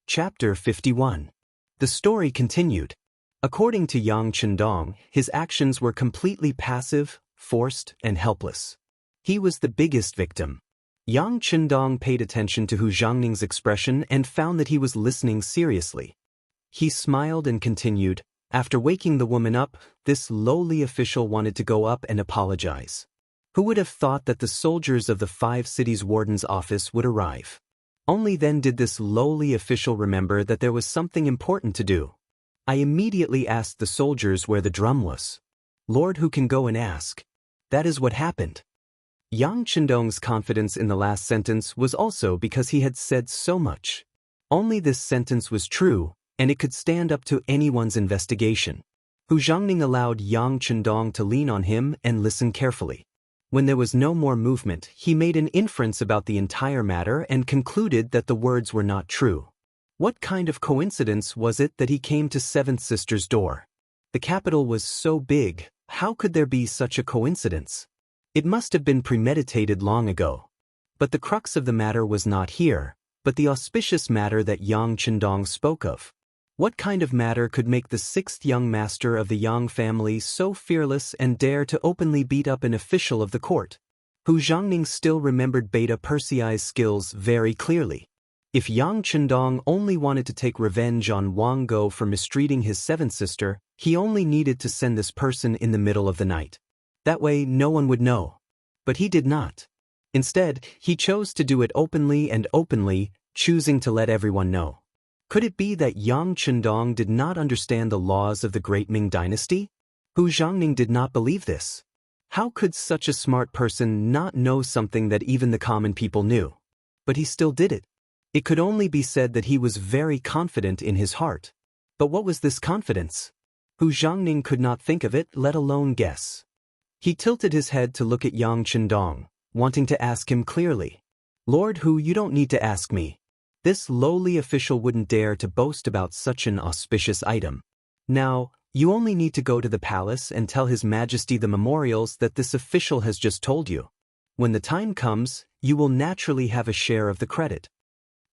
Chapter 51. The story continued. According to Yang Chendong, his actions were completely passive, forced, and helpless. He was the biggest victim. Yang Chendong paid attention to Hu Zhangning's expression and found that he was listening seriously. He smiled and continued, after waking the woman up, this lowly official wanted to go up and apologize. Who would have thought that the soldiers of the 5 cities warden's office would arrive? Only then did this lowly official remember that there was something important to do. I immediately asked the soldiers where the drum was. Lord, who can go and ask? That is what happened. Yang Chendong's confidence in the last sentence was also because he had said so much. Only this sentence was true, and it could stand up to anyone's investigation. Hu Zhangning allowed Yang Chendong to lean on him and listen carefully. When there was no more movement, he made an inference about the entire matter and concluded that the words were not true. What kind of coincidence was it that he came to Seventh Sister's door? The capital was so big, how could there be such a coincidence? It must have been premeditated long ago. But the crux of the matter was not here, but the auspicious matter that Yang Chendong spoke of. What kind of matter could make the sixth young master of the Yang family so fearless and dare to openly beat up an official of the court? Hu Zhangning still remembered Beta Persei's skills very clearly. If Yang Chendong only wanted to take revenge on Wang Go for mistreating his seventh sister, he only needed to send this person in the middle of the night. That way no one would know. But he did not. Instead, he chose to do it openly and openly, choosing to let everyone know. Could it be that Yang Chendong did not understand the laws of the great Ming dynasty? Hu Zhangning did not believe this. How could such a smart person not know something that even the common people knew? But he still did it. It could only be said that he was very confident in his heart. But what was this confidence? Hu Zhangning could not think of it, let alone guess. He tilted his head to look at Yang Chendong, wanting to ask him clearly. Lord Hu, you don't need to ask me. This lowly official wouldn't dare to boast about such an auspicious item. Now, you only need to go to the palace and tell His Majesty the memorials that this official has just told you. When the time comes, you will naturally have a share of the credit.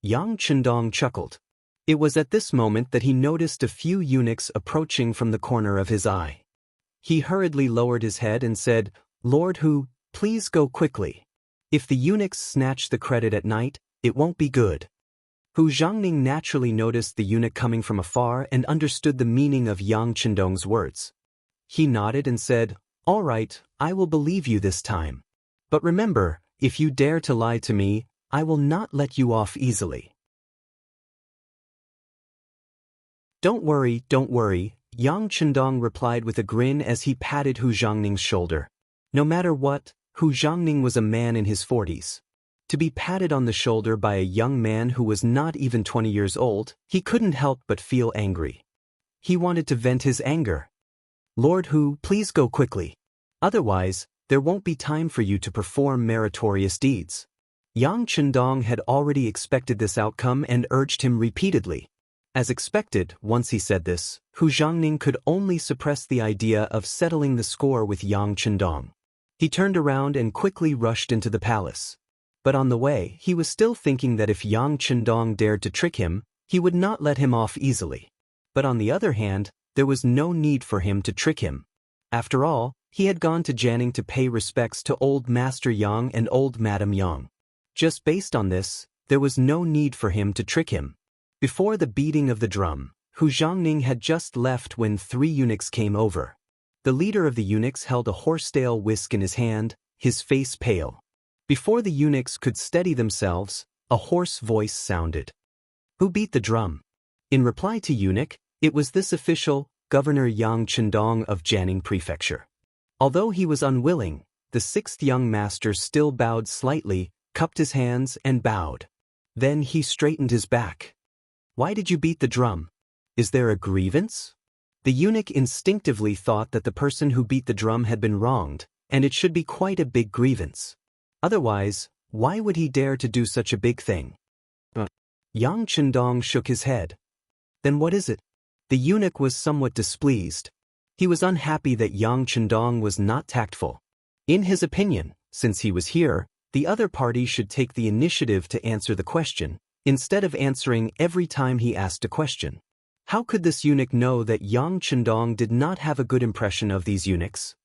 Yang Chendong chuckled. It was at this moment that he noticed a few eunuchs approaching from the corner of his eye. He hurriedly lowered his head and said, Lord Hu, please go quickly. If the eunuchs snatch the credit at night, it won't be good. Hu Zhangning naturally noticed the eunuch coming from afar and understood the meaning of Yang Chendong's words. He nodded and said, All right, I will believe you this time. But remember, if you dare to lie to me, I will not let you off easily. Don't worry, Yang Chendong replied with a grin as he patted Hu Zhangning's shoulder. No matter what, Hu Zhangning was a man in his 40s. To be patted on the shoulder by a young man who was not even 20 years old, he couldn't help but feel angry. He wanted to vent his anger. Lord Hu, please go quickly. Otherwise, there won't be time for you to perform meritorious deeds. Yang Chendong had already expected this outcome and urged him repeatedly. As expected, once he said this, Hu Zhangning could only suppress the idea of settling the score with Yang Chendong. He turned around and quickly rushed into the palace. But on the way, he was still thinking that if Yang Chendong dared to trick him, he would not let him off easily. But on the other hand, there was no need for him to trick him. After all, he had gone to Jianing to pay respects to old Master Yang and old Madam Yang. Just based on this, there was no need for him to trick him. Before the beating of the drum, Hu Zhangning had just left when 3 eunuchs came over. The leader of the eunuchs held a horsetail whisk in his hand, his face pale. Before the eunuchs could steady themselves, a hoarse voice sounded. Who beat the drum? In reply to eunuch, it was this official, Governor Yang Chendong of Jianing Prefecture. Although he was unwilling, the 6th young master still bowed slightly, cupped his hands and bowed. Then he straightened his back. Why did you beat the drum? Is there a grievance? The eunuch instinctively thought that the person who beat the drum had been wronged, and it should be quite a big grievance. Otherwise, why would he dare to do such a big thing? Yang Chendong shook his head. Then what is it? The eunuch was somewhat displeased. He was unhappy that Yang Chendong was not tactful. In his opinion, since he was here, the other party should take the initiative to answer the question, instead of answering every time he asked a question. How could this eunuch know that Yang Chendong did not have a good impression of these eunuchs?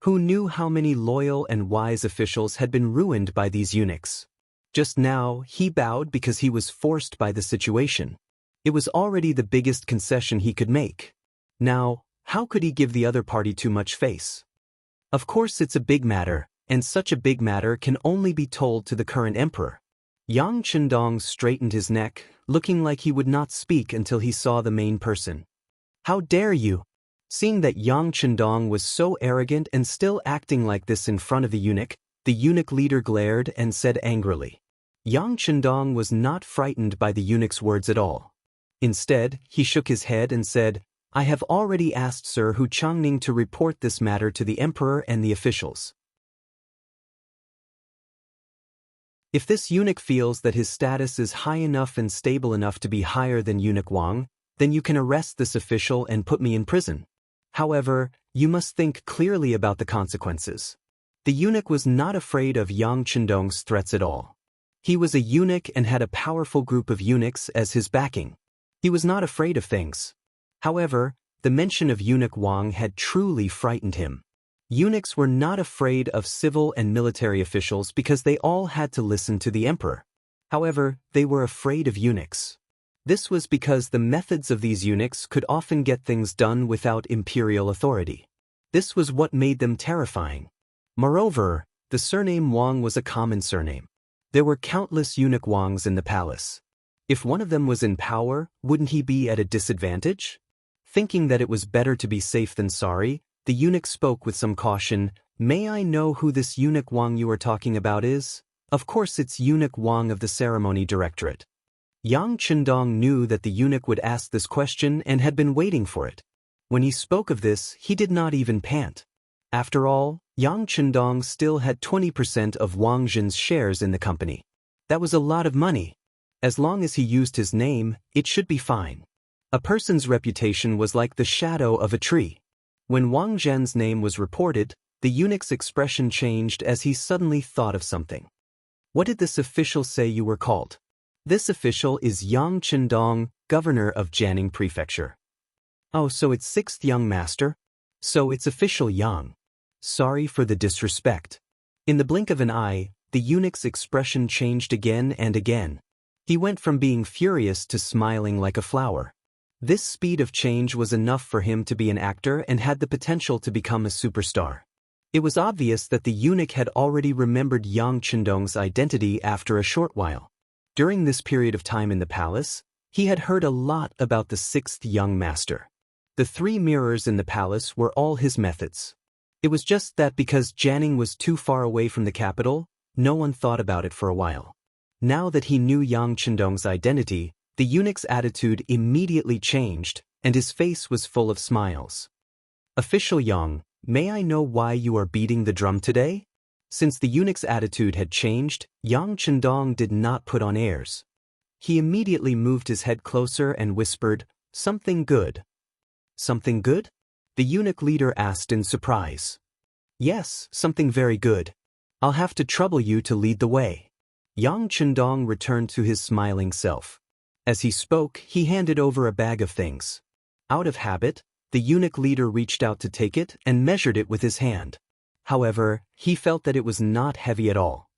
Who knew how many loyal and wise officials had been ruined by these eunuchs? Just now, he bowed because he was forced by the situation. It was already the biggest concession he could make. Now, how could he give the other party too much face? Of course it's a big matter, and such a big matter can only be told to the current emperor. Yang Chendong straightened his neck, looking like he would not speak until he saw the main person. "How dare you?" Seeing that Yang Chendong was so arrogant and still acting like this in front of the eunuch leader glared and said angrily. Yang Chendong was not frightened by the eunuch's words at all. Instead, he shook his head and said, "I have already asked Sir Hu Changning to report this matter to the emperor and the officials. If this eunuch feels that his status is high enough and stable enough to be higher than Eunuch Wang, then you can arrest this official and put me in prison. However, you must think clearly about the consequences." The eunuch was not afraid of Yang Chendong's threats at all. He was a eunuch and had a powerful group of eunuchs as his backing. He was not afraid of things. However, the mention of Eunuch Wang had truly frightened him. Eunuchs were not afraid of civil and military officials because they all had to listen to the emperor. However, they were afraid of eunuchs. This was because the methods of these eunuchs could often get things done without imperial authority. This was what made them terrifying. Moreover, the surname Wang was a common surname. There were countless Eunuch Wangs in the palace. If one of them was in power, wouldn't he be at a disadvantage? Thinking that it was better to be safe than sorry, the eunuch spoke with some caution. "May I know who this Eunuch Wang you are talking about is?" "Of course it's Eunuch Wang of the Ceremony Directorate." Yang Chendong knew that the eunuch would ask this question and had been waiting for it. When he spoke of this, he did not even pant. After all, Yang Chendong still had 20% of Wang Zhen's shares in the company. That was a lot of money. As long as he used his name, it should be fine. A person's reputation was like the shadow of a tree. When Wang Zhen's name was reported, the eunuch's expression changed as he suddenly thought of something. "What did this official say you were called?" "This official is Yang Chendong, governor of Jianing Prefecture." "Oh, so it's 6th young master? So it's official Yang. Sorry for the disrespect." In the blink of an eye, the eunuch's expression changed again and again. He went from being furious to smiling like a flower. This speed of change was enough for him to be an actor and had the potential to become a superstar. It was obvious that the eunuch had already remembered Yang Chendong's identity after a short while. During this period of time in the palace, he had heard a lot about the 6th young master. The 3 mirrors in the palace were all his methods. It was just that because Jianing was too far away from the capital, no one thought about it for a while. Now that he knew Yang Chendong's identity, the eunuch's attitude immediately changed, and his face was full of smiles. "Official Yang, may I know why you are beating the drum today?" Since the eunuch's attitude had changed, Yang Chendong did not put on airs. He immediately moved his head closer and whispered, "Something good." "Something good?" the eunuch leader asked in surprise. "Yes, something very good. I'll have to trouble you to lead the way." Yang Chendong returned to his smiling self. As he spoke, he handed over a bag of things. Out of habit, the eunuch leader reached out to take it and measured it with his hand. However, he felt that it was not heavy at all.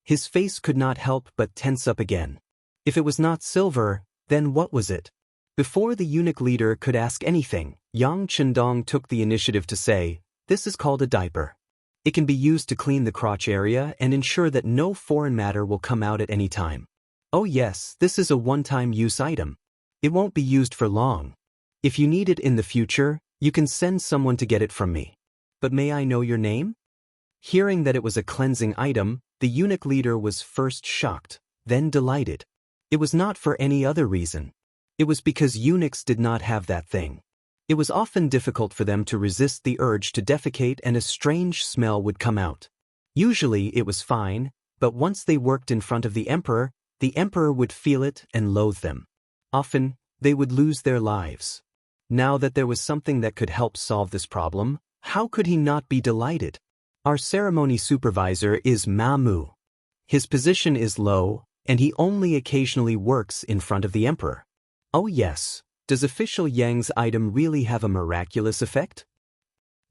His face could not help but tense up again. If it was not silver, then what was it? Before the eunuch leader could ask anything, Yang Chendong took the initiative to say, "This is called a diaper. It can be used to clean the crotch area and ensure that no foreign matter will come out at any time. Oh yes, this is a one-time use item. It won't be used for long. If you need it in the future, you can send someone to get it from me. But may I know your name?" Hearing that it was a cleansing item, the eunuch leader was first shocked, then delighted. It was not for any other reason. It was because eunuchs did not have that thing. It was often difficult for them to resist the urge to defecate and a strange smell would come out. Usually it was fine, but once they worked in front of the emperor would feel it and loathe them. Often, they would lose their lives. Now that there was something that could help solve this problem, how could he not be delighted? Our ceremony supervisor is Ma Mu. His position is low, and he only occasionally works in front of the emperor. Oh yes, does official Yang's item really have a miraculous effect?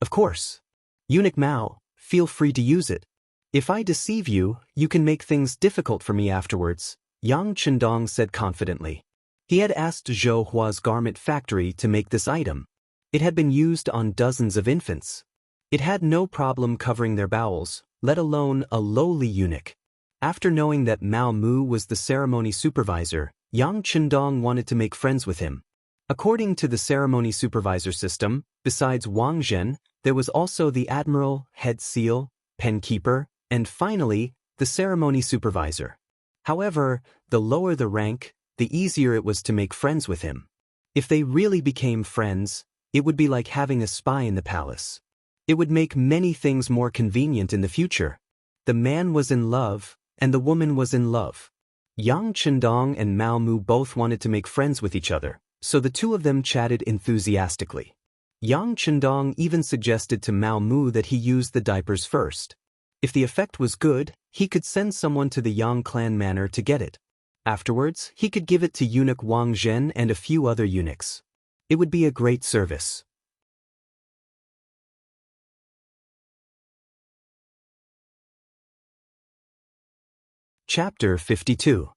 Of course. Eunuch Mao, feel free to use it. If I deceive you, you can make things difficult for me afterwards, Yang Chendong said confidently. He had asked Zhou Hua's garment factory to make this item. It had been used on dozens of infants. It had no problem covering their bowels, let alone a lowly eunuch. After knowing that Mao Mu was the ceremony supervisor, Yang Chendong wanted to make friends with him. According to the ceremony supervisor system, besides Wang Zhen, there was also the admiral, head seal, pen keeper, and finally, the ceremony supervisor. However, the lower the rank, the easier it was to make friends with him. If they really became friends, it would be like having a spy in the palace. It would make many things more convenient in the future. The man was in love, and the woman was in love. Yang Chendong and Mao Mu both wanted to make friends with each other, so the two of them chatted enthusiastically. Yang Chendong even suggested to Mao Mu that he use the diapers first. If the effect was good, he could send someone to the Yang clan manor to get it. Afterwards, he could give it to eunuch Wang Zhen and a few other eunuchs. It would be a great service. Chapter 52.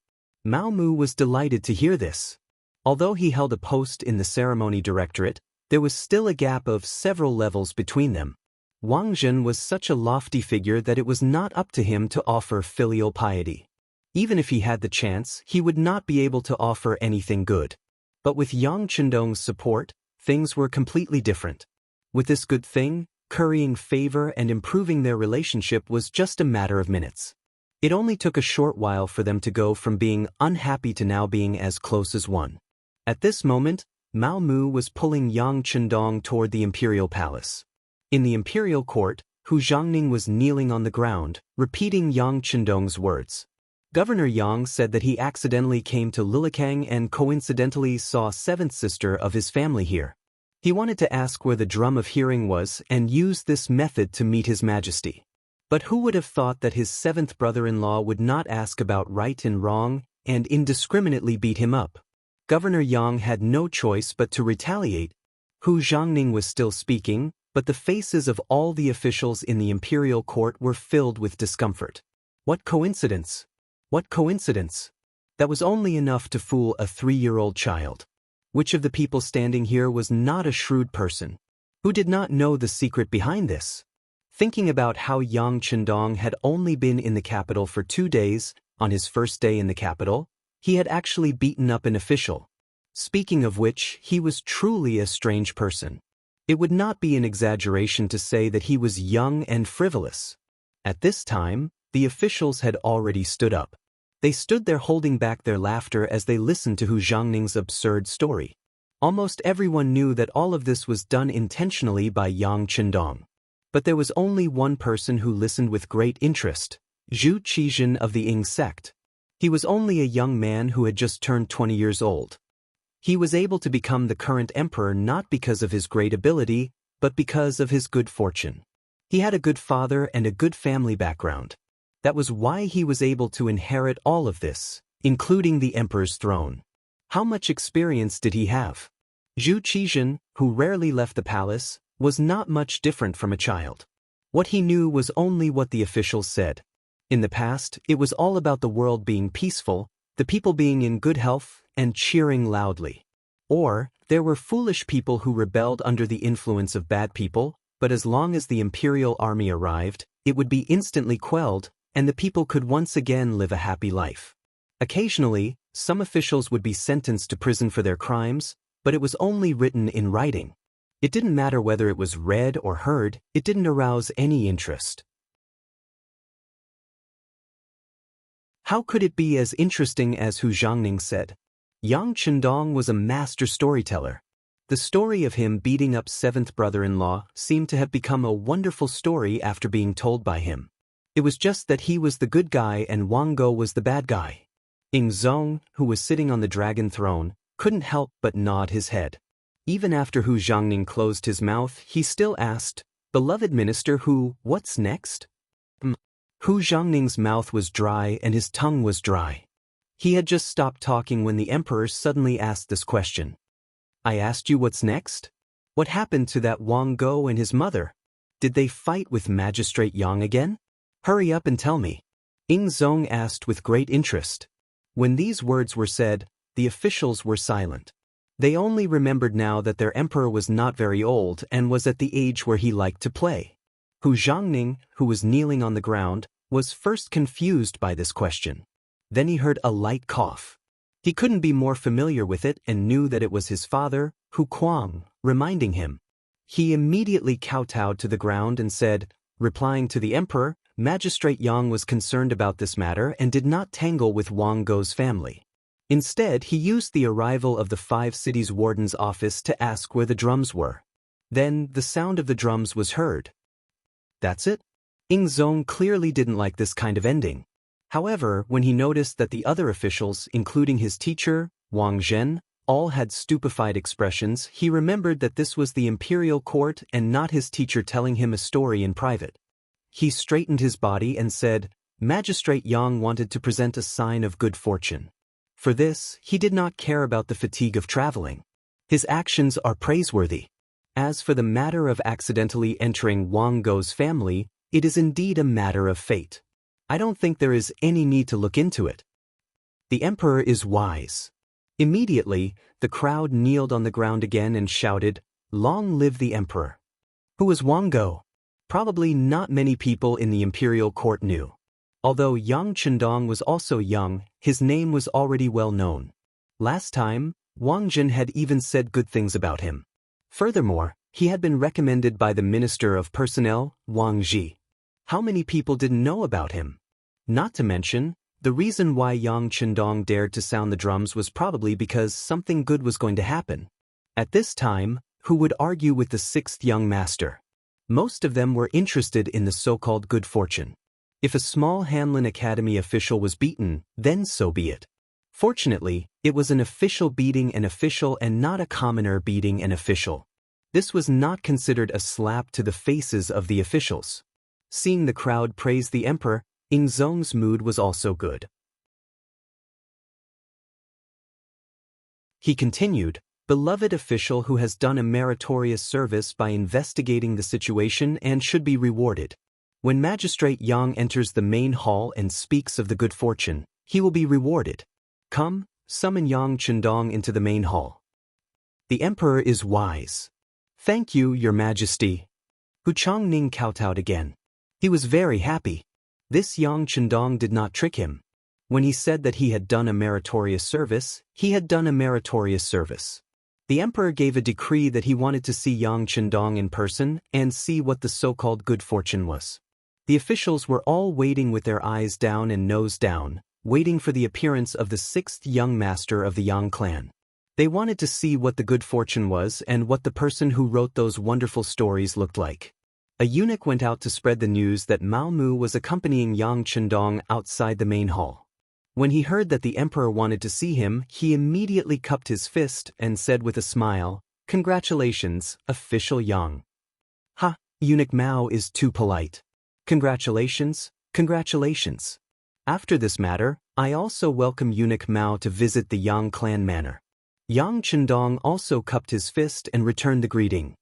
Mao Mu was delighted to hear this. Although he held a post in the ceremony directorate, there was still a gap of several levels between them. Wang Zhen was such a lofty figure that it was not up to him to offer filial piety. Even if he had the chance, he would not be able to offer anything good. But with Yang Chendong's support, things were completely different. With this good thing, currying favor and improving their relationship was just a matter of minutes. It only took a short while for them to go from being unhappy to now being as close as one. At this moment, Mao Mu was pulling Yang Chendong toward the imperial palace. In the imperial court, Hu Zhangning was kneeling on the ground, repeating Yang Chendong's words. Governor Yang said that he accidentally came to Lilikang and coincidentally saw seventh sister of his family here. He wanted to ask where the drum of hearing was and used this method to meet His Majesty. But who would have thought that his seventh brother-in-law would not ask about right and wrong and indiscriminately beat him up? Governor Yang had no choice but to retaliate. Hu Zhangning was still speaking, but the faces of all the officials in the imperial court were filled with discomfort. What coincidence! What coincidence! That was only enough to fool a 3-year-old child. Which of the people standing here was not a shrewd person? Who did not know the secret behind this? Thinking about how Yang Chendong had only been in the capital for 2 days, on his first day in the capital, he had actually beaten up an official. Speaking of which, he was truly a strange person. It would not be an exaggeration to say that he was young and frivolous. At this time, the officials had already stood up. They stood there holding back their laughter as they listened to Hu Zhangning's absurd story. Almost everyone knew that all of this was done intentionally by Yang Chendong. But there was only one person who listened with great interest, Zhu Qizhen of the Ying sect. He was only a young man who had just turned 20 years old. He was able to become the current emperor not because of his great ability, but because of his good fortune. He had a good father and a good family background. That was why he was able to inherit all of this, including the emperor's throne. How much experience did he have? Zhu Qizhen, who rarely left the palace, was not much different from a child. What he knew was only what the officials said. In the past, it was all about the world being peaceful, the people being in good health, and cheering loudly. Or, there were foolish people who rebelled under the influence of bad people, but as long as the imperial army arrived, it would be instantly quelled, and the people could once again live a happy life. Occasionally, some officials would be sentenced to prison for their crimes, but it was only written in writing. It didn't matter whether it was read or heard, it didn't arouse any interest. How could it be as interesting as Hu Zhangning said? Yang Chendong was a master storyteller. The story of him beating up seventh brother-in-law seemed to have become a wonderful story after being told by him. It was just that he was the good guy and Wang Go was the bad guy. Ying Zong, who was sitting on the dragon throne, couldn't help but nod his head. Even after Hu Zhangning closed his mouth, he still asked, "Beloved minister Hu, what's next?" Hu Zhangning's mouth was dry and his tongue was dry. He had just stopped talking when the emperor suddenly asked this question. "I asked you what's next? What happened to that Wang Go and his mother? Did they fight with Magistrate Yang again? Hurry up and tell me." Ying Zong asked with great interest. When these words were said, the officials were silent. They only remembered now that their emperor was not very old and was at the age where he liked to play. Hu Zhangning, who was kneeling on the ground, was first confused by this question. Then he heard a light cough. He couldn't be more familiar with it and knew that it was his father, Hu Kuang, reminding him. He immediately kowtowed to the ground and said, replying to the emperor, Magistrate Yang was concerned about this matter and did not tangle with Wang Gou's family. Instead, he used the arrival of the 5 cities warden's office to ask where the drums were. Then, the sound of the drums was heard. That's it? Ying Zong clearly didn't like this kind of ending. However, when he noticed that the other officials, including his teacher, Wang Zhen, all had stupefied expressions, he remembered that this was the imperial court and not his teacher telling him a story in private. He straightened his body and said, Magistrate Yang wanted to present a sign of good fortune. For this, he did not care about the fatigue of traveling. His actions are praiseworthy. As for the matter of accidentally entering Wang Gou's family, it is indeed a matter of fate. I don't think there is any need to look into it. The emperor is wise. Immediately, the crowd kneeled on the ground again and shouted, Long live the emperor. Who was Wang Gou? Probably not many people in the imperial court knew. Although Yang Chendong was also young, his name was already well known. Last time, Wang Jin had even said good things about him. Furthermore, he had been recommended by the Minister of Personnel, Wang Ji. How many people didn't know about him? Not to mention, the reason why Yang Chendong dared to sound the drums was probably because something good was going to happen. At this time, who would argue with the 6th young master? Most of them were interested in the so-called good fortune. If a small Hanlin Academy official was beaten, then so be it. Fortunately, it was an official beating an official and not a commoner beating an official. This was not considered a slap to the faces of the officials. Seeing the crowd praise the emperor, Ying Zong's mood was also good. He continued, Beloved official who has done a meritorious service by investigating the situation and should be rewarded. When Magistrate Yang enters the main hall and speaks of the good fortune, he will be rewarded. Come, summon Yang Chendong into the main hall. The emperor is wise. Thank you, your majesty. Hu Chongning kowtowed again. He was very happy. This Yang Chendong did not trick him. When he said that he had done a meritorious service, he had done a meritorious service. The emperor gave a decree that he wanted to see Yang Chendong in person and see what the so-called good fortune was. The officials were all waiting with their eyes down and nose down, waiting for the appearance of the 6th young master of the Yang clan. They wanted to see what the good fortune was and what the person who wrote those wonderful stories looked like. A eunuch went out to spread the news that Mao Mu was accompanying Yang Chendong outside the main hall. When he heard that the emperor wanted to see him, he immediately cupped his fist and said with a smile, Congratulations, official Yang. Ha, eunuch Mao is too polite. Congratulations, congratulations. After this matter, I also welcome eunuch Mao to visit the Yang clan manor. Yang Chendong also cupped his fist and returned the greeting.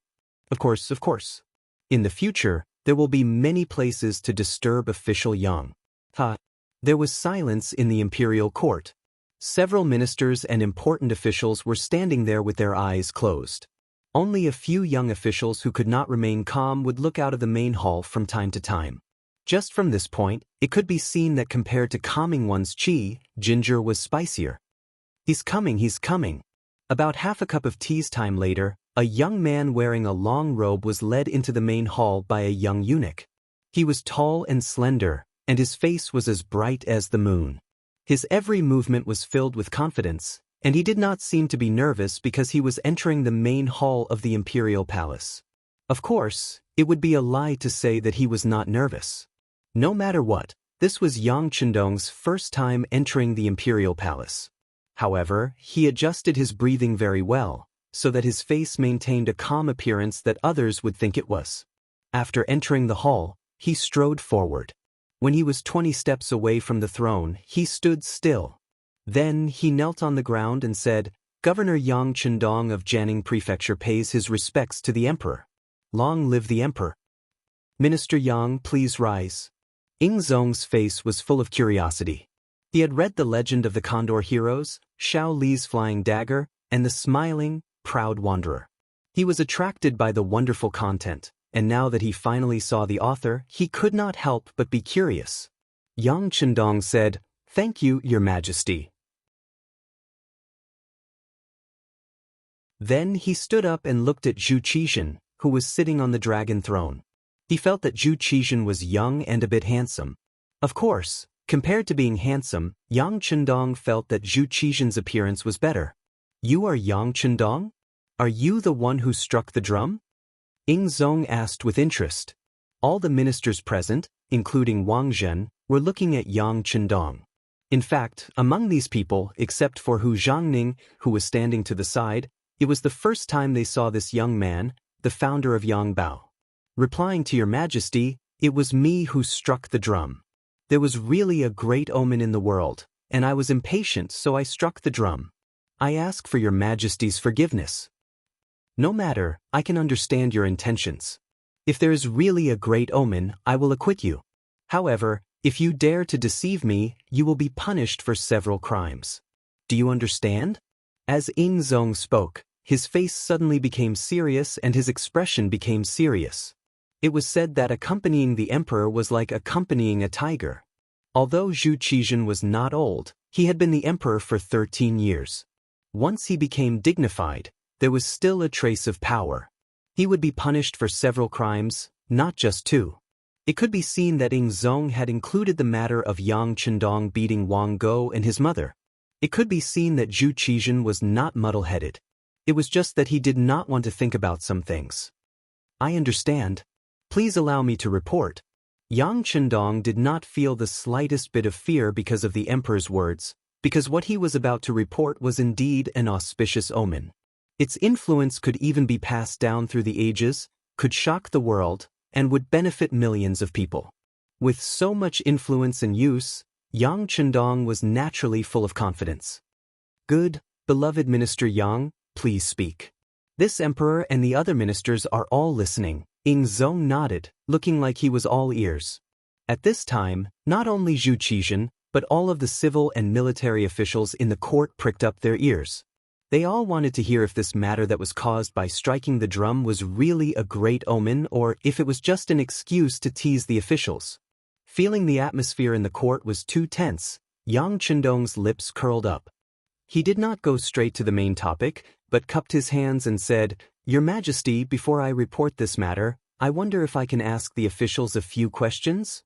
Of course, of course. In the future, there will be many places to disturb official Yang. Ha. There was silence in the imperial court. Several ministers and important officials were standing there with their eyes closed. Only a few young officials who could not remain calm would look out of the main hall from time to time. Just from this point, it could be seen that compared to calming one's qi, ginger was spicier. He's coming, he's coming. About half a cup of tea's time later, a young man wearing a long robe was led into the main hall by a young eunuch. He was tall and slender, and his face was as bright as the moon. His every movement was filled with confidence, and he did not seem to be nervous because he was entering the main hall of the imperial palace. Of course, it would be a lie to say that he was not nervous. No matter what, this was Yang Chendong's first time entering the imperial palace. However, he adjusted his breathing very well, so that his face maintained a calm appearance that others would think it was. After entering the hall, he strode forward. When he was 20 steps away from the throne, he stood still. Then he knelt on the ground and said, Governor Yang Chendong of Jianing Prefecture pays his respects to the emperor. Long live the emperor. Minister Yang, please rise. Ying Zong's face was full of curiosity. He had read the legend of the Condor heroes, Xiao Li's flying dagger, and the smiling, proud wanderer. He was attracted by the wonderful content, and now that he finally saw the author, he could not help but be curious. Yang Chendong said, "Thank you, Your Majesty." Then he stood up and looked at Zhu Qizhen, who was sitting on the dragon throne. He felt that Zhu Qizhen was young and a bit handsome. Of course, compared to being handsome, Yang Chendong felt that Zhu Qizhen's appearance was better. "You are Yang Chendong? Are you the one who struck the drum?" Ying Zong asked with interest. All the ministers present, including Wang Zhen, were looking at Yang Chendong. In fact, among these people, except for Hu Zhangning, who was standing to the side, it was the first time they saw this young man, the founder of Yang Bao. Replying to Your Majesty, "It was me who struck the drum. There was really a great omen in the world, and I was impatient, so I struck the drum. I ask for Your Majesty's forgiveness." "No matter, I can understand your intentions. If there is really a great omen, I will acquit you. However, if you dare to deceive me, you will be punished for several crimes. Do you understand?" As Ying Zong spoke, his face suddenly became serious and his expression became serious. It was said that accompanying the emperor was like accompanying a tiger. Although Zhu Qizhen was not old, he had been the emperor for 13 years. Once he became dignified, there was still a trace of power. He would be punished for several crimes, not just two. It could be seen that Ying Zong had included the matter of Yang Chendong beating Wang Go and his mother. It could be seen that Zhu Qizhen was not muddle-headed. It was just that he did not want to think about some things. "I understand. Please allow me to report." Yang Chendong did not feel the slightest bit of fear because of the emperor's words, because what he was about to report was indeed an auspicious omen. Its influence could even be passed down through the ages, could shock the world, and would benefit millions of people. With so much influence and use, Yang Chendong was naturally full of confidence. "Good, beloved Minister Yang, please speak." "This emperor and the other ministers are all listening." Ying Zong nodded, looking like he was all ears. At this time, not only Zhu Qizhen, but all of the civil and military officials in the court pricked up their ears. They all wanted to hear if this matter that was caused by striking the drum was really a great omen or if it was just an excuse to tease the officials. Feeling the atmosphere in the court was too tense, Yang Chendong's lips curled up. He did not go straight to the main topic, but cupped his hands and said, "Your Majesty, before I report this matter, I wonder if I can ask the officials a few questions?"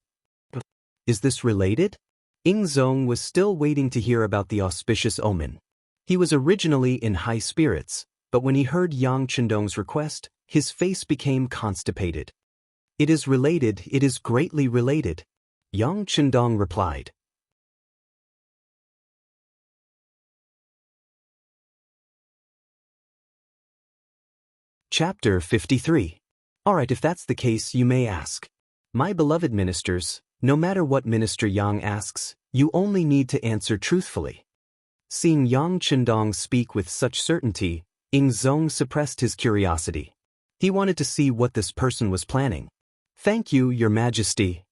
"Is this related?" Ying Zong was still waiting to hear about the auspicious omen. He was originally in high spirits, but when he heard Yang Chendong's request, his face became constipated. "It is related, it is greatly related," Yang Chendong replied. Chapter 53. Alright, if that's the case, you may ask. My beloved ministers, no matter what Minister Yang asks, you only need to answer truthfully. Seeing Yang Chendong speak with such certainty, Ying Zong suppressed his curiosity. He wanted to see what this person was planning. "Thank you, Your Majesty."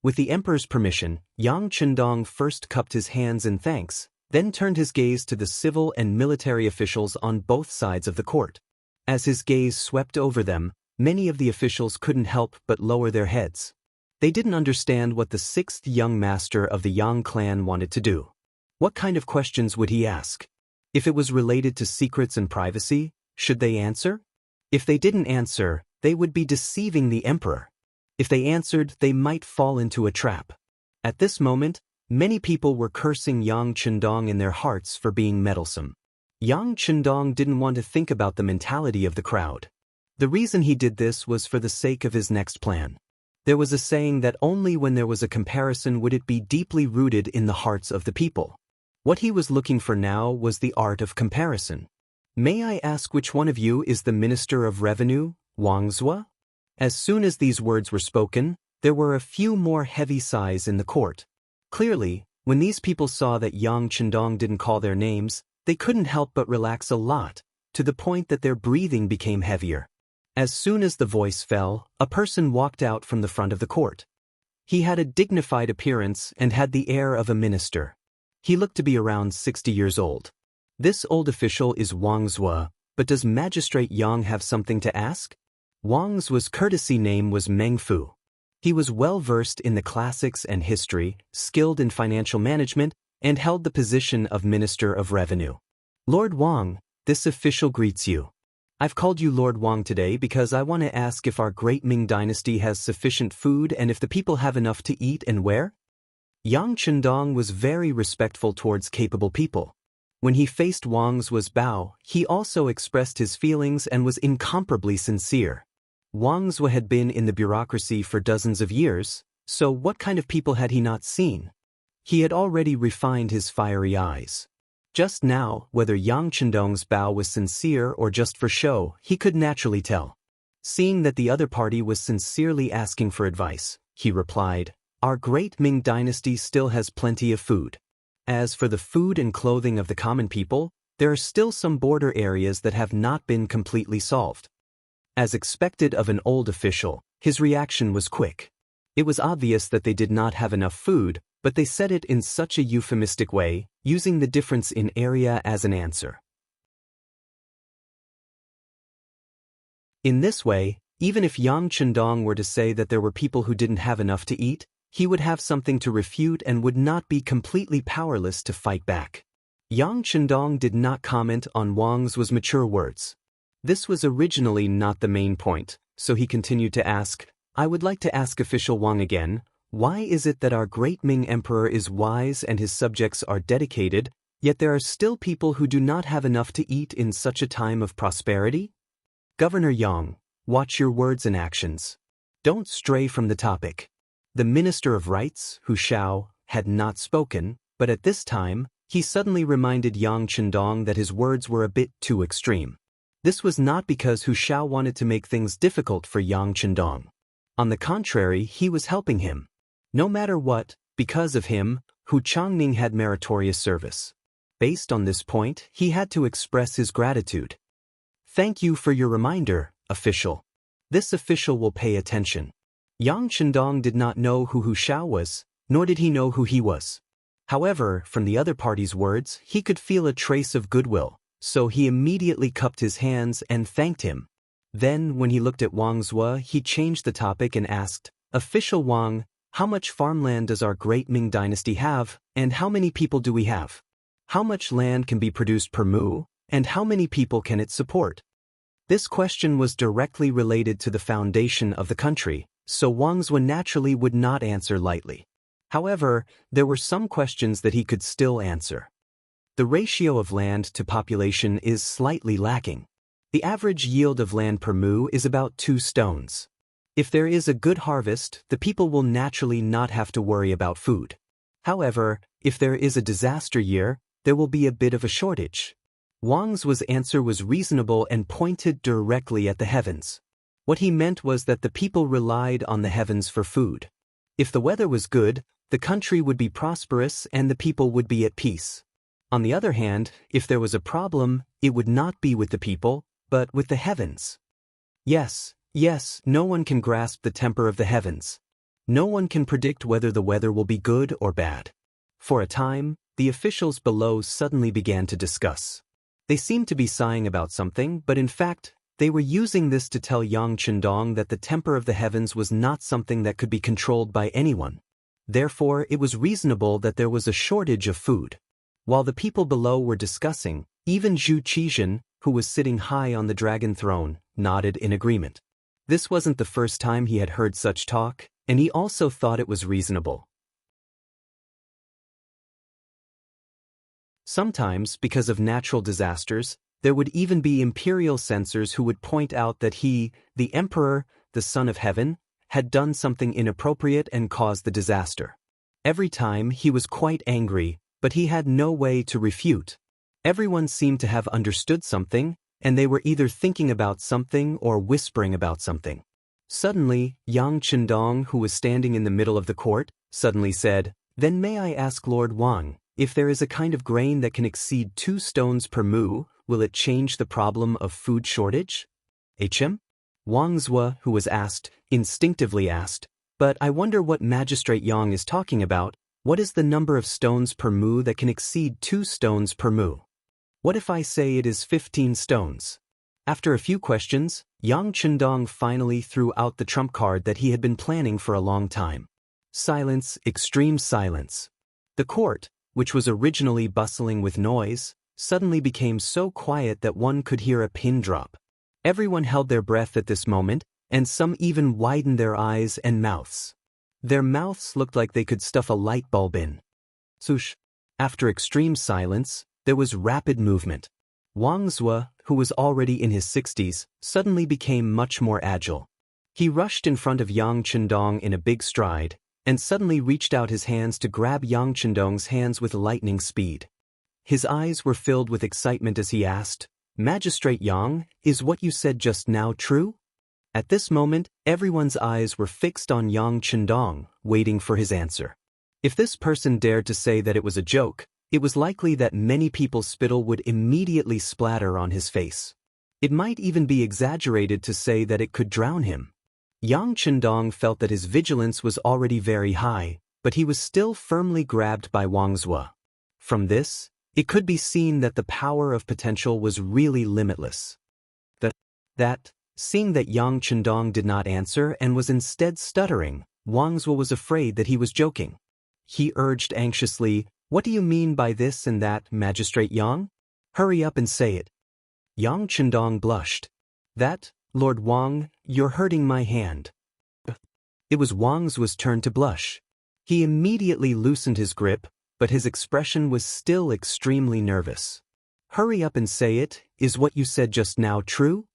With the emperor's permission, Yang Chendong first cupped his hands in thanks, then turned his gaze to the civil and military officials on both sides of the court. As his gaze swept over them, many of the officials couldn't help but lower their heads. They didn't understand what the sixth young master of the Yang clan wanted to do. What kind of questions would he ask? If it was related to secrets and privacy, should they answer? If they didn't answer, they would be deceiving the emperor. If they answered, they might fall into a trap. At this moment, many people were cursing Yang Chendong in their hearts for being meddlesome. Yang Chendong didn't want to think about the mentality of the crowd. The reason he did this was for the sake of his next plan. There was a saying that only when there was a comparison would it be deeply rooted in the hearts of the people. What he was looking for now was the art of comparison. "May I ask which one of you is the Minister of Revenue, Wang Zua?" As soon as these words were spoken, there were a few more heavy sighs in the court. Clearly, when these people saw that Yang Chendong didn't call their names, they couldn't help but relax a lot, to the point that their breathing became heavier. As soon as the voice fell, a person walked out from the front of the court. He had a dignified appearance and had the air of a minister. He looked to be around 60 years old. This old official is Wang Zua, but does Magistrate Yang have something to ask? Wang's courtesy name was Meng Fu. He was well-versed in the classics and history, skilled in financial management, and held the position of Minister of Revenue. Lord Wang, this official greets you. I've called you Lord Wang today because I want to ask if our great Ming dynasty has sufficient food and if the people have enough to eat and wear? Yang Chendong was very respectful towards capable people. When he faced Wang's bow, he also expressed his feelings and was incomparably sincere. Wang's had been in the bureaucracy for dozens of years, so what kind of people had he not seen? He had already refined his fiery eyes. Just now, whether Yang Chendong's bow was sincere or just for show, he could naturally tell. Seeing that the other party was sincerely asking for advice, he replied, "Our great Ming dynasty still has plenty of food. As for the food and clothing of the common people, there are still some border areas that have not been completely solved." As expected of an old official, his reaction was quick. It was obvious that they did not have enough food, but they said it in such a euphemistic way, using the difference in area as an answer. In this way, even if Yang Chendong were to say that there were people who didn't have enough to eat, he would have something to refute and would not be completely powerless to fight back. Yang Chendong did not comment on Wang's mature words. This was originally not the main point, so he continued to ask, "I would like to ask official Wang again, why is it that our great Ming emperor is wise and his subjects are dedicated, yet there are still people who do not have enough to eat in such a time of prosperity?" Governor Yang, watch your words and actions. Don't stray from the topic. The Minister of Rights, Hu Shao, had not spoken, but at this time, he suddenly reminded Yang Chendong that his words were a bit too extreme. This was not because Hu Shao wanted to make things difficult for Yang Chendong. On the contrary, he was helping him. No matter what, because of him, Hu Changning had meritorious service. Based on this point, he had to express his gratitude. "Thank you for your reminder, official. This official will pay attention." Yang Chendong did not know who Hu Shao was, nor did he know who he was. However, from the other party's words, he could feel a trace of goodwill, so he immediately cupped his hands and thanked him. Then, when he looked at Wang's he changed the topic and asked, "Official Wang, how much farmland does our great Ming dynasty have, and how many people do we have? How much land can be produced per mu, and how many people can it support?" This question was directly related to the foundation of the country, so Wang's naturally would not answer lightly. However, there were some questions that he could still answer. The ratio of land to population is slightly lacking. The average yield of land per mu is about 2 stones. If there is a good harvest, the people will naturally not have to worry about food. However, if there is a disaster year, there will be a bit of a shortage. Wang's answer was reasonable and pointed directly at the heavens. What he meant was that the people relied on the heavens for food. If the weather was good, the country would be prosperous and the people would be at peace. On the other hand, if there was a problem, it would not be with the people, but with the heavens. Yes, no one can grasp the temper of the heavens. No one can predict whether the weather will be good or bad. For a time, the officials below suddenly began to discuss. They seemed to be sighing about something, but in fact, they were using this to tell Yang Chendong that the temper of the heavens was not something that could be controlled by anyone. Therefore, it was reasonable that there was a shortage of food. While the people below were discussing, even Zhu Qizhen, who was sitting high on the dragon throne, nodded in agreement. This wasn't the first time he had heard such talk, and he also thought it was reasonable. Sometimes, because of natural disasters, there would even be imperial censors who would point out that he, the emperor, the son of heaven, had done something inappropriate and caused the disaster. Every time he was quite angry, but he had no way to refute. Everyone seemed to have understood something, and they were either thinking about something or whispering about something. Suddenly, Yang Chendong, who was standing in the middle of the court, suddenly said, "Then may I ask Lord Wang, if there is a kind of grain that can exceed 2 stones per mu, will it change the problem of food shortage?" Wang's who was asked, instinctively asked, "But I wonder what Magistrate Yang is talking about. What is the number of stones per mu that can exceed 2 stones per mu? What if I say it is 15 stones?" After a few questions, Yang Chendong finally threw out the trump card that he had been planning for a long time. Silence, extreme silence. The court, which was originally bustling with noise, suddenly became so quiet that one could hear a pin drop. Everyone held their breath at this moment, and some even widened their eyes and mouths. Their mouths looked like they could stuff a light bulb in. Swoosh. After extreme silence, there was rapid movement. Wang Zue, who was already in his 60s, suddenly became much more agile. He rushed in front of Yang Chendong in a big stride, and suddenly reached out his hands to grab Yang Chendong's hands with lightning speed. His eyes were filled with excitement as he asked, "Magistrate Yang, is what you said just now true?" At this moment, everyone's eyes were fixed on Yang Chendong, waiting for his answer. If this person dared to say that it was a joke, it was likely that many people's spittle would immediately splatter on his face. It might even be exaggerated to say that it could drown him. Yang Chendong felt that his vigilance was already very high, but he was still firmly grabbed by Wang Zue. From this, it could be seen that the power of potential was really limitless. Seeing that Yang Chendong did not answer and was instead stuttering, Wang Zue was afraid that he was joking. He urged anxiously, "What do you mean by this and that, Magistrate Yang? Hurry up and say it." Yang Chendong blushed. "That, Lord Wang, you're hurting my hand." It was Wang Zue's turn to blush. He immediately loosened his grip, but his expression was still extremely nervous. "Hurry up and say it, is what you said just now true?"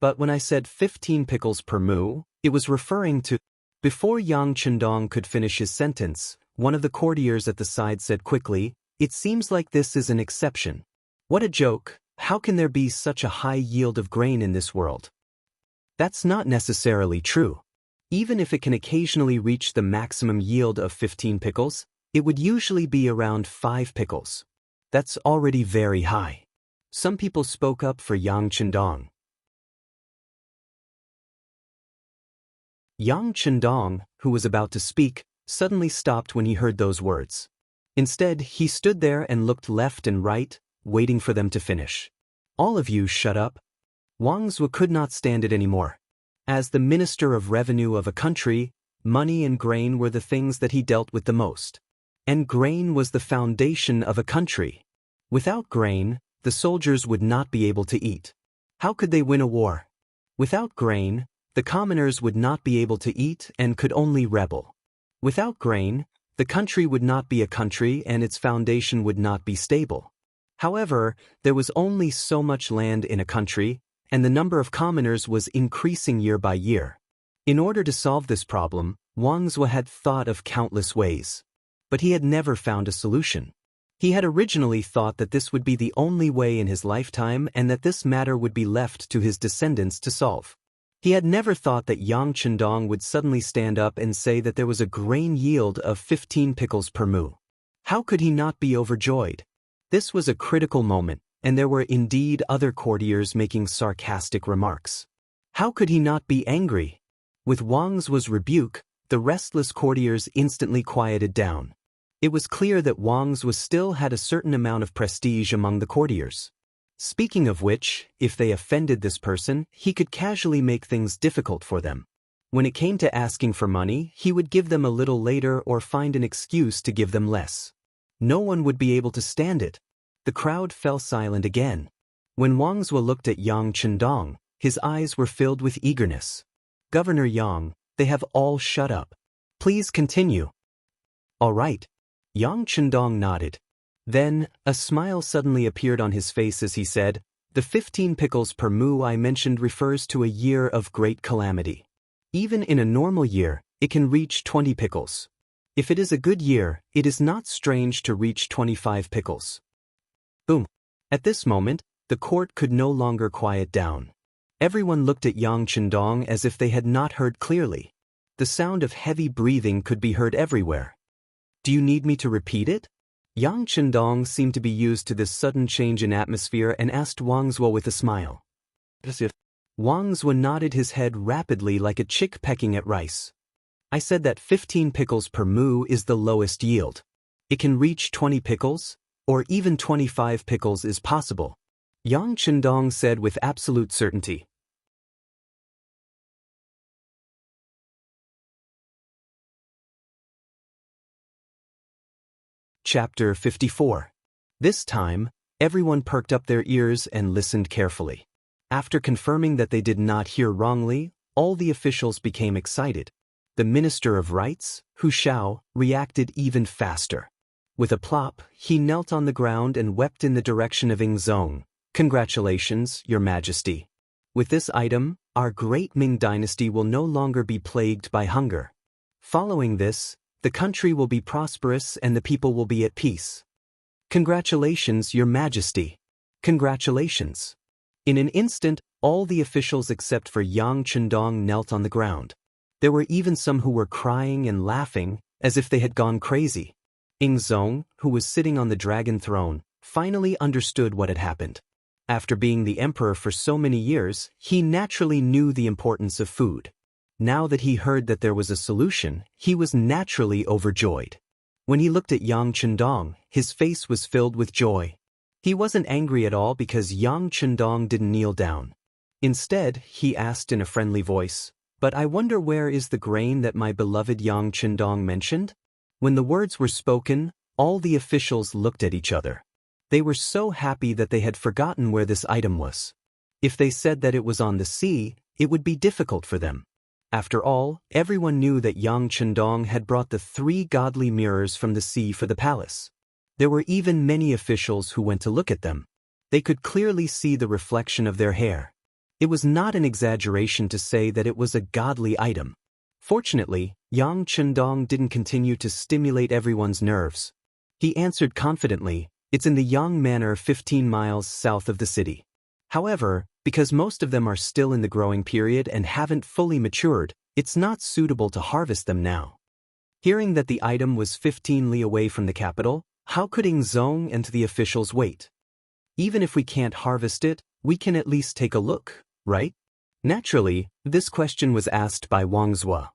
But when I said 15 pickles per moo, it was referring to... Before Yang Chendong could finish his sentence, one of the courtiers at the side said quickly, "It seems like this is an exception. What a joke, how can there be such a high yield of grain in this world?" That's not necessarily true. Even if it can occasionally reach the maximum yield of 15 pickles, it would usually be around 5 pickles. That's already very high. Some people spoke up for Yang Chendong. Yang Chendong, who was about to speak, suddenly stopped when he heard those words. Instead, he stood there and looked left and right, waiting for them to finish. "All of you shut up." Wang Zue could not stand it anymore. As the Minister of Revenue of a country, money and grain were the things that he dealt with the most. And grain was the foundation of a country. Without grain, the soldiers would not be able to eat. How could they win a war? Without grain, the commoners would not be able to eat and could only rebel. Without grain, the country would not be a country and its foundation would not be stable. However, there was only so much land in a country, and the number of commoners was increasing year by year. In order to solve this problem, Wang Zue had thought of countless ways. But he had never found a solution. He had originally thought that this would be the only way in his lifetime and that this matter would be left to his descendants to solve. He had never thought that Yang Chendong would suddenly stand up and say that there was a grain yield of 15 pickles per moo. How could he not be overjoyed? This was a critical moment, and there were indeed other courtiers making sarcastic remarks. How could he not be angry? With Wang Zue's rebuke, the restless courtiers instantly quieted down. It was clear that Wang Zue still had a certain amount of prestige among the courtiers. Speaking of which, if they offended this person, he could casually make things difficult for them. When it came to asking for money, he would give them a little later or find an excuse to give them less. No one would be able to stand it. The crowd fell silent again. When Wang Zue looked at Yang Chendong, his eyes were filled with eagerness. "Governor Yang, they have all shut up. Please continue." "All right." Yang Chendong nodded. Then, a smile suddenly appeared on his face as he said, "The 15 pickles per moo I mentioned refers to a year of great calamity. Even in a normal year, it can reach 20 pickles. If it is a good year, it is not strange to reach 25 pickles." Boom. At this moment, the court could no longer quiet down. Everyone looked at Yang Chendong as if they had not heard clearly. The sound of heavy breathing could be heard everywhere. "Do you need me to repeat it?" Yang Chendong seemed to be used to this sudden change in atmosphere and asked Wang Zue with a smile. Wang Zue nodded his head rapidly like a chick pecking at rice. "I said that 15 pickles per moo is the lowest yield. It can reach 20 pickles, or even 25 pickles is possible. Yang Chendong said with absolute certainty. Chapter 54. This time, everyone perked up their ears and listened carefully. After confirming that they did not hear wrongly, all the officials became excited. The Minister of Rights, Hu Shao, reacted even faster. With a plop, he knelt on the ground and wept in the direction of Ingzong. Congratulations, Your Majesty. With this item, our great Ming dynasty will no longer be plagued by hunger. Following this, the country will be prosperous and the people will be at peace. Congratulations, Your Majesty. Congratulations. In an instant, all the officials except for Yang Chendong knelt on the ground. There were even some who were crying and laughing, as if they had gone crazy. Ingzong, who was sitting on the dragon throne, finally understood what had happened. After being the emperor for so many years, he naturally knew the importance of food. Now that he heard that there was a solution, he was naturally overjoyed. When he looked at Yang Chendong, his face was filled with joy. He wasn't angry at all because Yang Chendong didn't kneel down. Instead, he asked in a friendly voice, "But I wonder where is the grain that my beloved Yang Chendong mentioned?" When the words were spoken, all the officials looked at each other. They were so happy that they had forgotten where this item was. If they said that it was on the sea, it would be difficult for them. After all, everyone knew that Yang Chendong had brought the 3 godly mirrors from the sea for the palace. There were even many officials who went to look at them. They could clearly see the reflection of their hair. It was not an exaggeration to say that it was a godly item. Fortunately, Yang Chendong didn't continue to stimulate everyone's nerves. He answered confidently, "It's in the Yang Manor 15 miles south of the city." However, because most of them are still in the growing period and haven't fully matured, it's not suitable to harvest them now. Hearing that the item was 15 li away from the capital, how could Ingzong and the officials wait? Even if we can't harvest it, we can at least take a look, right? Naturally, this question was asked by Wang Zhua.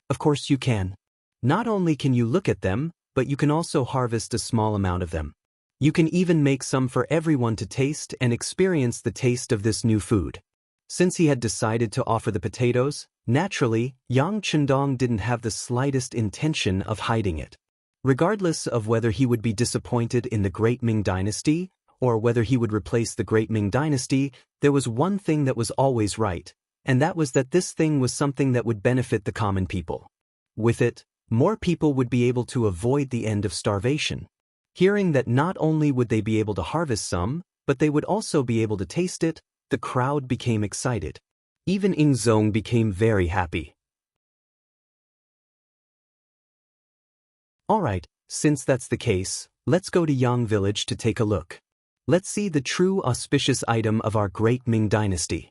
Of course you can. Not only can you look at them, but you can also harvest a small amount of them. You can even make some for everyone to taste and experience the taste of this new food. Since he had decided to offer the potatoes, naturally, Yang Chendong didn't have the slightest intention of hiding it. Regardless of whether he would be disappointed in the Great Ming Dynasty, or whether he would replace the Great Ming Dynasty, there was one thing that was always right, and that was that this thing was something that would benefit the common people. With it, more people would be able to avoid the end of starvation. Hearing that not only would they be able to harvest some, but they would also be able to taste it, the crowd became excited. Even Ingzong became very happy. Alright, since that's the case, let's go to Yang Village to take a look. Let's see the true auspicious item of our great Ming dynasty.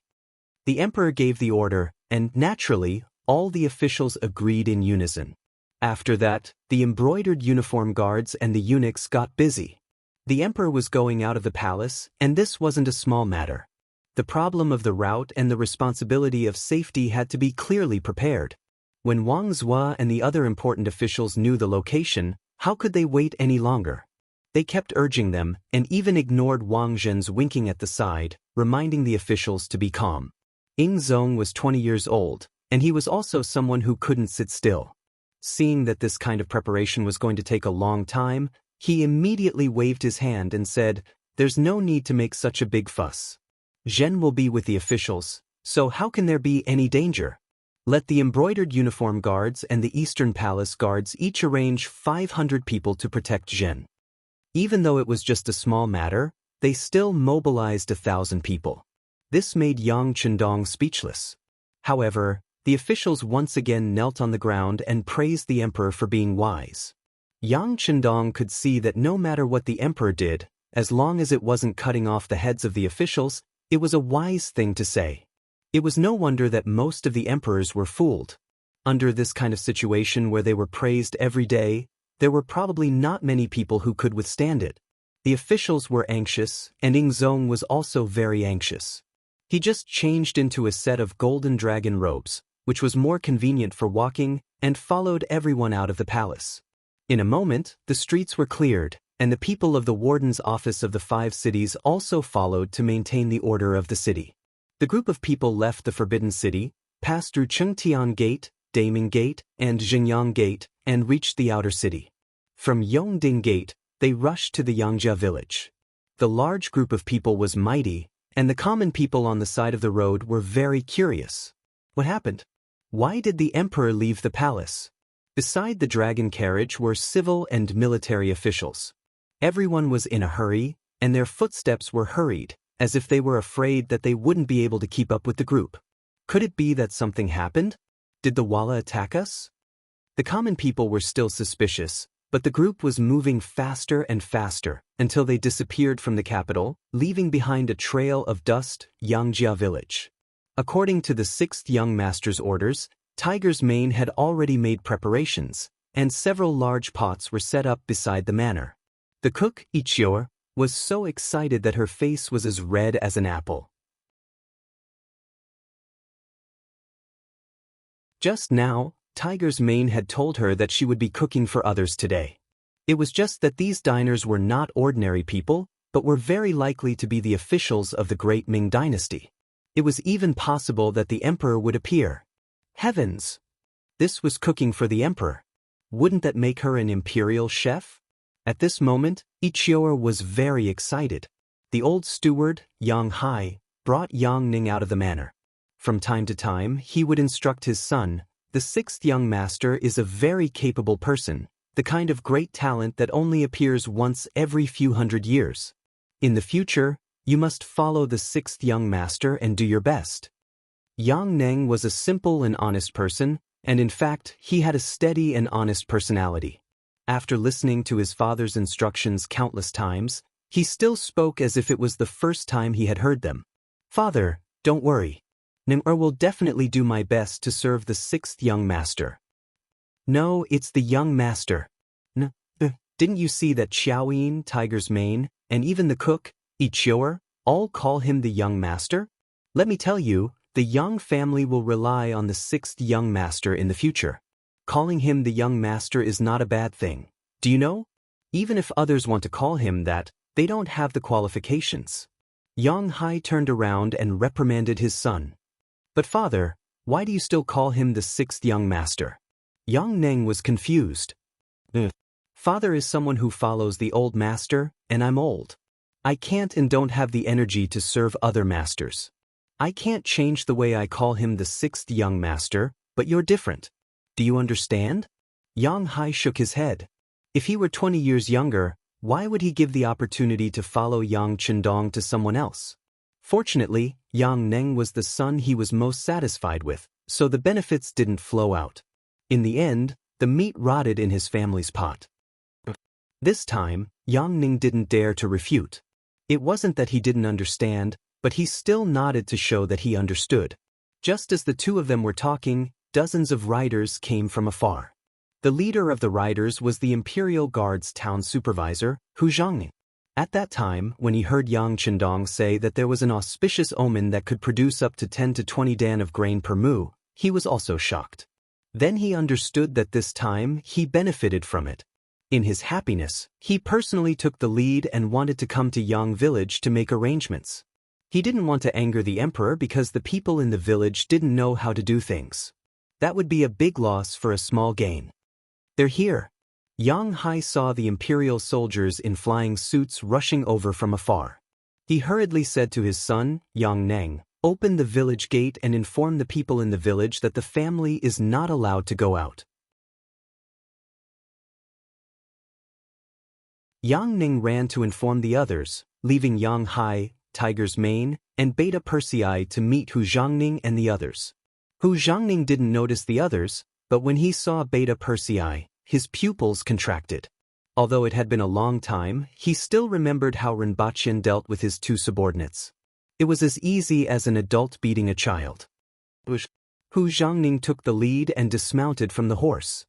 The emperor gave the order, and naturally, all the officials agreed in unison. After that, the embroidered uniform guards and the eunuchs got busy. The emperor was going out of the palace, and this wasn't a small matter. The problem of the route and the responsibility of safety had to be clearly prepared. When Wang Zhua and the other important officials knew the location, how could they wait any longer? They kept urging them, and even ignored Wang Zhen's winking at the side, reminding the officials to be calm. Ingzong was 20 years old, and he was also someone who couldn't sit still. Seeing that this kind of preparation was going to take a long time, he immediately waved his hand and said, "There's no need to make such a big fuss. Zhen will be with the officials, so how can there be any danger? Let the embroidered uniform guards and the Eastern Palace guards each arrange 500 people to protect Zhen." Even though it was just a small matter, they still mobilized 1,000 people. This made Yang Chendong speechless. However, the officials once again knelt on the ground and praised the emperor for being wise. Yang Chendong could see that no matter what the emperor did, as long as it wasn't cutting off the heads of the officials, it was a wise thing to say. It was no wonder that most of the emperors were fooled. Under this kind of situation where they were praised every day, there were probably not many people who could withstand it. The officials were anxious, and Ingzong was also very anxious. He just changed into a set of golden dragon robes, which was more convenient for walking, and followed everyone out of the palace. In a moment, the streets were cleared, and the people of the warden's office of the 5 cities also followed to maintain the order of the city. The group of people left the Forbidden City, passed through Chengtian Gate, Daming Gate, and Jinyang Gate, and reached the outer city. From Yongding Gate, they rushed to the Yangjia village. The large group of people was mighty, and the common people on the side of the road were very curious. What happened? Why did the emperor leave the palace? Beside the dragon carriage were civil and military officials. Everyone was in a hurry, and their footsteps were hurried, as if they were afraid that they wouldn't be able to keep up with the group. Could it be that something happened? Did the Walla attack us? The common people were still suspicious, but the group was moving faster and faster until they disappeared from the capital, leaving behind a trail of dust, Yangjia village. According to the 6th young master's orders, Tiger's Mane had already made preparations, and several large pots were set up beside the manor. The cook, Ichior, was so excited that her face was as red as an apple. Just now, Tiger's Mane had told her that she would be cooking for others today. It was just that these diners were not ordinary people, but were very likely to be the officials of the great Ming dynasty. It was even possible that the emperor would appear. Heavens! This was cooking for the emperor. Wouldn't that make her an imperial chef? At this moment, Ichior was very excited. The old steward, Yang Hai, brought Yang Ning out of the manor. From time to time, he would instruct his son. The 6th young master is a very capable person, the kind of great talent that only appears once every few hundred years. In the future, you must follow the 6th young master and do your best. Yang Neng was a simple and honest person, and in fact, he had a steady and honest personality. After listening to his father's instructions countless times, he still spoke as if it was the first time he had heard them. "Father, don't worry. Ning-er will definitely do my best to serve the 6th young master." "No, it's the young master. Didn't you see that Xiaoyin, Tiger's Mane, and even the cook, Ichior, all call him the young master? Let me tell you, the Yang family will rely on the 6th young master in the future. Calling him the young master is not a bad thing. Do you know? Even if others want to call him that, they don't have the qualifications." Yang Hai turned around and reprimanded his son. "But father, why do you still call him the 6th young master?" Yang Neng was confused. "Father is someone who follows the old master, and I'm old. I can't and don't have the energy to serve other masters. I can't change the way I call him the 6th young master, but you're different. Do you understand?" Yang Hai shook his head. If he were 20 years younger, why would he give the opportunity to follow Yang Chendong to someone else? Fortunately, Yang Neng was the son he was most satisfied with, so the benefits didn't flow out. In the end, the meat rotted in his family's pot. This time, Yang Ning didn't dare to refute. It wasn't that he didn't understand, but he still nodded to show that he understood. Just as the two of them were talking, dozens of riders came from afar. The leader of the riders was the Imperial Guard's town supervisor, Hu Zhangning. At that time, when he heard Yang Chendong say that there was an auspicious omen that could produce up to 10 to 20 dan of grain per mu, he was also shocked. Then he understood that this time he benefited from it. In his happiness, he personally took the lead and wanted to come to Yang village to make arrangements. He didn't want to anger the emperor because the people in the village didn't know how to do things. That would be a big loss for a small gain. "They're here." Yang Hai saw the imperial soldiers in flying suits rushing over from afar. He hurriedly said to his son, Yang Neng, "Open the village gate and inform the people in the village that the family is not allowed to go out." Yang Ning ran to inform the others, leaving Yang Hai, Tiger's Mane, and Beta Persei to meet Hu Zhangning and the others. Hu Zhangning didn't notice the others, but when he saw Beta Persei, his pupils contracted. Although it had been a long time, he still remembered how Rinpochen dealt with his two subordinates. It was as easy as an adult beating a child. Hu Zhangning took the lead and dismounted from the horse.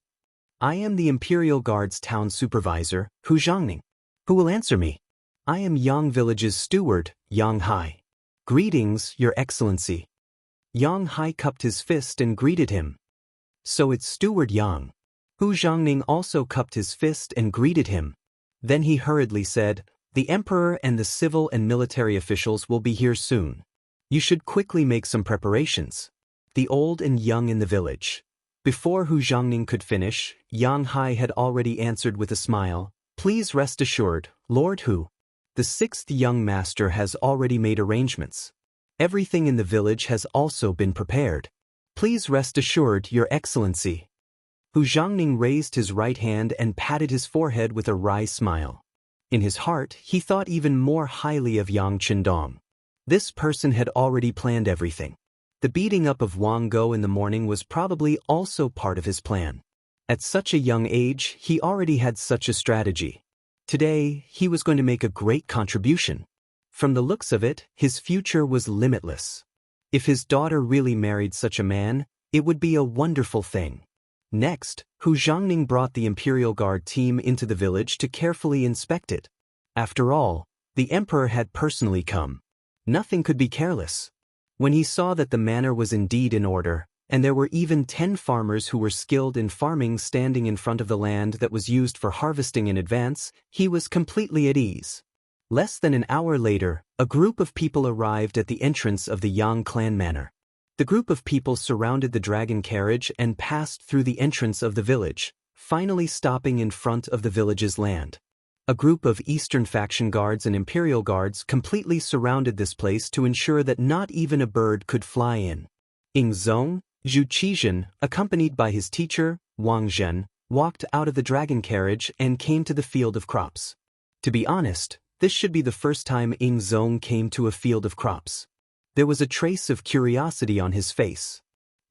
"I am the Imperial Guard's town supervisor, Hu Zhangning. Who will answer me?" "I am Yang Village's steward, Yang Hai." "Greetings, Your Excellency." Yang Hai cupped his fist and greeted him. "So it's Steward Yang." Hu Zhangning also cupped his fist and greeted him. Then he hurriedly said, "The emperor and the civil and military officials will be here soon. You should quickly make some preparations." The old and young in the village. Before Hu Zhangning could finish, Yang Hai had already answered with a smile, "Please rest assured, Lord Hu. The sixth young master has already made arrangements. Everything in the village has also been prepared. Please rest assured, Your Excellency." Hu Zhangning raised his right hand and patted his forehead with a wry smile. In his heart, he thought even more highly of Yang Qindong. This person had already planned everything. The beating up of Wang Go in the morning was probably also part of his plan. At such a young age, he already had such a strategy. Today, he was going to make a great contribution. From the looks of it, his future was limitless. If his daughter really married such a man, it would be a wonderful thing. Next, Hu Zhangning brought the Imperial Guard team into the village to carefully inspect it. After all, the emperor had personally come. Nothing could be careless. When he saw that the manor was indeed in order, and there were even 10 farmers who were skilled in farming standing in front of the land that was used for harvesting in advance, he was completely at ease. Less than an hour later, a group of people arrived at the entrance of the Yang clan manor. The group of people surrounded the dragon carriage and passed through the entrance of the village, finally stopping in front of the village's land. A group of Eastern faction guards and Imperial guards completely surrounded this place to ensure that not even a bird could fly in. Ying Zong, Zhu Qizhen, accompanied by his teacher, Wang Zhen, walked out of the dragon carriage and came to the field of crops. To be honest, this should be the first time Ying Zong came to a field of crops. There was a trace of curiosity on his face.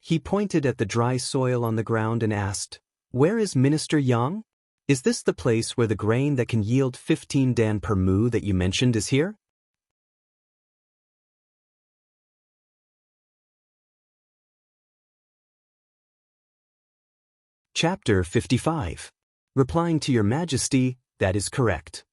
He pointed at the dry soil on the ground and asked, "Where is Minister Yang? Is this the place where the grain that can yield 15 dan per mu that you mentioned is here?" Chapter 55. Replying to Your Majesty, that is correct.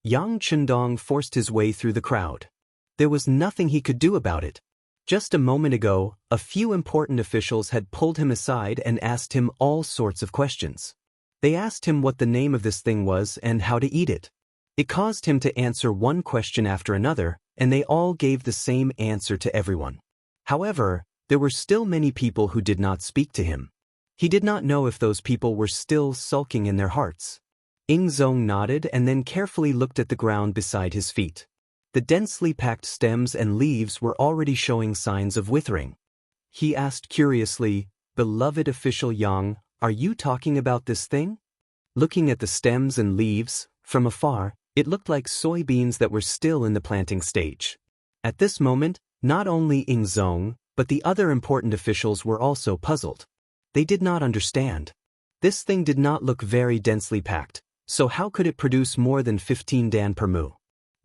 Yang Qindong forced his way through the crowd. There was nothing he could do about it. Just a moment ago, a few important officials had pulled him aside and asked him all sorts of questions. They asked him what the name of this thing was and how to eat it. It caused him to answer one question after another, and they all gave the same answer to everyone. However, there were still many people who did not speak to him. He did not know if those people were still sulking in their hearts. Ying Zong nodded and then carefully looked at the ground beside his feet. The densely packed stems and leaves were already showing signs of withering. He asked curiously, "Beloved official Yang, are you talking about this thing?" Looking at the stems and leaves, from afar, it looked like soybeans that were still in the planting stage. At this moment, not only Ying Zong, but the other important officials were also puzzled. They did not understand. This thing did not look very densely packed, so how could it produce more than 15 dan per mu?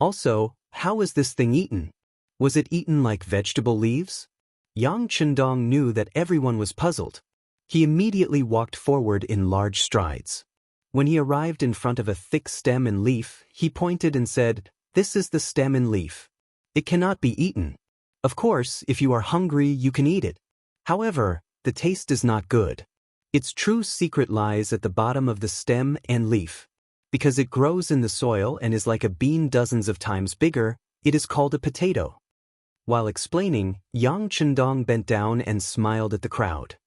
Also, how was this thing eaten? Was it eaten like vegetable leaves? Yang Qindong knew that everyone was puzzled. He immediately walked forward in large strides. When he arrived in front of a thick stem and leaf, he pointed and said, "This is the stem and leaf. It cannot be eaten. Of course, if you are hungry, you can eat it. However, the taste is not good. Its true secret lies at the bottom of the stem and leaf. Because it grows in the soil and is like a bean dozens of times bigger, it is called a potato." While explaining, Yang Qindong bent down and smiled at the crowd.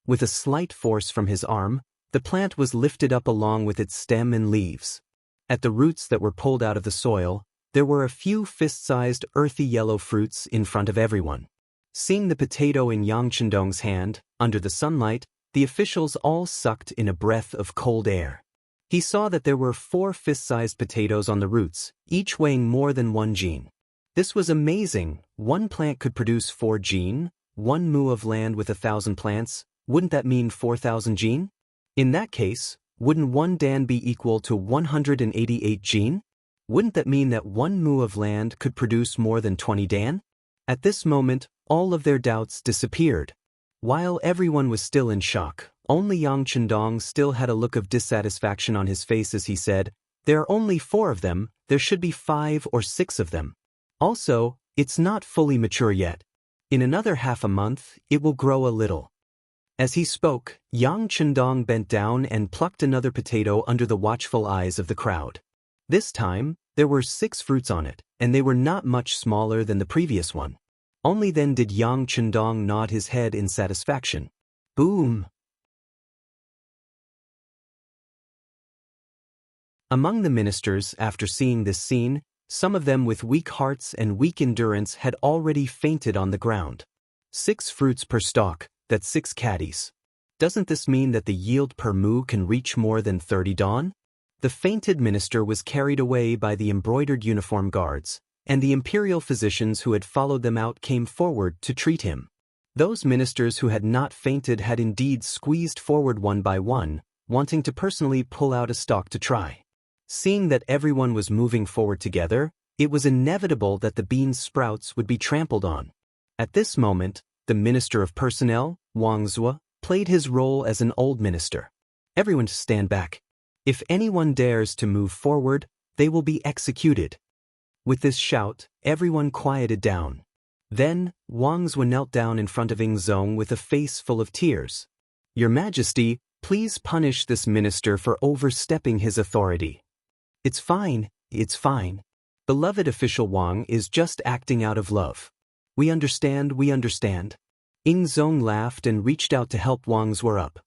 With a slight force from his arm, the plant was lifted up along with its stem and leaves. At the roots that were pulled out of the soil, there were a few fist-sized earthy yellow fruits in front of everyone. Seeing the potato in Yang Qindong's hand, under the sunlight, the officials all sucked in a breath of cold air. He saw that there were 4 fist-sized potatoes on the roots, each weighing more than 1 jin. This was amazing. One plant could produce 4 jin, 1 mu of land with 1,000 plants. Wouldn't that mean 4,000 jin? In that case, wouldn't 1 dan be equal to 188 jin? Wouldn't that mean that 1 mu of land could produce more than 20 dan? At this moment, all of their doubts disappeared. While everyone was still in shock, only Yang Qindong still had a look of dissatisfaction on his face as he said, "There are only 4 of them, there should be 5 or 6 of them. Also, it's not fully mature yet. In another half a month, it will grow a little." As he spoke, Yang Qindong bent down and plucked another potato under the watchful eyes of the crowd. This time, there were 6 fruits on it, and they were not much smaller than the previous one. Only then did Yang Chendong nod his head in satisfaction. Boom! Among the ministers, after seeing this scene, some of them with weak hearts and weak endurance had already fainted on the ground. 6 fruits per stalk, that's 6 caddies. Doesn't this mean that the yield per moo can reach more than 30 dawn? The fainted minister was carried away by the embroidered uniform guards, and the imperial physicians who had followed them out came forward to treat him. Those ministers who had not fainted had indeed squeezed forward one by one, wanting to personally pull out a stalk to try. Seeing that everyone was moving forward together, it was inevitable that the bean sprouts would be trampled on. At this moment, the Minister of Personnel, Wang Zhuo, played his role as an old minister. Everyone to stand back. If anyone dares to move forward, they will be executed. With this shout, everyone quieted down. Then, Wang Zhuo knelt down in front of Ing Zong with a face full of tears. Your Majesty, please punish this minister for overstepping his authority. It's fine, it's fine. Beloved official Wang is just acting out of love. We understand, we understand. Ing Zong laughed and reached out to help Wang Zhuo up.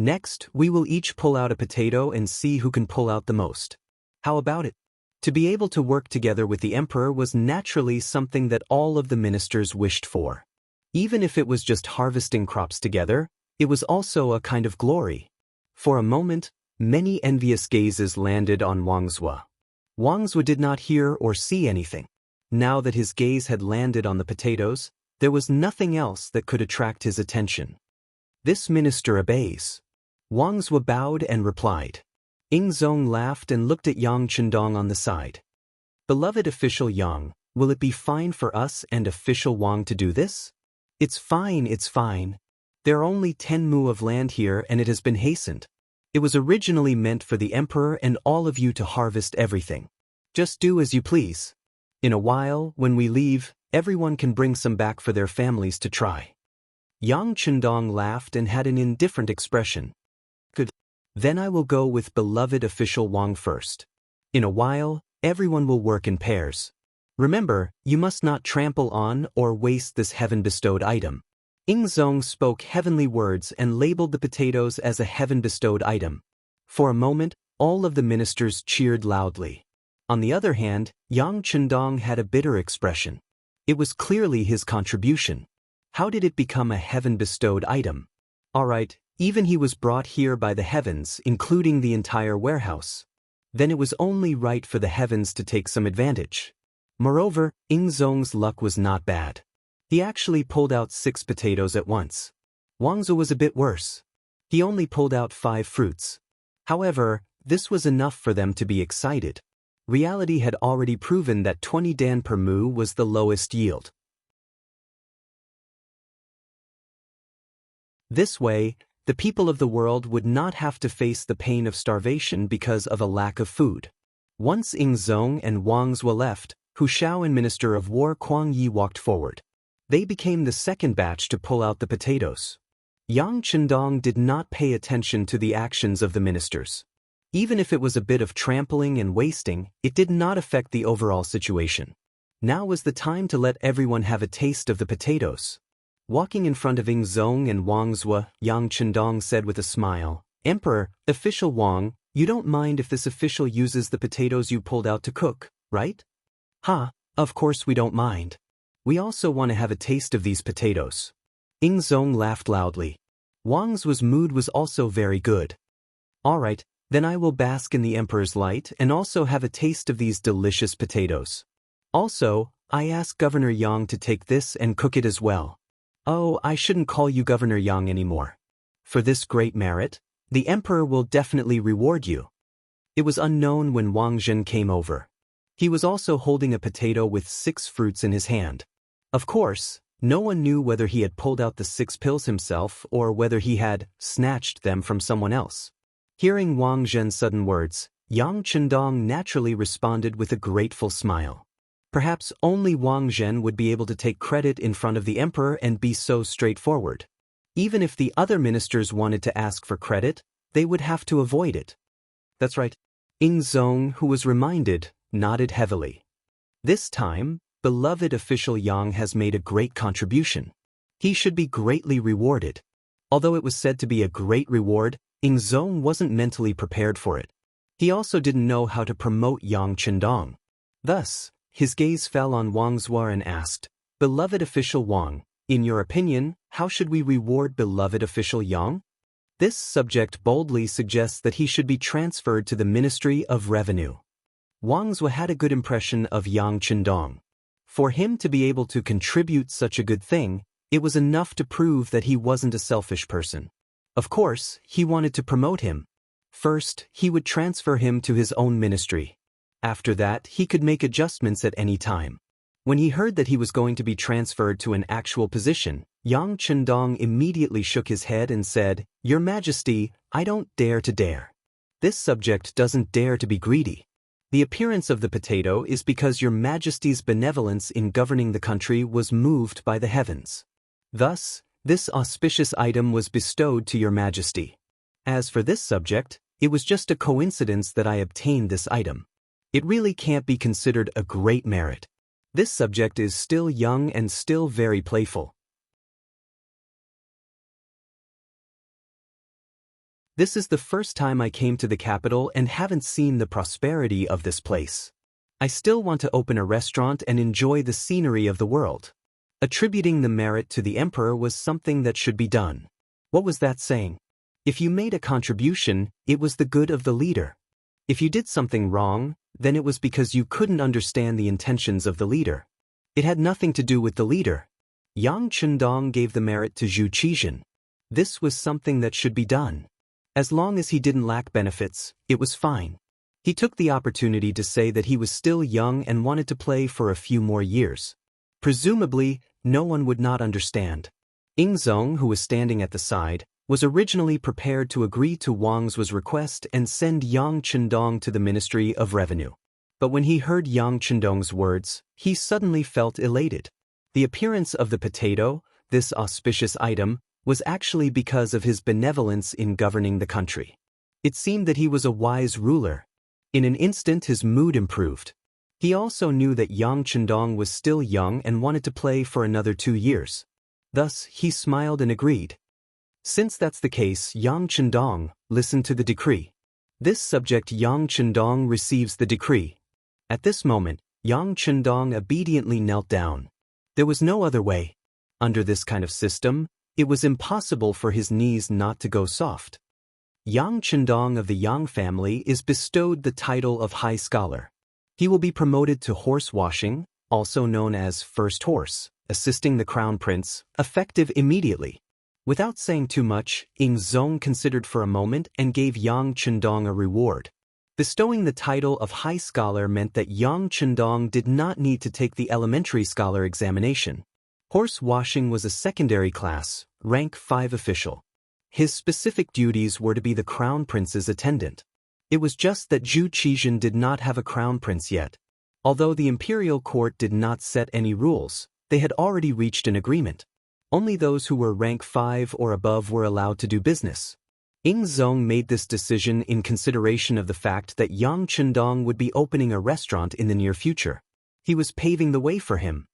Next, we will each pull out a potato and see who can pull out the most. How about it? To be able to work together with the emperor was naturally something that all of the ministers wished for. Even if it was just harvesting crops together, it was also a kind of glory. For a moment, many envious gazes landed on Wang Zhuo. Wang Zhuo did not hear or see anything. Now that his gaze had landed on the potatoes, there was nothing else that could attract his attention. This minister obeys. Wang Zhuo bowed and replied. Ing Zong laughed and looked at Yang Chendong on the side. Beloved official Yang, will it be fine for us and official Wang to do this? It's fine, it's fine. There are only 10 mu of land here and it has been hastened. It was originally meant for the emperor and all of you to harvest everything. Just do as you please. In a while, when we leave, everyone can bring some back for their families to try. Yang Chendong laughed and had an indifferent expression. Good. Then I will go with beloved official Wang first. In a while, everyone will work in pairs. Remember, you must not trample on or waste this heaven-bestowed item. Ing Zong spoke heavenly words and labeled the potatoes as a heaven-bestowed item. For a moment, all of the ministers cheered loudly. On the other hand, Yang Chendong had a bitter expression. It was clearly his contribution. How did it become a heaven-bestowed item? Alright, even he was brought here by the heavens, including the entire warehouse. Then it was only right for the heavens to take some advantage. Moreover, Ing Zong's luck was not bad. He actually pulled out 6 potatoes at once. Wang Zhuo was a bit worse. He only pulled out 5 fruits. However, this was enough for them to be excited. Reality had already proven that 20 dan per mu was the lowest yield. This way, the people of the world would not have to face the pain of starvation because of a lack of food. Once Ing Zong and Wang Zhuo left, Hu Shao and Minister of War Kuang Yi walked forward. They became the second batch to pull out the potatoes. Yang Chendong did not pay attention to the actions of the ministers. Even if it was a bit of trampling and wasting, it did not affect the overall situation. Now was the time to let everyone have a taste of the potatoes. Walking in front of Ing Zong and Wang Zhuo, Yang Chendong said with a smile, Emperor, official Wang, you don't mind if this official uses the potatoes you pulled out to cook, right? Ha, of course we don't mind. We also want to have a taste of these potatoes. Ing Zong laughed loudly. Wang Zhuo's mood was also very good. Alright, then I will bask in the emperor's light and also have a taste of these delicious potatoes. Also, I ask Governor Yang to take this and cook it as well. Oh, I shouldn't call you Governor Yang anymore. For this great merit, the emperor will definitely reward you. It was unknown when Wang Zhen came over. He was also holding a potato with 6 fruits in his hand. Of course, no one knew whether he had pulled out the 6 pills himself or whether he had snatched them from someone else. Hearing Wang Zhen's sudden words, Yang Chendong naturally responded with a grateful smile. Perhaps only Wang Zhen would be able to take credit in front of the emperor and be so straightforward. Even if the other ministers wanted to ask for credit, they would have to avoid it. That's right. Zong, who was reminded, nodded heavily. This time, beloved official Yang has made a great contribution. He should be greatly rewarded. Although it was said to be a great reward, Zong wasn't mentally prepared for it. He also didn't know how to promote Yang Chendong. Thus, his gaze fell on Wang Zuo and asked, "Beloved official Wang, in your opinion, how should we reward beloved official Yang?" This subject boldly suggests that he should be transferred to the Ministry of Revenue. Wang Zuo had a good impression of Yang Chendong. For him to be able to contribute such a good thing, it was enough to prove that he wasn't a selfish person. Of course, he wanted to promote him. First, he would transfer him to his own ministry. After that, he could make adjustments at any time. When he heard that he was going to be transferred to an actual position, Yang Chendong immediately shook his head and said, "Your Majesty, I don't dare to dare. This subject doesn't dare to be greedy. The appearance of the potato is because your Majesty's benevolence in governing the country was moved by the heavens. Thus, this auspicious item was bestowed to your Majesty. As for this subject, it was just a coincidence that I obtained this item. It really can't be considered a great merit. This subject is still young and still very playful. This is the first time I came to the capital and haven't seen the prosperity of this place. I still want to open a restaurant and enjoy the scenery of the world." Attributing the merit to the emperor was something that should be done. What was that saying? If you made a contribution, it was the good of the leader. If you did something wrong, then it was because you couldn't understand the intentions of the leader. It had nothing to do with the leader. Yang Chendong gave the merit to Zhu Qizhen. This was something that should be done. As long as he didn't lack benefits, it was fine. He took the opportunity to say that he was still young and wanted to play for a few more years. Presumably, no one would not understand. Zong, who was standing at the side, was originally prepared to agree to Wang Zuo's request and send Yang Chendong to the Ministry of Revenue. But when he heard Yang Chendong's words, he suddenly felt elated. The appearance of the potato, this auspicious item, was actually because of his benevolence in governing the country. It seemed that he was a wise ruler. In an instant his mood improved. He also knew that Yang Chendong was still young and wanted to play for another 2 years. Thus, he smiled and agreed. Since that's the case, Yang Chendong, listen to the decree. This subject Yang Chendong receives the decree. At this moment, Yang Chendong obediently knelt down. There was no other way. Under this kind of system, it was impossible for his knees not to go soft. Yang Chendong of the Yang family is bestowed the title of High Scholar. He will be promoted to horse washing, also known as first horse, assisting the crown prince, effective immediately. Without saying too much, Zong considered for a moment and gave Yang Chendong a reward. Bestowing the title of High Scholar meant that Yang Chendong did not need to take the elementary scholar examination. Horse washing was a secondary class, rank 5 official. His specific duties were to be the crown prince's attendant. It was just that Zhu Qizhen did not have a crown prince yet. Although the imperial court did not set any rules, they had already reached an agreement. Only those who were rank 5 or above were allowed to do business. Zong made this decision in consideration of the fact that Yang Chendong would be opening a restaurant in the near future. He was paving the way for him.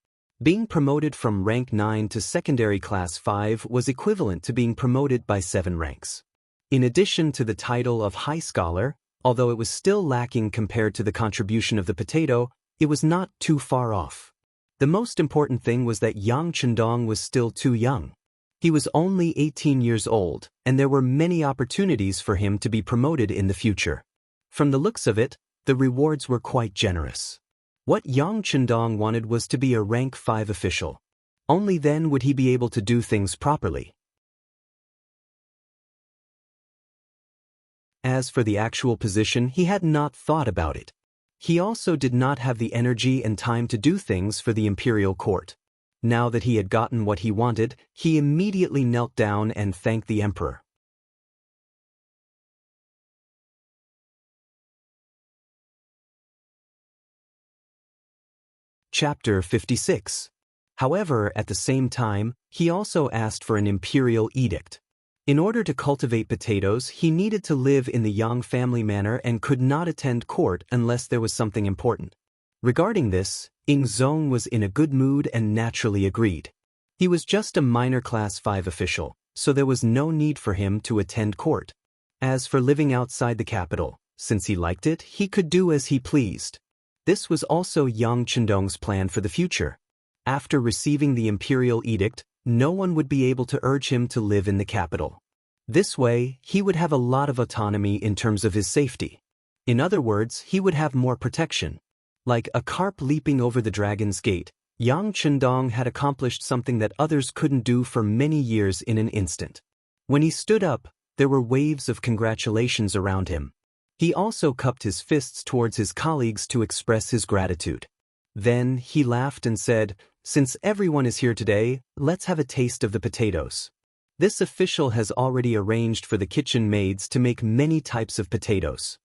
Being promoted from rank 9 to secondary class 5 was equivalent to being promoted by 7 ranks. In addition to the title of High Scholar, although it was still lacking compared to the contribution of the potato, it was not too far off. The most important thing was that Yang Chendong was still too young. He was only 18 years old, and there were many opportunities for him to be promoted in the future. From the looks of it, the rewards were quite generous. What Yang Chendong wanted was to be a rank 5 official. Only then would he be able to do things properly. As for the actual position, he had not thought about it. He also did not have the energy and time to do things for the imperial court. Now that he had gotten what he wanted, he immediately knelt down and thanked the emperor. Chapter 56. However, at the same time, he also asked for an imperial edict. In order to cultivate potatoes, he needed to live in the Yang family manor and could not attend court unless there was something important. Regarding this, Ing Zong was in a good mood and naturally agreed. He was just a minor Class 5 official, so there was no need for him to attend court. As for living outside the capital, since he liked it, he could do as he pleased. This was also Yang Chendong's plan for the future. After receiving the imperial edict, no one would be able to urge him to live in the capital. This way, he would have a lot of autonomy in terms of his safety. In other words, he would have more protection. Like a carp leaping over the dragon's gate, Yang Chendong had accomplished something that others couldn't do for many years in an instant. When he stood up, there were waves of congratulations around him. He also cupped his fists towards his colleagues to express his gratitude. Then he laughed and said, "Since everyone is here today, let's have a taste of the potatoes." This official has already arranged for the kitchen maids to make many types of potatoes.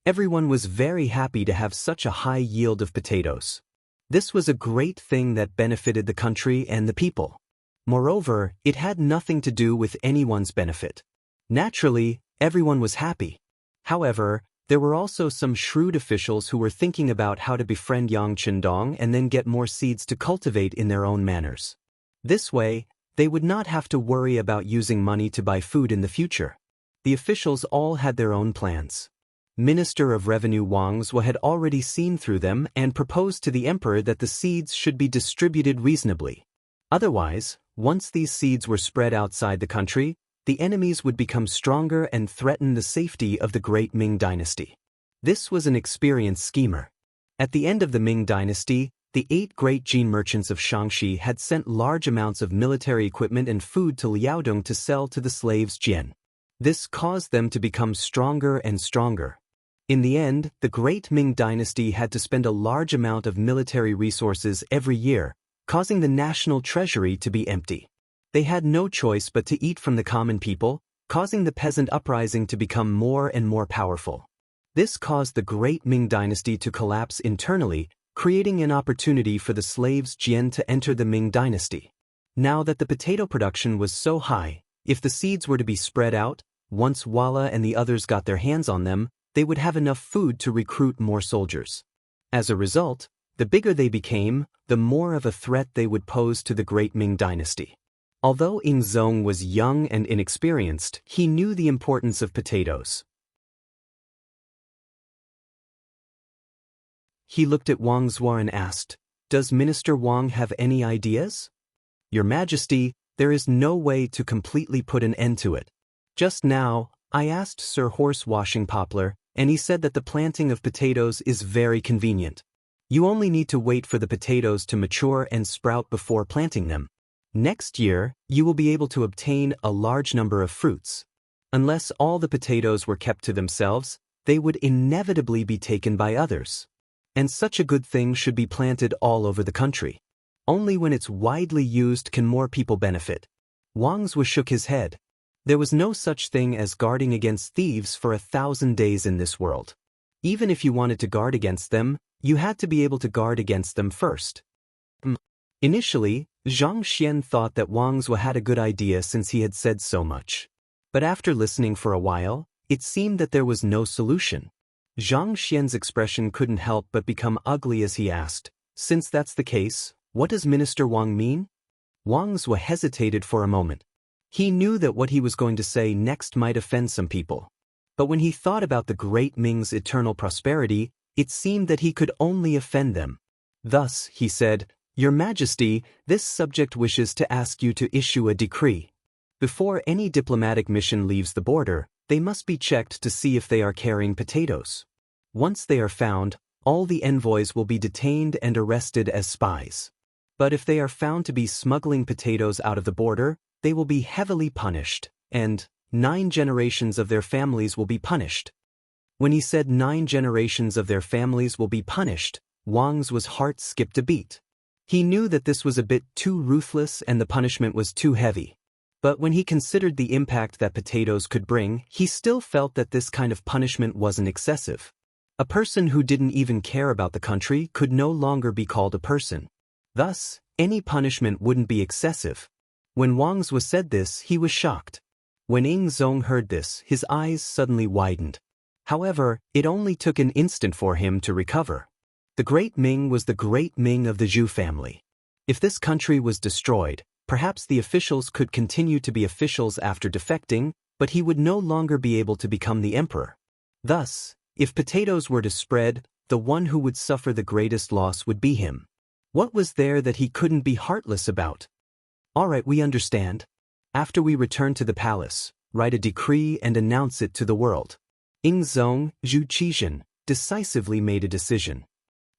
Everyone was very happy to have such a high yield of potatoes. This was a great thing that benefited the country and the people. Moreover, it had nothing to do with anyone's benefit. Naturally, everyone was happy. However, there were also some shrewd officials who were thinking about how to befriend Yang Chendong and then get more seeds to cultivate in their own manners. This way, they would not have to worry about using money to buy food in the future. The officials all had their own plans. Minister of Revenue Wang Zhuo had already seen through them and proposed to the emperor that the seeds should be distributed reasonably. Otherwise, once these seeds were spread outside the country, the enemies would become stronger and threaten the safety of the great Ming dynasty. This was an experienced schemer. At the end of the Ming dynasty, the 8 great Jin merchants of Shaanxi had sent large amounts of military equipment and food to Liaodong to sell to the slaves Jian. This caused them to become stronger and stronger. In the end, the great Ming dynasty had to spend a large amount of military resources every year, causing the national treasury to be empty. They had no choice but to eat from the common people, causing the peasant uprising to become more and more powerful. This caused the great Ming dynasty to collapse internally, creating an opportunity for the slaves Jian to enter the Ming dynasty. Now that the potato production was so high, if the seeds were to be spread out, once Walla and the others got their hands on them, they would have enough food to recruit more soldiers. As a result, the bigger they became, the more of a threat they would pose to the great Ming dynasty. Although Ing Zong was young and inexperienced, he knew the importance of potatoes. He looked at Wang Zhuo and asked, "Does Minister Wang have any ideas?" "Your Majesty, there is no way to completely put an end to it. Just now, I asked Sir Horse Washing Poplar, and he said that the planting of potatoes is very convenient. You only need to wait for the potatoes to mature and sprout before planting them. Next year, you will be able to obtain a large number of fruits. Unless all the potatoes were kept to themselves, they would inevitably be taken by others. And such a good thing should be planted all over the country. Only when it's widely used can more people benefit." Wang Zhuo shook his head. There was no such thing as guarding against thieves for 1,000 days in this world. Even if you wanted to guard against them, you had to be able to guard against them first. Initially, Zhang Xian thought that Wang Zhuo had a good idea since he had said so much. But after listening for a while, it seemed that there was no solution. Zhang Xian's expression couldn't help but become ugly as he asked, "Since that's the case, what does Minister Wang mean?" Wang Zhuo hesitated for a moment. He knew that what he was going to say next might offend some people. But when he thought about the great Ming's eternal prosperity, it seemed that he could only offend them. Thus, he said, "Your Majesty, this subject wishes to ask you to issue a decree. Before any diplomatic mission leaves the border, they must be checked to see if they are carrying potatoes. Once they are found, all the envoys will be detained and arrested as spies. But if they are found to be smuggling potatoes out of the border, they will be heavily punished, and 9 generations of their families will be punished." When he said 9 generations of their families will be punished, Wang Zhuo's heart skipped a beat. He knew that this was a bit too ruthless and the punishment was too heavy. But when he considered the impact that potatoes could bring, he still felt that this kind of punishment wasn't excessive. A person who didn't even care about the country could no longer be called a person. Thus, any punishment wouldn't be excessive. When Wang's was said this, he was shocked. When Ing Zong heard this, his eyes suddenly widened. However, it only took an instant for him to recover. The Great Ming was the Great Ming of the Zhou family. If this country was destroyed, perhaps the officials could continue to be officials after defecting, but he would no longer be able to become the emperor. Thus, if potatoes were to spread, the one who would suffer the greatest loss would be him. What was there that he couldn't be heartless about? Alright, we understand. After we return to the palace, write a decree and announce it to the world. Ing Zong, Zhu Qizhen, decisively made a decision.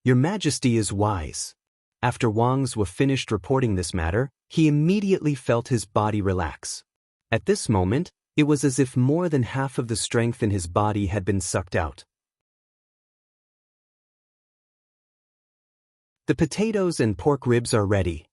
Your Majesty is wise. After Wang's was finished reporting this matter, he immediately felt his body relax. At this moment, it was as if more than half of the strength in his body had been sucked out. The potatoes and pork ribs are ready.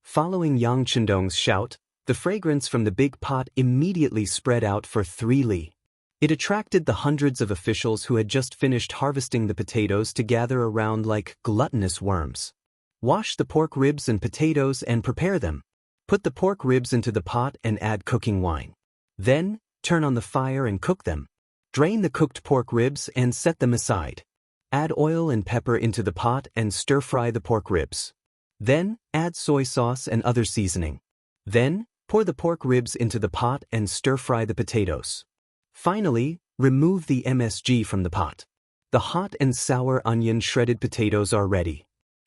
Following Yang Chendong's shout, the fragrance from the big pot immediately spread out for 3 li. It attracted the hundreds of officials who had just finished harvesting the potatoes to gather around like gluttonous worms. Wash the pork ribs and potatoes and prepare them. Put the pork ribs into the pot and add cooking wine. Then, turn on the fire and cook them. Drain the cooked pork ribs and set them aside. Add oil and pepper into the pot and stir-fry the pork ribs. Then, add soy sauce and other seasoning. Then, pour the pork ribs into the pot and stir-fry the potatoes. Finally, remove the MSG from the pot. The hot and sour onion shredded potatoes are ready.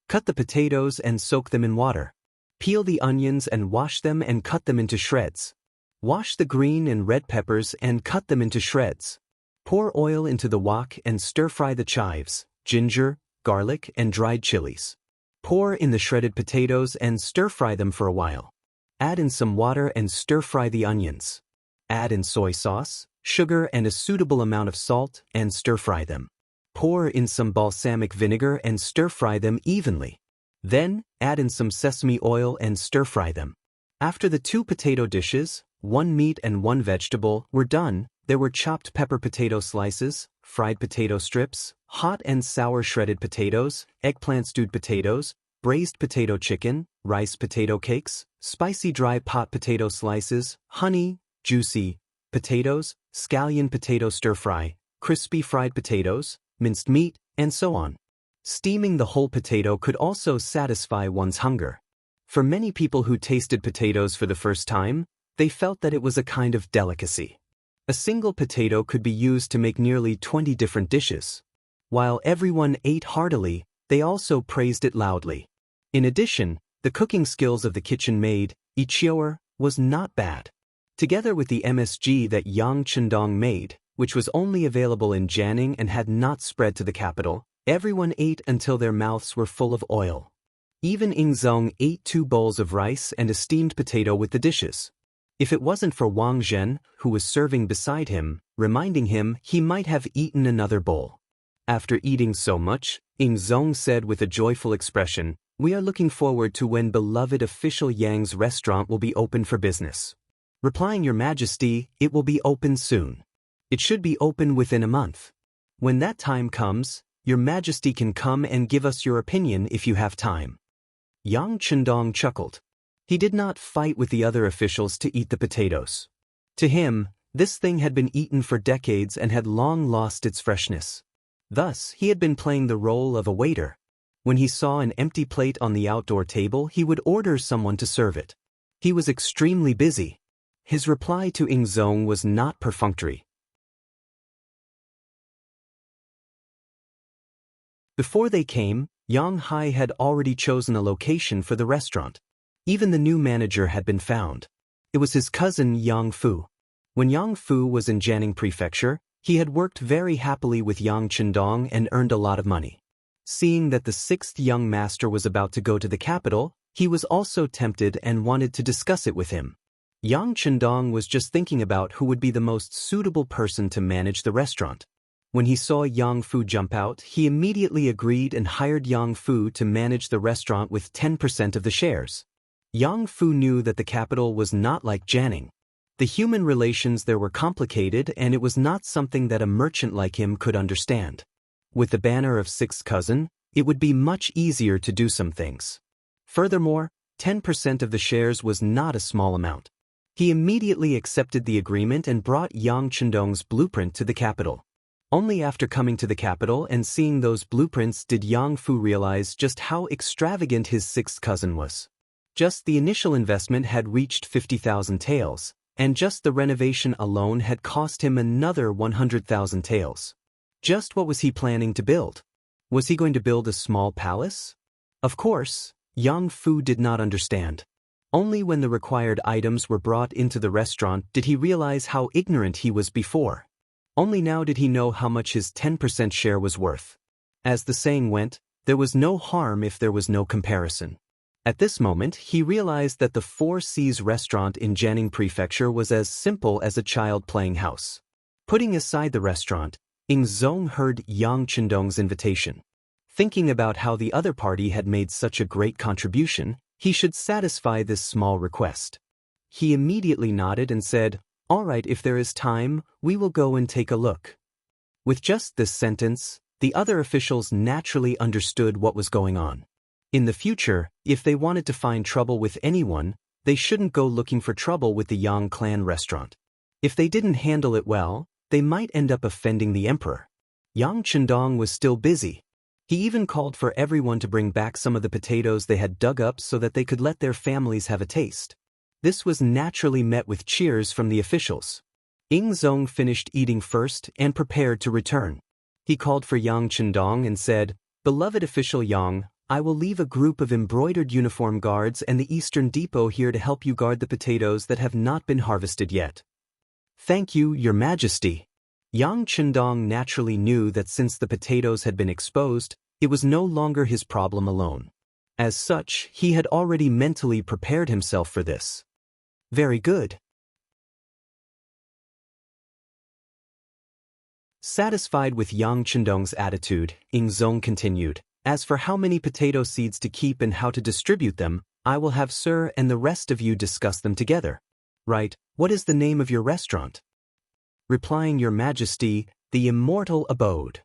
Cut the potatoes and soak them in water. Peel the onions and wash them and cut them into shreds. Wash the green and red peppers and cut them into shreds. Pour oil into the wok and stir-fry the chives, ginger, garlic, and dried chilies. Pour in the shredded potatoes and stir-fry them for a while. Add in some water and stir-fry the onions. Add in soy sauce, sugar, and a suitable amount of salt and stir-fry them. Pour in some balsamic vinegar and stir-fry them evenly. Then, add in some sesame oil and stir-fry them. After the 2 potato dishes, 1 meat and 1 vegetable, were done, there were chopped pepper potato slices, fried potato strips, hot and sour shredded potatoes, eggplant stewed potatoes, braised potato chicken, rice potato cakes, spicy dry pot potato slices, honey, juicy potatoes, scallion potato stir-fry, crispy fried potatoes, minced meat, and so on. Steaming the whole potato could also satisfy one's hunger. For many people who tasted potatoes for the first time, they felt that it was a kind of delicacy. A single potato could be used to make nearly 20 different dishes. While everyone ate heartily, they also praised it loudly. In addition, the cooking skills of the kitchen maid, Ichioer, was not bad. Together with the MSG that Yang Chendong made, which was only available in Jianing and had not spread to the capital, everyone ate until their mouths were full of oil. Even Ing Zong ate 2 bowls of rice and a steamed potato with the dishes. If it wasn't for Wang Zhen, who was serving beside him, reminding him he might have eaten another bowl. After eating so much, Ing Zong said with a joyful expression, "We are looking forward to when beloved official Yang's restaurant will be open for business." Replying, "Your Majesty, it will be open soon. It should be open within a month. When that time comes, Your Majesty can come and give us your opinion if you have time." Yang Chendong chuckled. He did not fight with the other officials to eat the potatoes. To him, this thing had been eaten for decades and had long lost its freshness. Thus, he had been playing the role of a waiter. When he saw an empty plate on the outdoor table, he would order someone to serve it. He was extremely busy. His reply to Ing Zong was not perfunctory. Before they came, Yang Hai had already chosen a location for the restaurant. Even the new manager had been found. It was his cousin Yang Fu. When Yang Fu was in Jianing Prefecture, he had worked very happily with Yang Chendong and earned a lot of money. Seeing that the 6th young master was about to go to the capital, he was also tempted and wanted to discuss it with him. Yang Chendong was just thinking about who would be the most suitable person to manage the restaurant. When he saw Yang Fu jump out, he immediately agreed and hired Yang Fu to manage the restaurant with 10% of the shares. Yang Fu knew that the capital was not like Jianing. The human relations there were complicated, and it was not something that a merchant like him could understand. With the banner of 6th cousin, it would be much easier to do some things. Furthermore, 10% of the shares was not a small amount. He immediately accepted the agreement and brought Yang Chendong's blueprint to the capital. Only after coming to the capital and seeing those blueprints did Yang Fu realize just how extravagant his sixth cousin was. Just the initial investment had reached 50,000 taels, and just the renovation alone had cost him another 100,000 taels. Just what was he planning to build? Was he going to build a small palace? Of course, Yang Fu did not understand. Only when the required items were brought into the restaurant did he realize how ignorant he was before. Only now did he know how much his 10% share was worth. As the saying went, there was no harm if there was no comparison. At this moment, he realized that the Four Seas restaurant in Jianing Prefecture was as simple as a child playing house. Putting aside the restaurant, Ing Zong heard Yang Chendong's invitation. Thinking about how the other party had made such a great contribution, he should satisfy this small request. He immediately nodded and said, "All right, if there is time, we will go and take a look." With just this sentence, the other officials naturally understood what was going on. In the future, if they wanted to find trouble with anyone, they shouldn't go looking for trouble with the Yang clan restaurant. If they didn't handle it well, they might end up offending the emperor. Yang Chendong was still busy. He even called for everyone to bring back some of the potatoes they had dug up so that they could let their families have a taste. This was naturally met with cheers from the officials. Ing Zong finished eating first and prepared to return. He called for Yang Chendong and said, "Beloved official Yang, I will leave a group of embroidered uniform guards and the Eastern Depot here to help you guard the potatoes that have not been harvested yet." "Thank you, Your Majesty." Yang Chendong naturally knew that since the potatoes had been exposed, it was no longer his problem alone. As such, he had already mentally prepared himself for this. Very good. Satisfied with Yang Chendong's attitude, Ing Zong continued, "As for how many potato seeds to keep and how to distribute them, I will have Sir and the rest of you discuss them together." "Right, what is the name of your restaurant?" Replying, "Your Majesty, the Immortal Abode."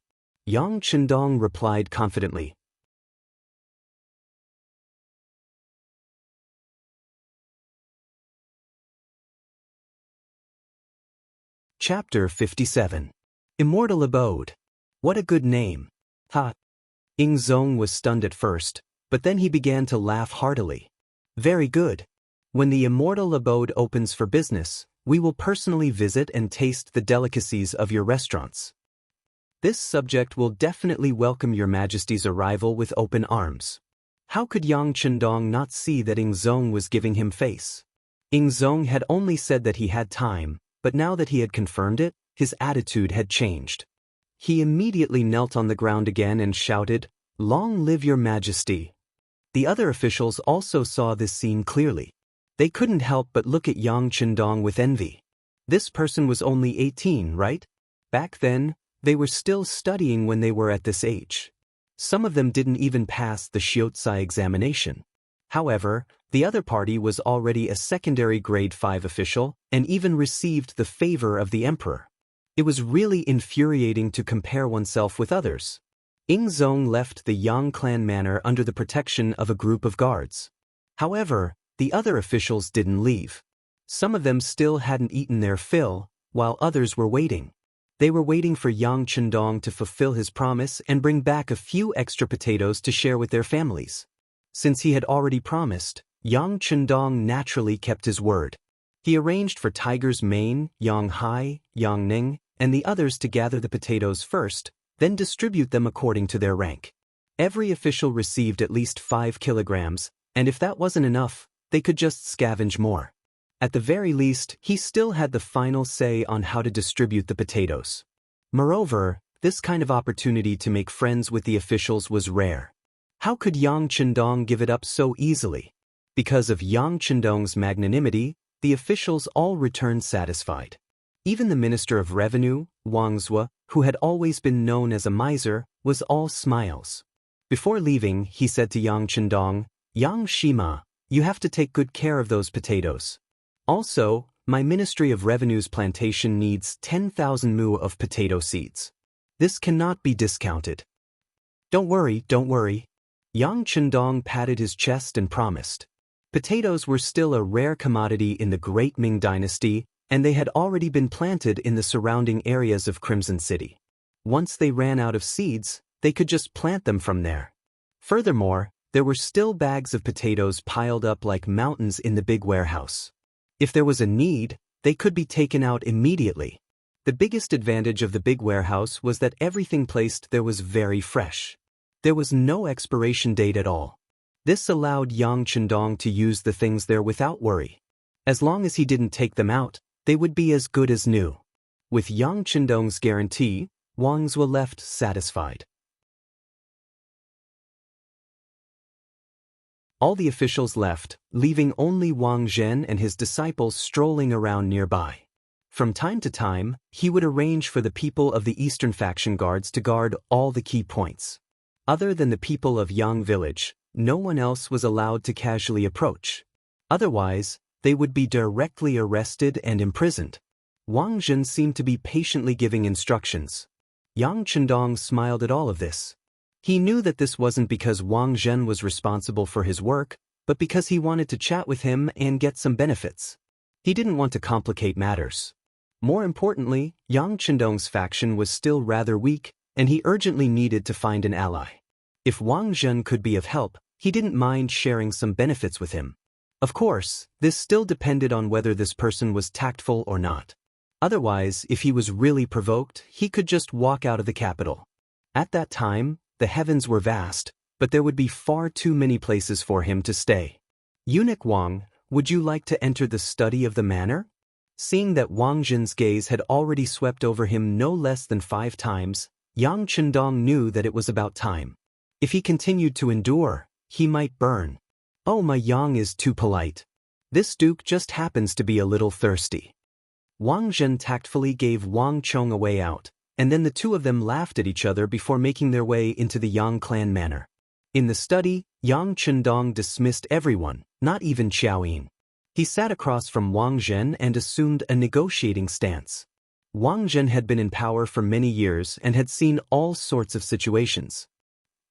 Yang Chendong replied confidently. Chapter 57. Immortal Abode. What a good name. Ha! Ing Zong was stunned at first, but then he began to laugh heartily. Very good. When the Immortal Abode opens for business, we will personally visit and taste the delicacies of your restaurants. This subject will definitely welcome Your Majesty's arrival with open arms. How could Yang Chendong not see that Ing Zong was giving him face? Ing Zong had only said that he had time, but now that he had confirmed it, his attitude had changed. He immediately knelt on the ground again and shouted, "Long live Your Majesty." The other officials also saw this scene clearly. They couldn't help but look at Yang Chendong with envy. This person was only 18, right? Back then, they were still studying when they were at this age. Some of them didn't even pass the Shiotsi examination. However, the other party was already a secondary grade 5 official and even received the favor of the emperor. It was really infuriating to compare oneself with others. Ing Zong left the Yang clan manor under the protection of a group of guards. However, the other officials didn't leave. Some of them still hadn't eaten their fill, while others were waiting. They were waiting for Yang Chendong to fulfill his promise and bring back a few extra potatoes to share with their families. Since he had already promised, Yang Chendong naturally kept his word. He arranged for Tiger's Mane, Yang Hai, Yang Ning, and the others to gather the potatoes first, then distribute them according to their rank. Every official received at least 5 kilograms, and if that wasn't enough, they could just scavenge more. At the very least, he still had the final say on how to distribute the potatoes. Moreover, this kind of opportunity to make friends with the officials was rare. How could Yang Chendong give it up so easily? Because of Yang Chendong's magnanimity, the officials all returned satisfied. Even the Minister of Revenue, Wang Zue, who had always been known as a miser, was all smiles. Before leaving, he said to Yang Chendong, "Yang Shima, you have to take good care of those potatoes. Also, my Ministry of Revenue's plantation needs 10,000 mu of potato seeds. This cannot be discounted." Don't worry, don't worry." Yang Chendong patted his chest and promised. Potatoes were still a rare commodity in the Great Ming Dynasty, and they had already been planted in the surrounding areas of Crimson City. Once they ran out of seeds, they could just plant them from there. Furthermore, there were still bags of potatoes piled up like mountains in the big warehouse. If there was a need, they could be taken out immediately. The biggest advantage of the big warehouse was that everything placed there was very fresh. There was no expiration date at all. This allowed Yang Chendong to use the things there without worry. As long as he didn't take them out, they would be as good as new. With Yang Chendong's guarantee, Wang Zhuo left satisfied. All the officials left, leaving only Wang Zhen and his disciples strolling around nearby. From time to time, he would arrange for the people of the Eastern Faction Guards to guard all the key points. Other than the people of Yang Village, no one else was allowed to casually approach. Otherwise, they would be directly arrested and imprisoned. Wang Zhen seemed to be patiently giving instructions. Yang Chendong smiled at all of this. He knew that this wasn't because Wang Zhen was responsible for his work, but because he wanted to chat with him and get some benefits. He didn't want to complicate matters. More importantly, Yang Chendong's faction was still rather weak, and he urgently needed to find an ally. If Wang Zhen could be of help, he didn't mind sharing some benefits with him. Of course, this still depended on whether this person was tactful or not. Otherwise, if he was really provoked, he could just walk out of the capital. At that time, the heavens were vast, but there would be far too many places for him to stay. Eunuch Wang, would you like to enter the study of the manor? Seeing that Wang Zhen's gaze had already swept over him no less than 5 times, Yang Chendong knew that it was about time. If he continued to endure, he might burn. Oh, my Yang is too polite. This duke just happens to be a little thirsty. Wang Zhen tactfully gave Wang Chong a way out, and then the two of them laughed at each other before making their way into the Yang clan manor. In the study, Yang Chendong dismissed everyone, not even Xiaoyin. He sat across from Wang Zhen and assumed a negotiating stance. Wang Zhen had been in power for many years and had seen all sorts of situations.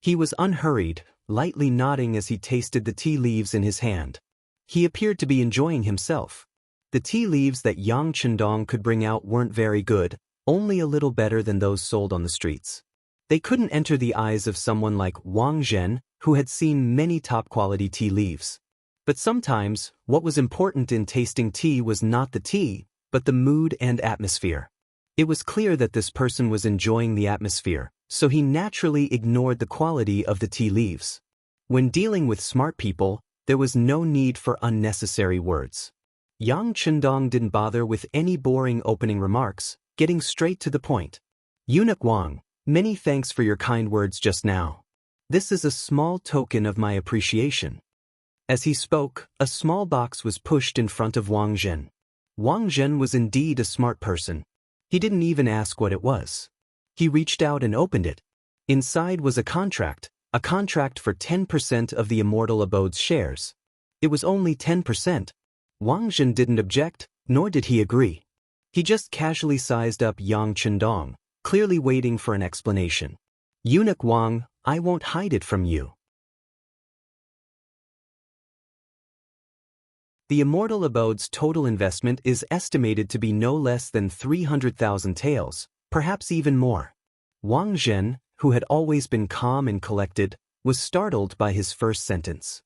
He was unhurried, lightly nodding as he tasted the tea leaves in his hand. He appeared to be enjoying himself. The tea leaves that Yang Chendong could bring out weren't very good, only a little better than those sold on the streets. They couldn't enter the eyes of someone like Wang Zhen, who had seen many top-quality tea leaves. But sometimes, what was important in tasting tea was not the tea, but the mood and atmosphere. It was clear that this person was enjoying the atmosphere, so he naturally ignored the quality of the tea leaves. When dealing with smart people, there was no need for unnecessary words. Yang Chendong didn't bother with any boring opening remarks, getting straight to the point. Eunuch Wang, many thanks for your kind words just now. This is a small token of my appreciation. As he spoke, a small box was pushed in front of Wang Zhen. Wang Zhen was indeed a smart person. He didn't even ask what it was. He reached out and opened it. Inside was a contract for 10% of the Immortal Abode's shares. It was only 10%. Wang Zhen didn't object, nor did he agree. He just casually sized up Yang Chendong, clearly waiting for an explanation. Eunuch Wang, I won't hide it from you. The Immortal Abode's total investment is estimated to be no less than 300,000 taels, perhaps even more. Wang Zhen, who had always been calm and collected, was startled by his first sentence.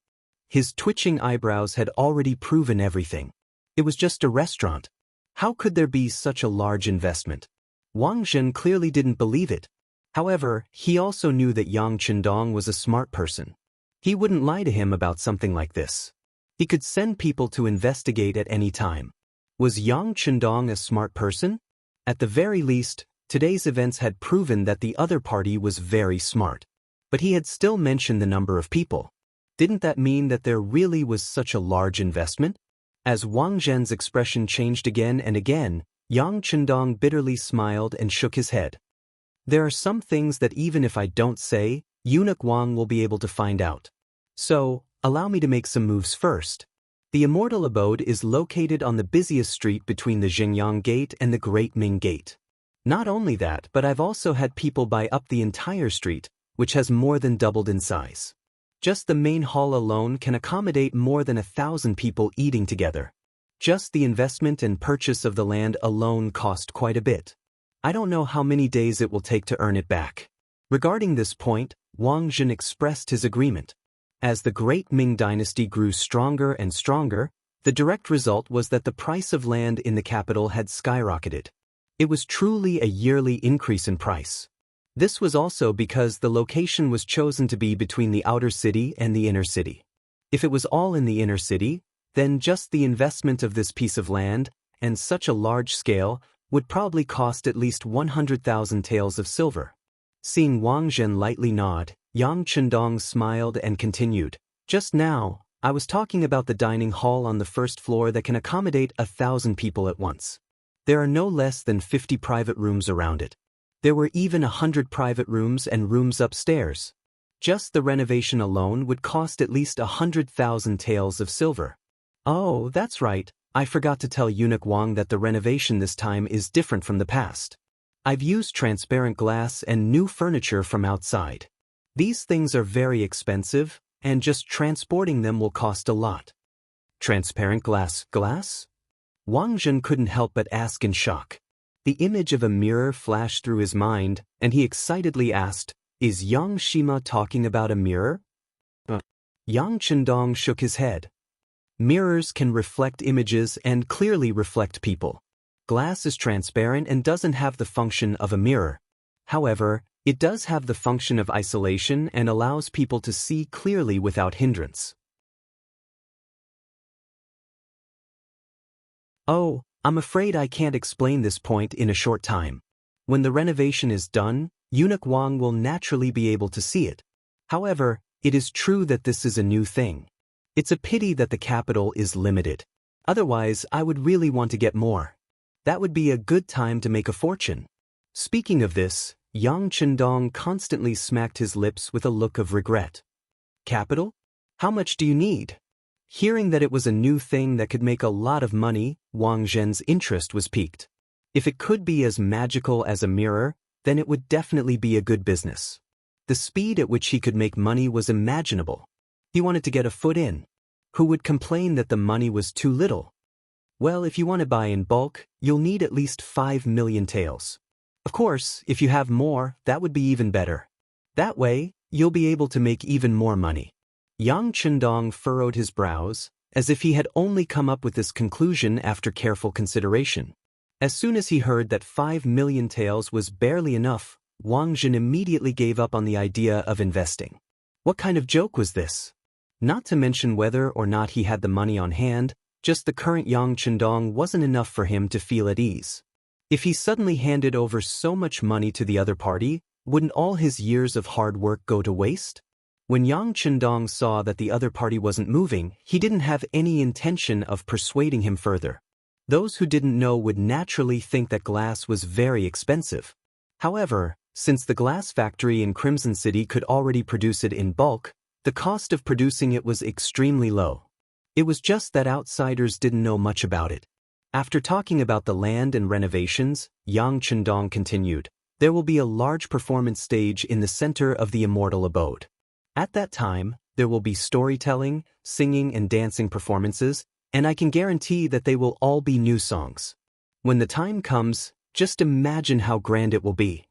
His twitching eyebrows had already proven everything. It was just a restaurant. How could there be such a large investment? Wang Zhen clearly didn't believe it. However, he also knew that Yang Chendong was a smart person. He wouldn't lie to him about something like this. He could send people to investigate at any time. Was Yang Chendong a smart person? At the very least, today's events had proven that the other party was very smart. But he had still mentioned the number of people. Didn't that mean that there really was such a large investment? As Wang Zhen's expression changed again and again, Yang Chendong bitterly smiled and shook his head. There are some things that even if I don't say, Eunuch Wang will be able to find out. So, allow me to make some moves first. The Immortal Abode is located on the busiest street between the Xingyang Gate and the Great Ming Gate. Not only that, but I've also had people buy up the entire street, which has more than doubled in size. Just the main hall alone can accommodate more than 1,000 people eating together. Just the investment and purchase of the land alone cost quite a bit. I don't know how many days it will take to earn it back. Regarding this point, Wang Zhen expressed his agreement. As the Great Ming Dynasty grew stronger and stronger, the direct result was that the price of land in the capital had skyrocketed. It was truly a yearly increase in price. This was also because the location was chosen to be between the outer city and the inner city. If it was all in the inner city, then just the investment of this piece of land, and such a large scale, would probably cost at least 100,000 taels of silver. Seeing Wang Zhen lightly nod, Yang Chendong smiled and continued, "Just now, I was talking about the dining hall on the first floor that can accommodate 1,000 people at once. There are no less than 50 private rooms around it. There were even 100 private rooms and rooms upstairs. Just the renovation alone would cost at least 100,000 taels of silver." "Oh, that's right. I forgot to tell Eunuch Wang that the renovation this time is different from the past. I've used transparent glass and new furniture from outside. These things are very expensive, and just transporting them will cost a lot." "Transparent glass? Glass?" Wang Zhen couldn't help but ask in shock. The image of a mirror flashed through his mind, and he excitedly asked, "Is Yang Shima talking about a mirror?" Yang Chendong shook his head. "Mirrors can reflect images and clearly reflect people. Glass is transparent and doesn't have the function of a mirror. However, it does have the function of isolation and allows people to see clearly without hindrance." "Oh, I'm afraid I can't explain this point in a short time. When the renovation is done, Eunuch Wang will naturally be able to see it. However, it is true that this is a new thing. It's a pity that the capital is limited. Otherwise, I would really want to get more. That would be a good time to make a fortune." Speaking of this, Yang Chendong constantly smacked his lips with a look of regret. "Capital? How much do you need?" Hearing that it was a new thing that could make a lot of money, Wang Zhen's interest was piqued. If it could be as magical as a mirror, then it would definitely be a good business. The speed at which he could make money was imaginable. He wanted to get a foot in. Who would complain that the money was too little? Well, if you want to buy in bulk, you'll need at least 5 million taels. Of course, if you have more, that would be even better. That way, you'll be able to make even more money. Yang Chendong furrowed his brows, as if he had only come up with this conclusion after careful consideration. As soon as he heard that 5 million taels was barely enough, Wang Zhen immediately gave up on the idea of investing. What kind of joke was this? Not to mention whether or not he had the money on hand, just the current Yang Chendong wasn't enough for him to feel at ease. If he suddenly handed over so much money to the other party, wouldn't all his years of hard work go to waste? When Yang Chendong saw that the other party wasn't moving, he didn't have any intention of persuading him further. Those who didn't know would naturally think that glass was very expensive. However, since the glass factory in Crimson City could already produce it in bulk, the cost of producing it was extremely low. It was just that outsiders didn't know much about it. After talking about the land and renovations, Yang Chendong continued, "There will be a large performance stage in the center of the immortal abode. At that time, there will be storytelling, singing and dancing performances, and I can guarantee that they will all be new songs. When the time comes, just imagine how grand it will be.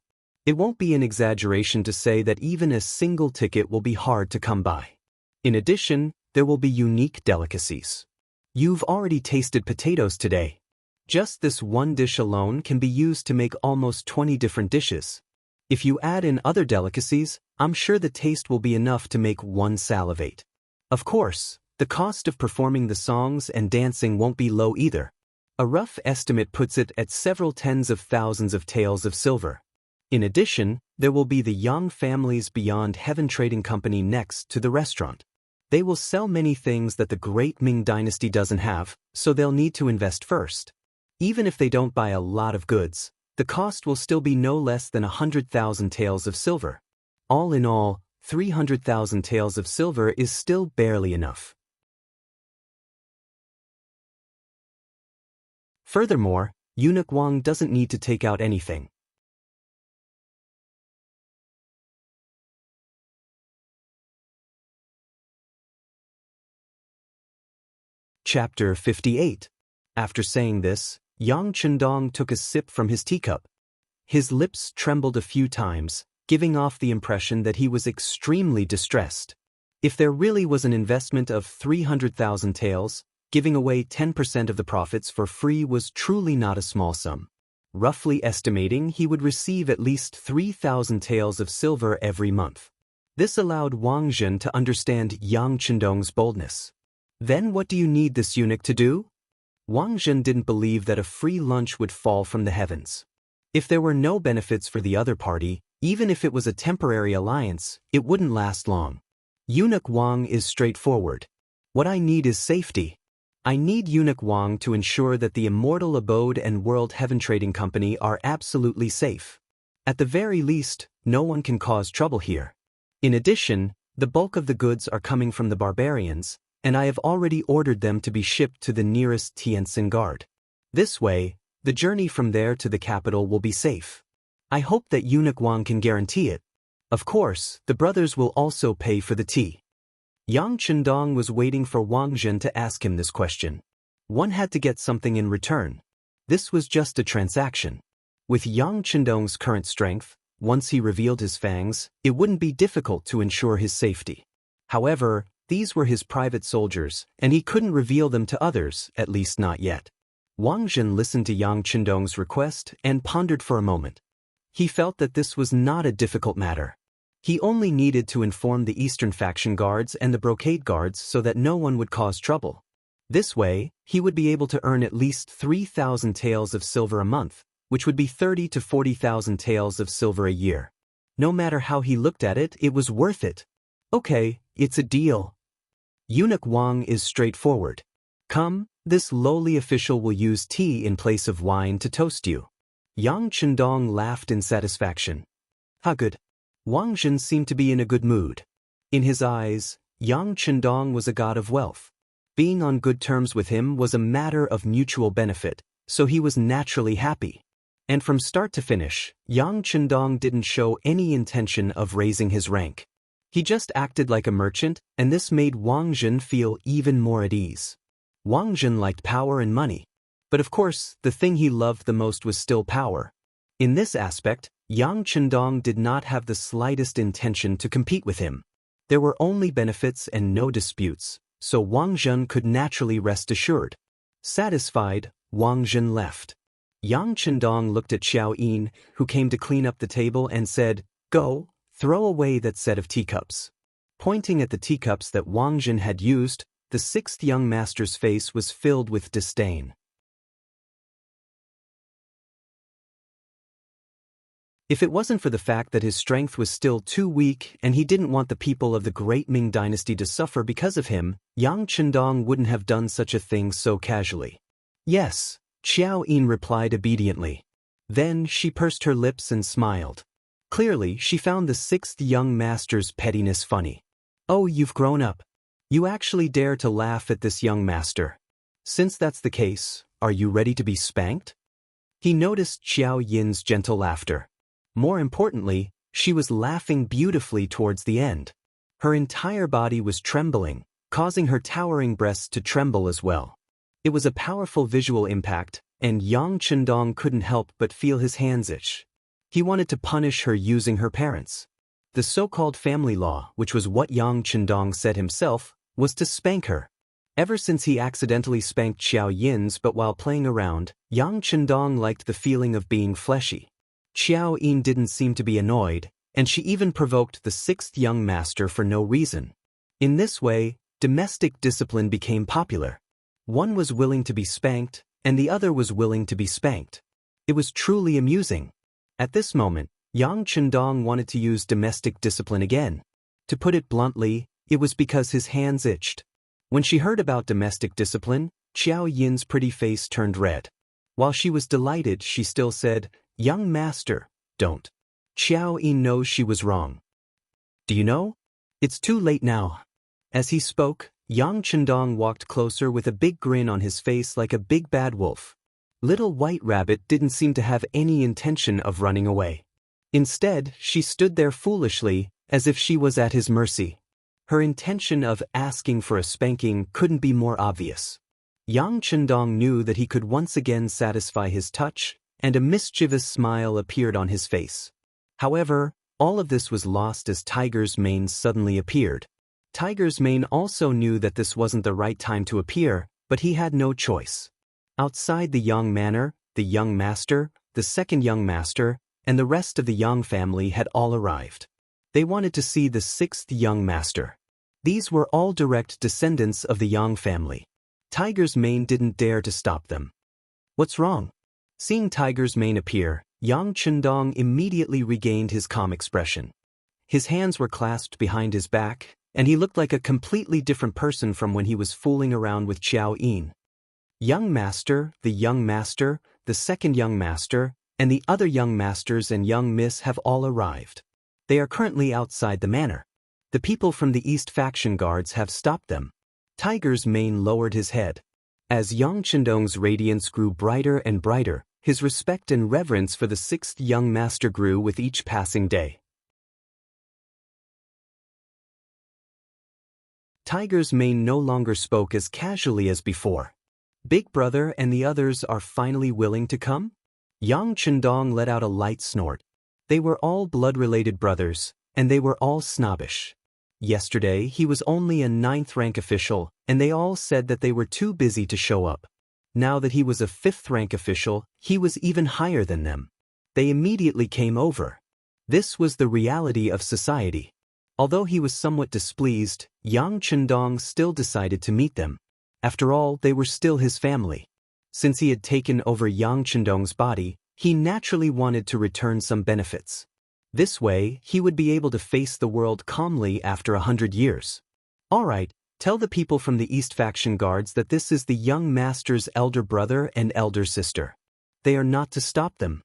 It won't be an exaggeration to say that even a single ticket will be hard to come by. In addition, there will be unique delicacies. You've already tasted potatoes today. Just this one dish alone can be used to make almost 20 different dishes. If you add in other delicacies, I'm sure the taste will be enough to make one salivate. Of course, the cost of performing the songs and dancing won't be low either. A rough estimate puts it at several tens of thousands of taels of silver. In addition, there will be the Yang family's Beyond Heaven Trading Company next to the restaurant. They will sell many things that the Great Ming Dynasty doesn't have, so they'll need to invest first. Even if they don't buy a lot of goods, the cost will still be no less than 100,000 taels of silver. All in all, 300,000 taels of silver is still barely enough. Furthermore, Eunuch Wang doesn't need to take out anything. Chapter 58. After saying this, Yang Chendong took a sip from his teacup. His lips trembled a few times, giving off the impression that he was extremely distressed. If there really was an investment of 300,000 taels, giving away 10% of the profits for free was truly not a small sum. Roughly estimating, he would receive at least 3,000 taels of silver every month. This allowed Wang Zhen to understand Yang Chendong's boldness. Then what do you need this eunuch to do? Wang Zhen didn't believe that a free lunch would fall from the heavens. If there were no benefits for the other party, even if it was a temporary alliance, it wouldn't last long. Eunuch Wang is straightforward. What I need is safety. I need Eunuch Wang to ensure that the Immortal Abode and World Heaven Trading Company are absolutely safe. At the very least, no one can cause trouble here. In addition, the bulk of the goods are coming from the barbarians, and I have already ordered them to be shipped to the nearest Tientsin Guard. This way, the journey from there to the capital will be safe. I hope that Eunuch Wang can guarantee it. Of course, the brothers will also pay for the tea. Yang Chendong was waiting for Wang Zhen to ask him this question. One had to get something in return. This was just a transaction. With Yang Chendong's current strength, once he revealed his fangs, it wouldn't be difficult to ensure his safety. However, these were his private soldiers, and he couldn't reveal them to others, at least not yet. Wang Zhen listened to Yang Chendong's request and pondered for a moment. He felt that this was not a difficult matter. He only needed to inform the Eastern Faction guards and the Brocade guards so that no one would cause trouble. This way, he would be able to earn at least 3,000 taels of silver a month, which would be 30 to 40,000 taels of silver a year. No matter how he looked at it, it was worth it. Okay, it's a deal. Eunuch Wang is straightforward. Come, this lowly official will use tea in place of wine to toast you. Yang Chendong laughed in satisfaction. How good. Wang Zhen seemed to be in a good mood. In his eyes, Yang Chendong was a god of wealth. Being on good terms with him was a matter of mutual benefit, so he was naturally happy. And from start to finish, Yang Chendong didn't show any intention of raising his rank. He just acted like a merchant, and this made Wang Zhen feel even more at ease. Wang Zhen liked power and money. But of course, the thing he loved the most was still power. In this aspect, Yang Chendong did not have the slightest intention to compete with him. There were only benefits and no disputes, so Wang Zhen could naturally rest assured. Satisfied, Wang Zhen left. Yang Chendong looked at Xiao Yin, who came to clean up the table, and said, "Go, throw away that set of teacups." Pointing at the teacups that Wang Zhen had used, the sixth young master's face was filled with disdain. If it wasn't for the fact that his strength was still too weak and he didn't want the people of the great Ming dynasty to suffer because of him, Yang Chendong wouldn't have done such a thing so casually. Yes, Xiao Yin replied obediently. Then she pursed her lips and smiled. Clearly, she found the sixth young master's pettiness funny. Oh, you've grown up. You actually dare to laugh at this young master. Since that's the case, are you ready to be spanked? He noticed Xiao Yin's gentle laughter. More importantly, she was laughing beautifully towards the end. Her entire body was trembling, causing her towering breasts to tremble as well. It was a powerful visual impact, and Yang Chendong couldn't help but feel his hands itch. He wanted to punish her using her parents. The so-called family law, which was what Yang Chendong said himself, was to spank her. Ever since he accidentally spanked Xiao Yin's, but while playing around, Yang Chendong liked the feeling of being fleshy. Xiao Yin didn't seem to be annoyed, and she even provoked the sixth young master for no reason. In this way, domestic discipline became popular. One was willing to be spanked, and the other was willing to be spanked. It was truly amusing. At this moment, Yang Chendong wanted to use domestic discipline again. To put it bluntly, it was because his hands itched. When she heard about domestic discipline, Xiao Yin's pretty face turned red. While she was delighted, she still said, "Young master, don't." Xiao Yin knows she was wrong. "Do you know? It's too late now." As he spoke, Yang Chendong walked closer with a big grin on his face like a big bad wolf. Little White Rabbit didn't seem to have any intention of running away. Instead, she stood there foolishly, as if she was at his mercy. Her intention of asking for a spanking couldn't be more obvious. Yang Chendong knew that he could once again satisfy his touch, and a mischievous smile appeared on his face. However, all of this was lost as Tiger's Mane suddenly appeared. Tiger's Mane also knew that this wasn't the right time to appear, but he had no choice. Outside the Yang Manor, the young master, the second young master, and the rest of the Yang family had all arrived. They wanted to see the sixth young master. These were all direct descendants of the Yang family. Tiger's Mane didn't dare to stop them. "What's wrong?" Seeing Tiger's Mane appear, Yang Chendong immediately regained his calm expression. His hands were clasped behind his back, and he looked like a completely different person from when he was fooling around with Xiao Yin. Young master, the second young master, and the other young masters and young miss have all arrived. They are currently outside the manor. The people from the East faction guards have stopped them. Tiger's Mane lowered his head. As Yang Chendong's radiance grew brighter and brighter, his respect and reverence for the sixth young master grew with each passing day. Tiger's Mane no longer spoke as casually as before. "Big brother and the others are finally willing to come?" Yang Chendong let out a light snort. They were all blood-related brothers, and they were all snobbish. Yesterday he was only a 9th rank official, and they all said that they were too busy to show up. Now that he was a 5th rank official, he was even higher than them. They immediately came over. This was the reality of society. Although he was somewhat displeased, Yang Chendong still decided to meet them. After all, they were still his family. Since he had taken over Yang Chendong's body, he naturally wanted to return some benefits. This way, he would be able to face the world calmly after 100 years. "All right, tell the people from the East faction guards that this is the young master's elder brother and elder sister. They are not to stop them."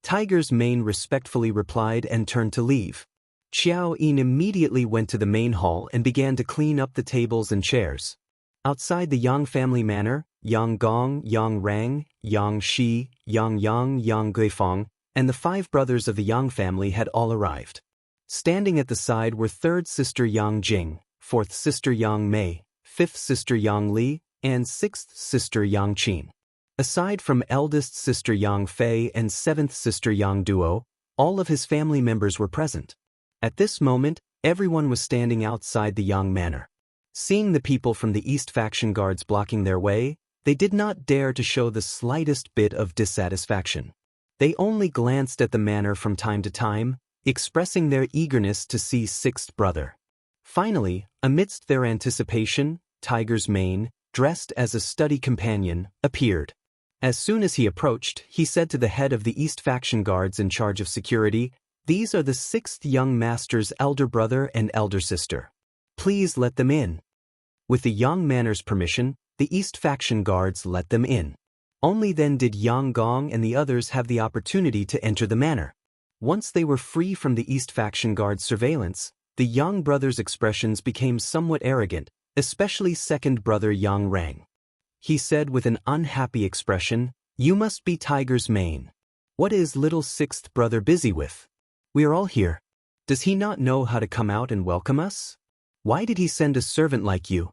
Tiger's Mane respectfully replied and turned to leave. Xiao Yin immediately went to the main hall and began to clean up the tables and chairs. Outside the Yang family manor, Yang Gong, Yang Rang, Yang Shi, Yang Yang, Yang Guifeng, and the 5 brothers of the Yang family had all arrived. Standing at the side were 3rd sister Yang Jing, 4th sister Yang Mei, 5th sister Yang Li, and 6th sister Yang Qin. Aside from eldest sister Yang Fei and 7th sister Yang Duo, all of his family members were present. At this moment, everyone was standing outside the Yang Manor. Seeing the people from the East faction guards blocking their way, they did not dare to show the slightest bit of dissatisfaction. They only glanced at the manor from time to time, expressing their eagerness to see 6th brother. Finally, amidst their anticipation, Tiger's Mane, dressed as a study companion, appeared. As soon as he approached, he said to the head of the East faction guards in charge of security, "These are the 6th young master's elder brother and elder sister. Please let them in." With the Yang Manor's permission, the East faction guards let them in. Only then did Yang Gong and the others have the opportunity to enter the manor. Once they were free from the East faction guard's surveillance, the Yang brothers' expressions became somewhat arrogant, especially second brother Yang Rang. He said with an unhappy expression, "You must be Tiger's Mane. What is little 6th brother busy with? We are all here. Does he not know how to come out and welcome us? Why did he send a servant like you?"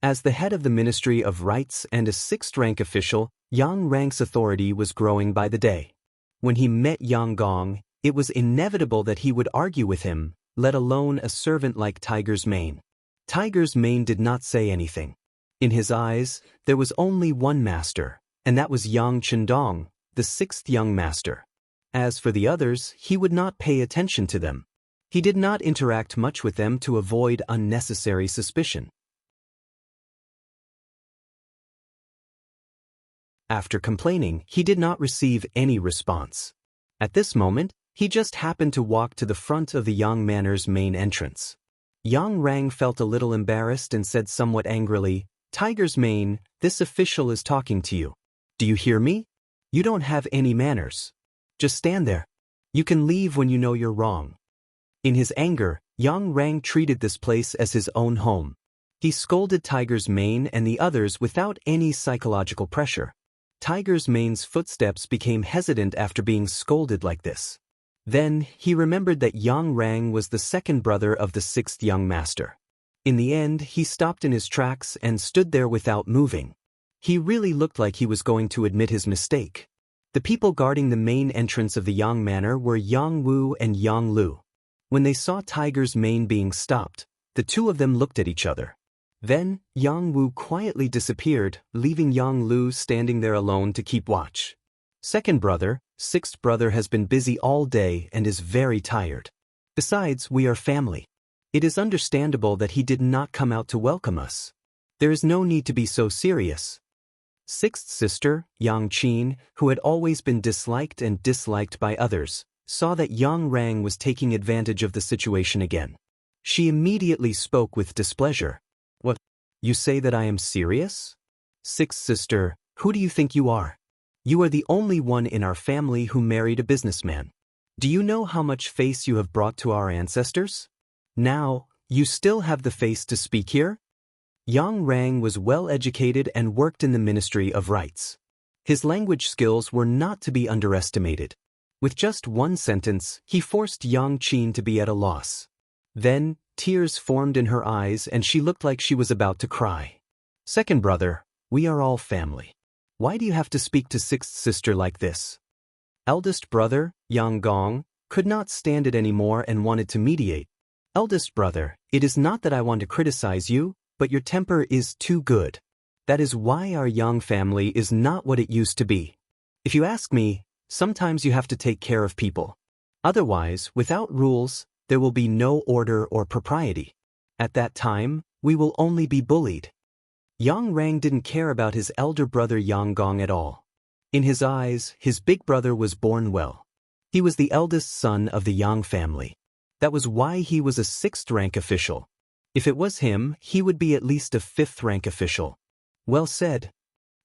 As the head of the Ministry of Rights and a 6th rank official, Yang Rang's authority was growing by the day. When he met Yang Gong, it was inevitable that he would argue with him, let alone a servant like Tiger's Mane. Tiger's Mane did not say anything. In his eyes, there was only one master, and that was Yang Chendong, the 6th young master. As for the others, he would not pay attention to them. He did not interact much with them to avoid unnecessary suspicion. After complaining, he did not receive any response. At this moment, he just happened to walk to the front of the Yang Manor's main entrance. Yang Rang felt a little embarrassed and said somewhat angrily, "Tiger's Mane, this official is talking to you. Do you hear me? You don't have any manners. Just stand there. You can leave when you know you're wrong." In his anger, Yang Rang treated this place as his own home. He scolded Tiger's Mane and the others without any psychological pressure. Tiger's Mane's footsteps became hesitant after being scolded like this. Then, he remembered that Yang Rang was the second brother of the 6th young master. In the end, he stopped in his tracks and stood there without moving. He really looked like he was going to admit his mistake. The people guarding the main entrance of the Yang Manor were Yang Wu and Yang Lu. When they saw Tiger's mane being stopped, the two of them looked at each other. Then, Yang Wu quietly disappeared, leaving Yang Lu standing there alone to keep watch. Second brother, sixth brother has been busy all day and is very tired. Besides, we are family. It is understandable that he did not come out to welcome us. There is no need to be so serious. Sixth sister, Yang Qin, who had always been disliked by others, saw that Yang Rang was taking advantage of the situation again. She immediately spoke with displeasure. What? You say that I am serious? Sixth sister, who do you think you are? You are the only one in our family who married a businessman. Do you know how much face you have brought to our ancestors? Now, you still have the face to speak here? Yang Rang was well educated and worked in the Ministry of Rights. His language skills were not to be underestimated. With just one sentence, he forced Yang Qin to be at a loss. Then, tears formed in her eyes and she looked like she was about to cry. Second brother, we are all family. Why do you have to speak to sixth sister like this? Eldest brother, Yang Gong, could not stand it anymore and wanted to mediate. Eldest brother, it is not that I want to criticize you, but your temper is too good. That is why our Yang family is not what it used to be. If you ask me, sometimes you have to take care of people. Otherwise, without rules, there will be no order or propriety. At that time, we will only be bullied. Yang Rang didn't care about his elder brother Yang Gong at all. In his eyes, his big brother was born well. He was the eldest son of the Yang family. That was why he was a sixth-rank official. If it was him, he would be at least a fifth-rank official. Well said.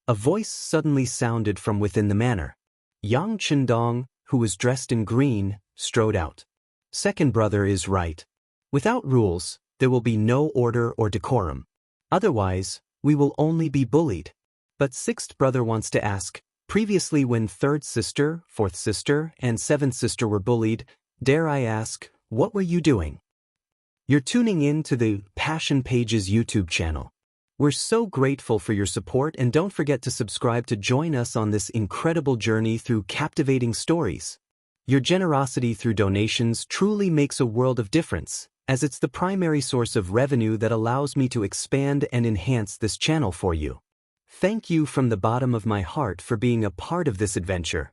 A voice suddenly sounded from within the manor. Yang Chendong, who was dressed in green, strode out. Second brother is right. Without rules, there will be no order or decorum. Otherwise, we will only be bullied. But sixth brother wants to ask, previously when third sister, fourth sister, and seventh sister were bullied, dare I ask, what were you doing? You're tuning in to the Passion Pages YouTube channel. We're so grateful for your support and don't forget to subscribe to join us on this incredible journey through captivating stories. Your generosity through donations truly makes a world of difference, as it's the primary source of revenue that allows me to expand and enhance this channel for you. Thank you from the bottom of my heart for being a part of this adventure.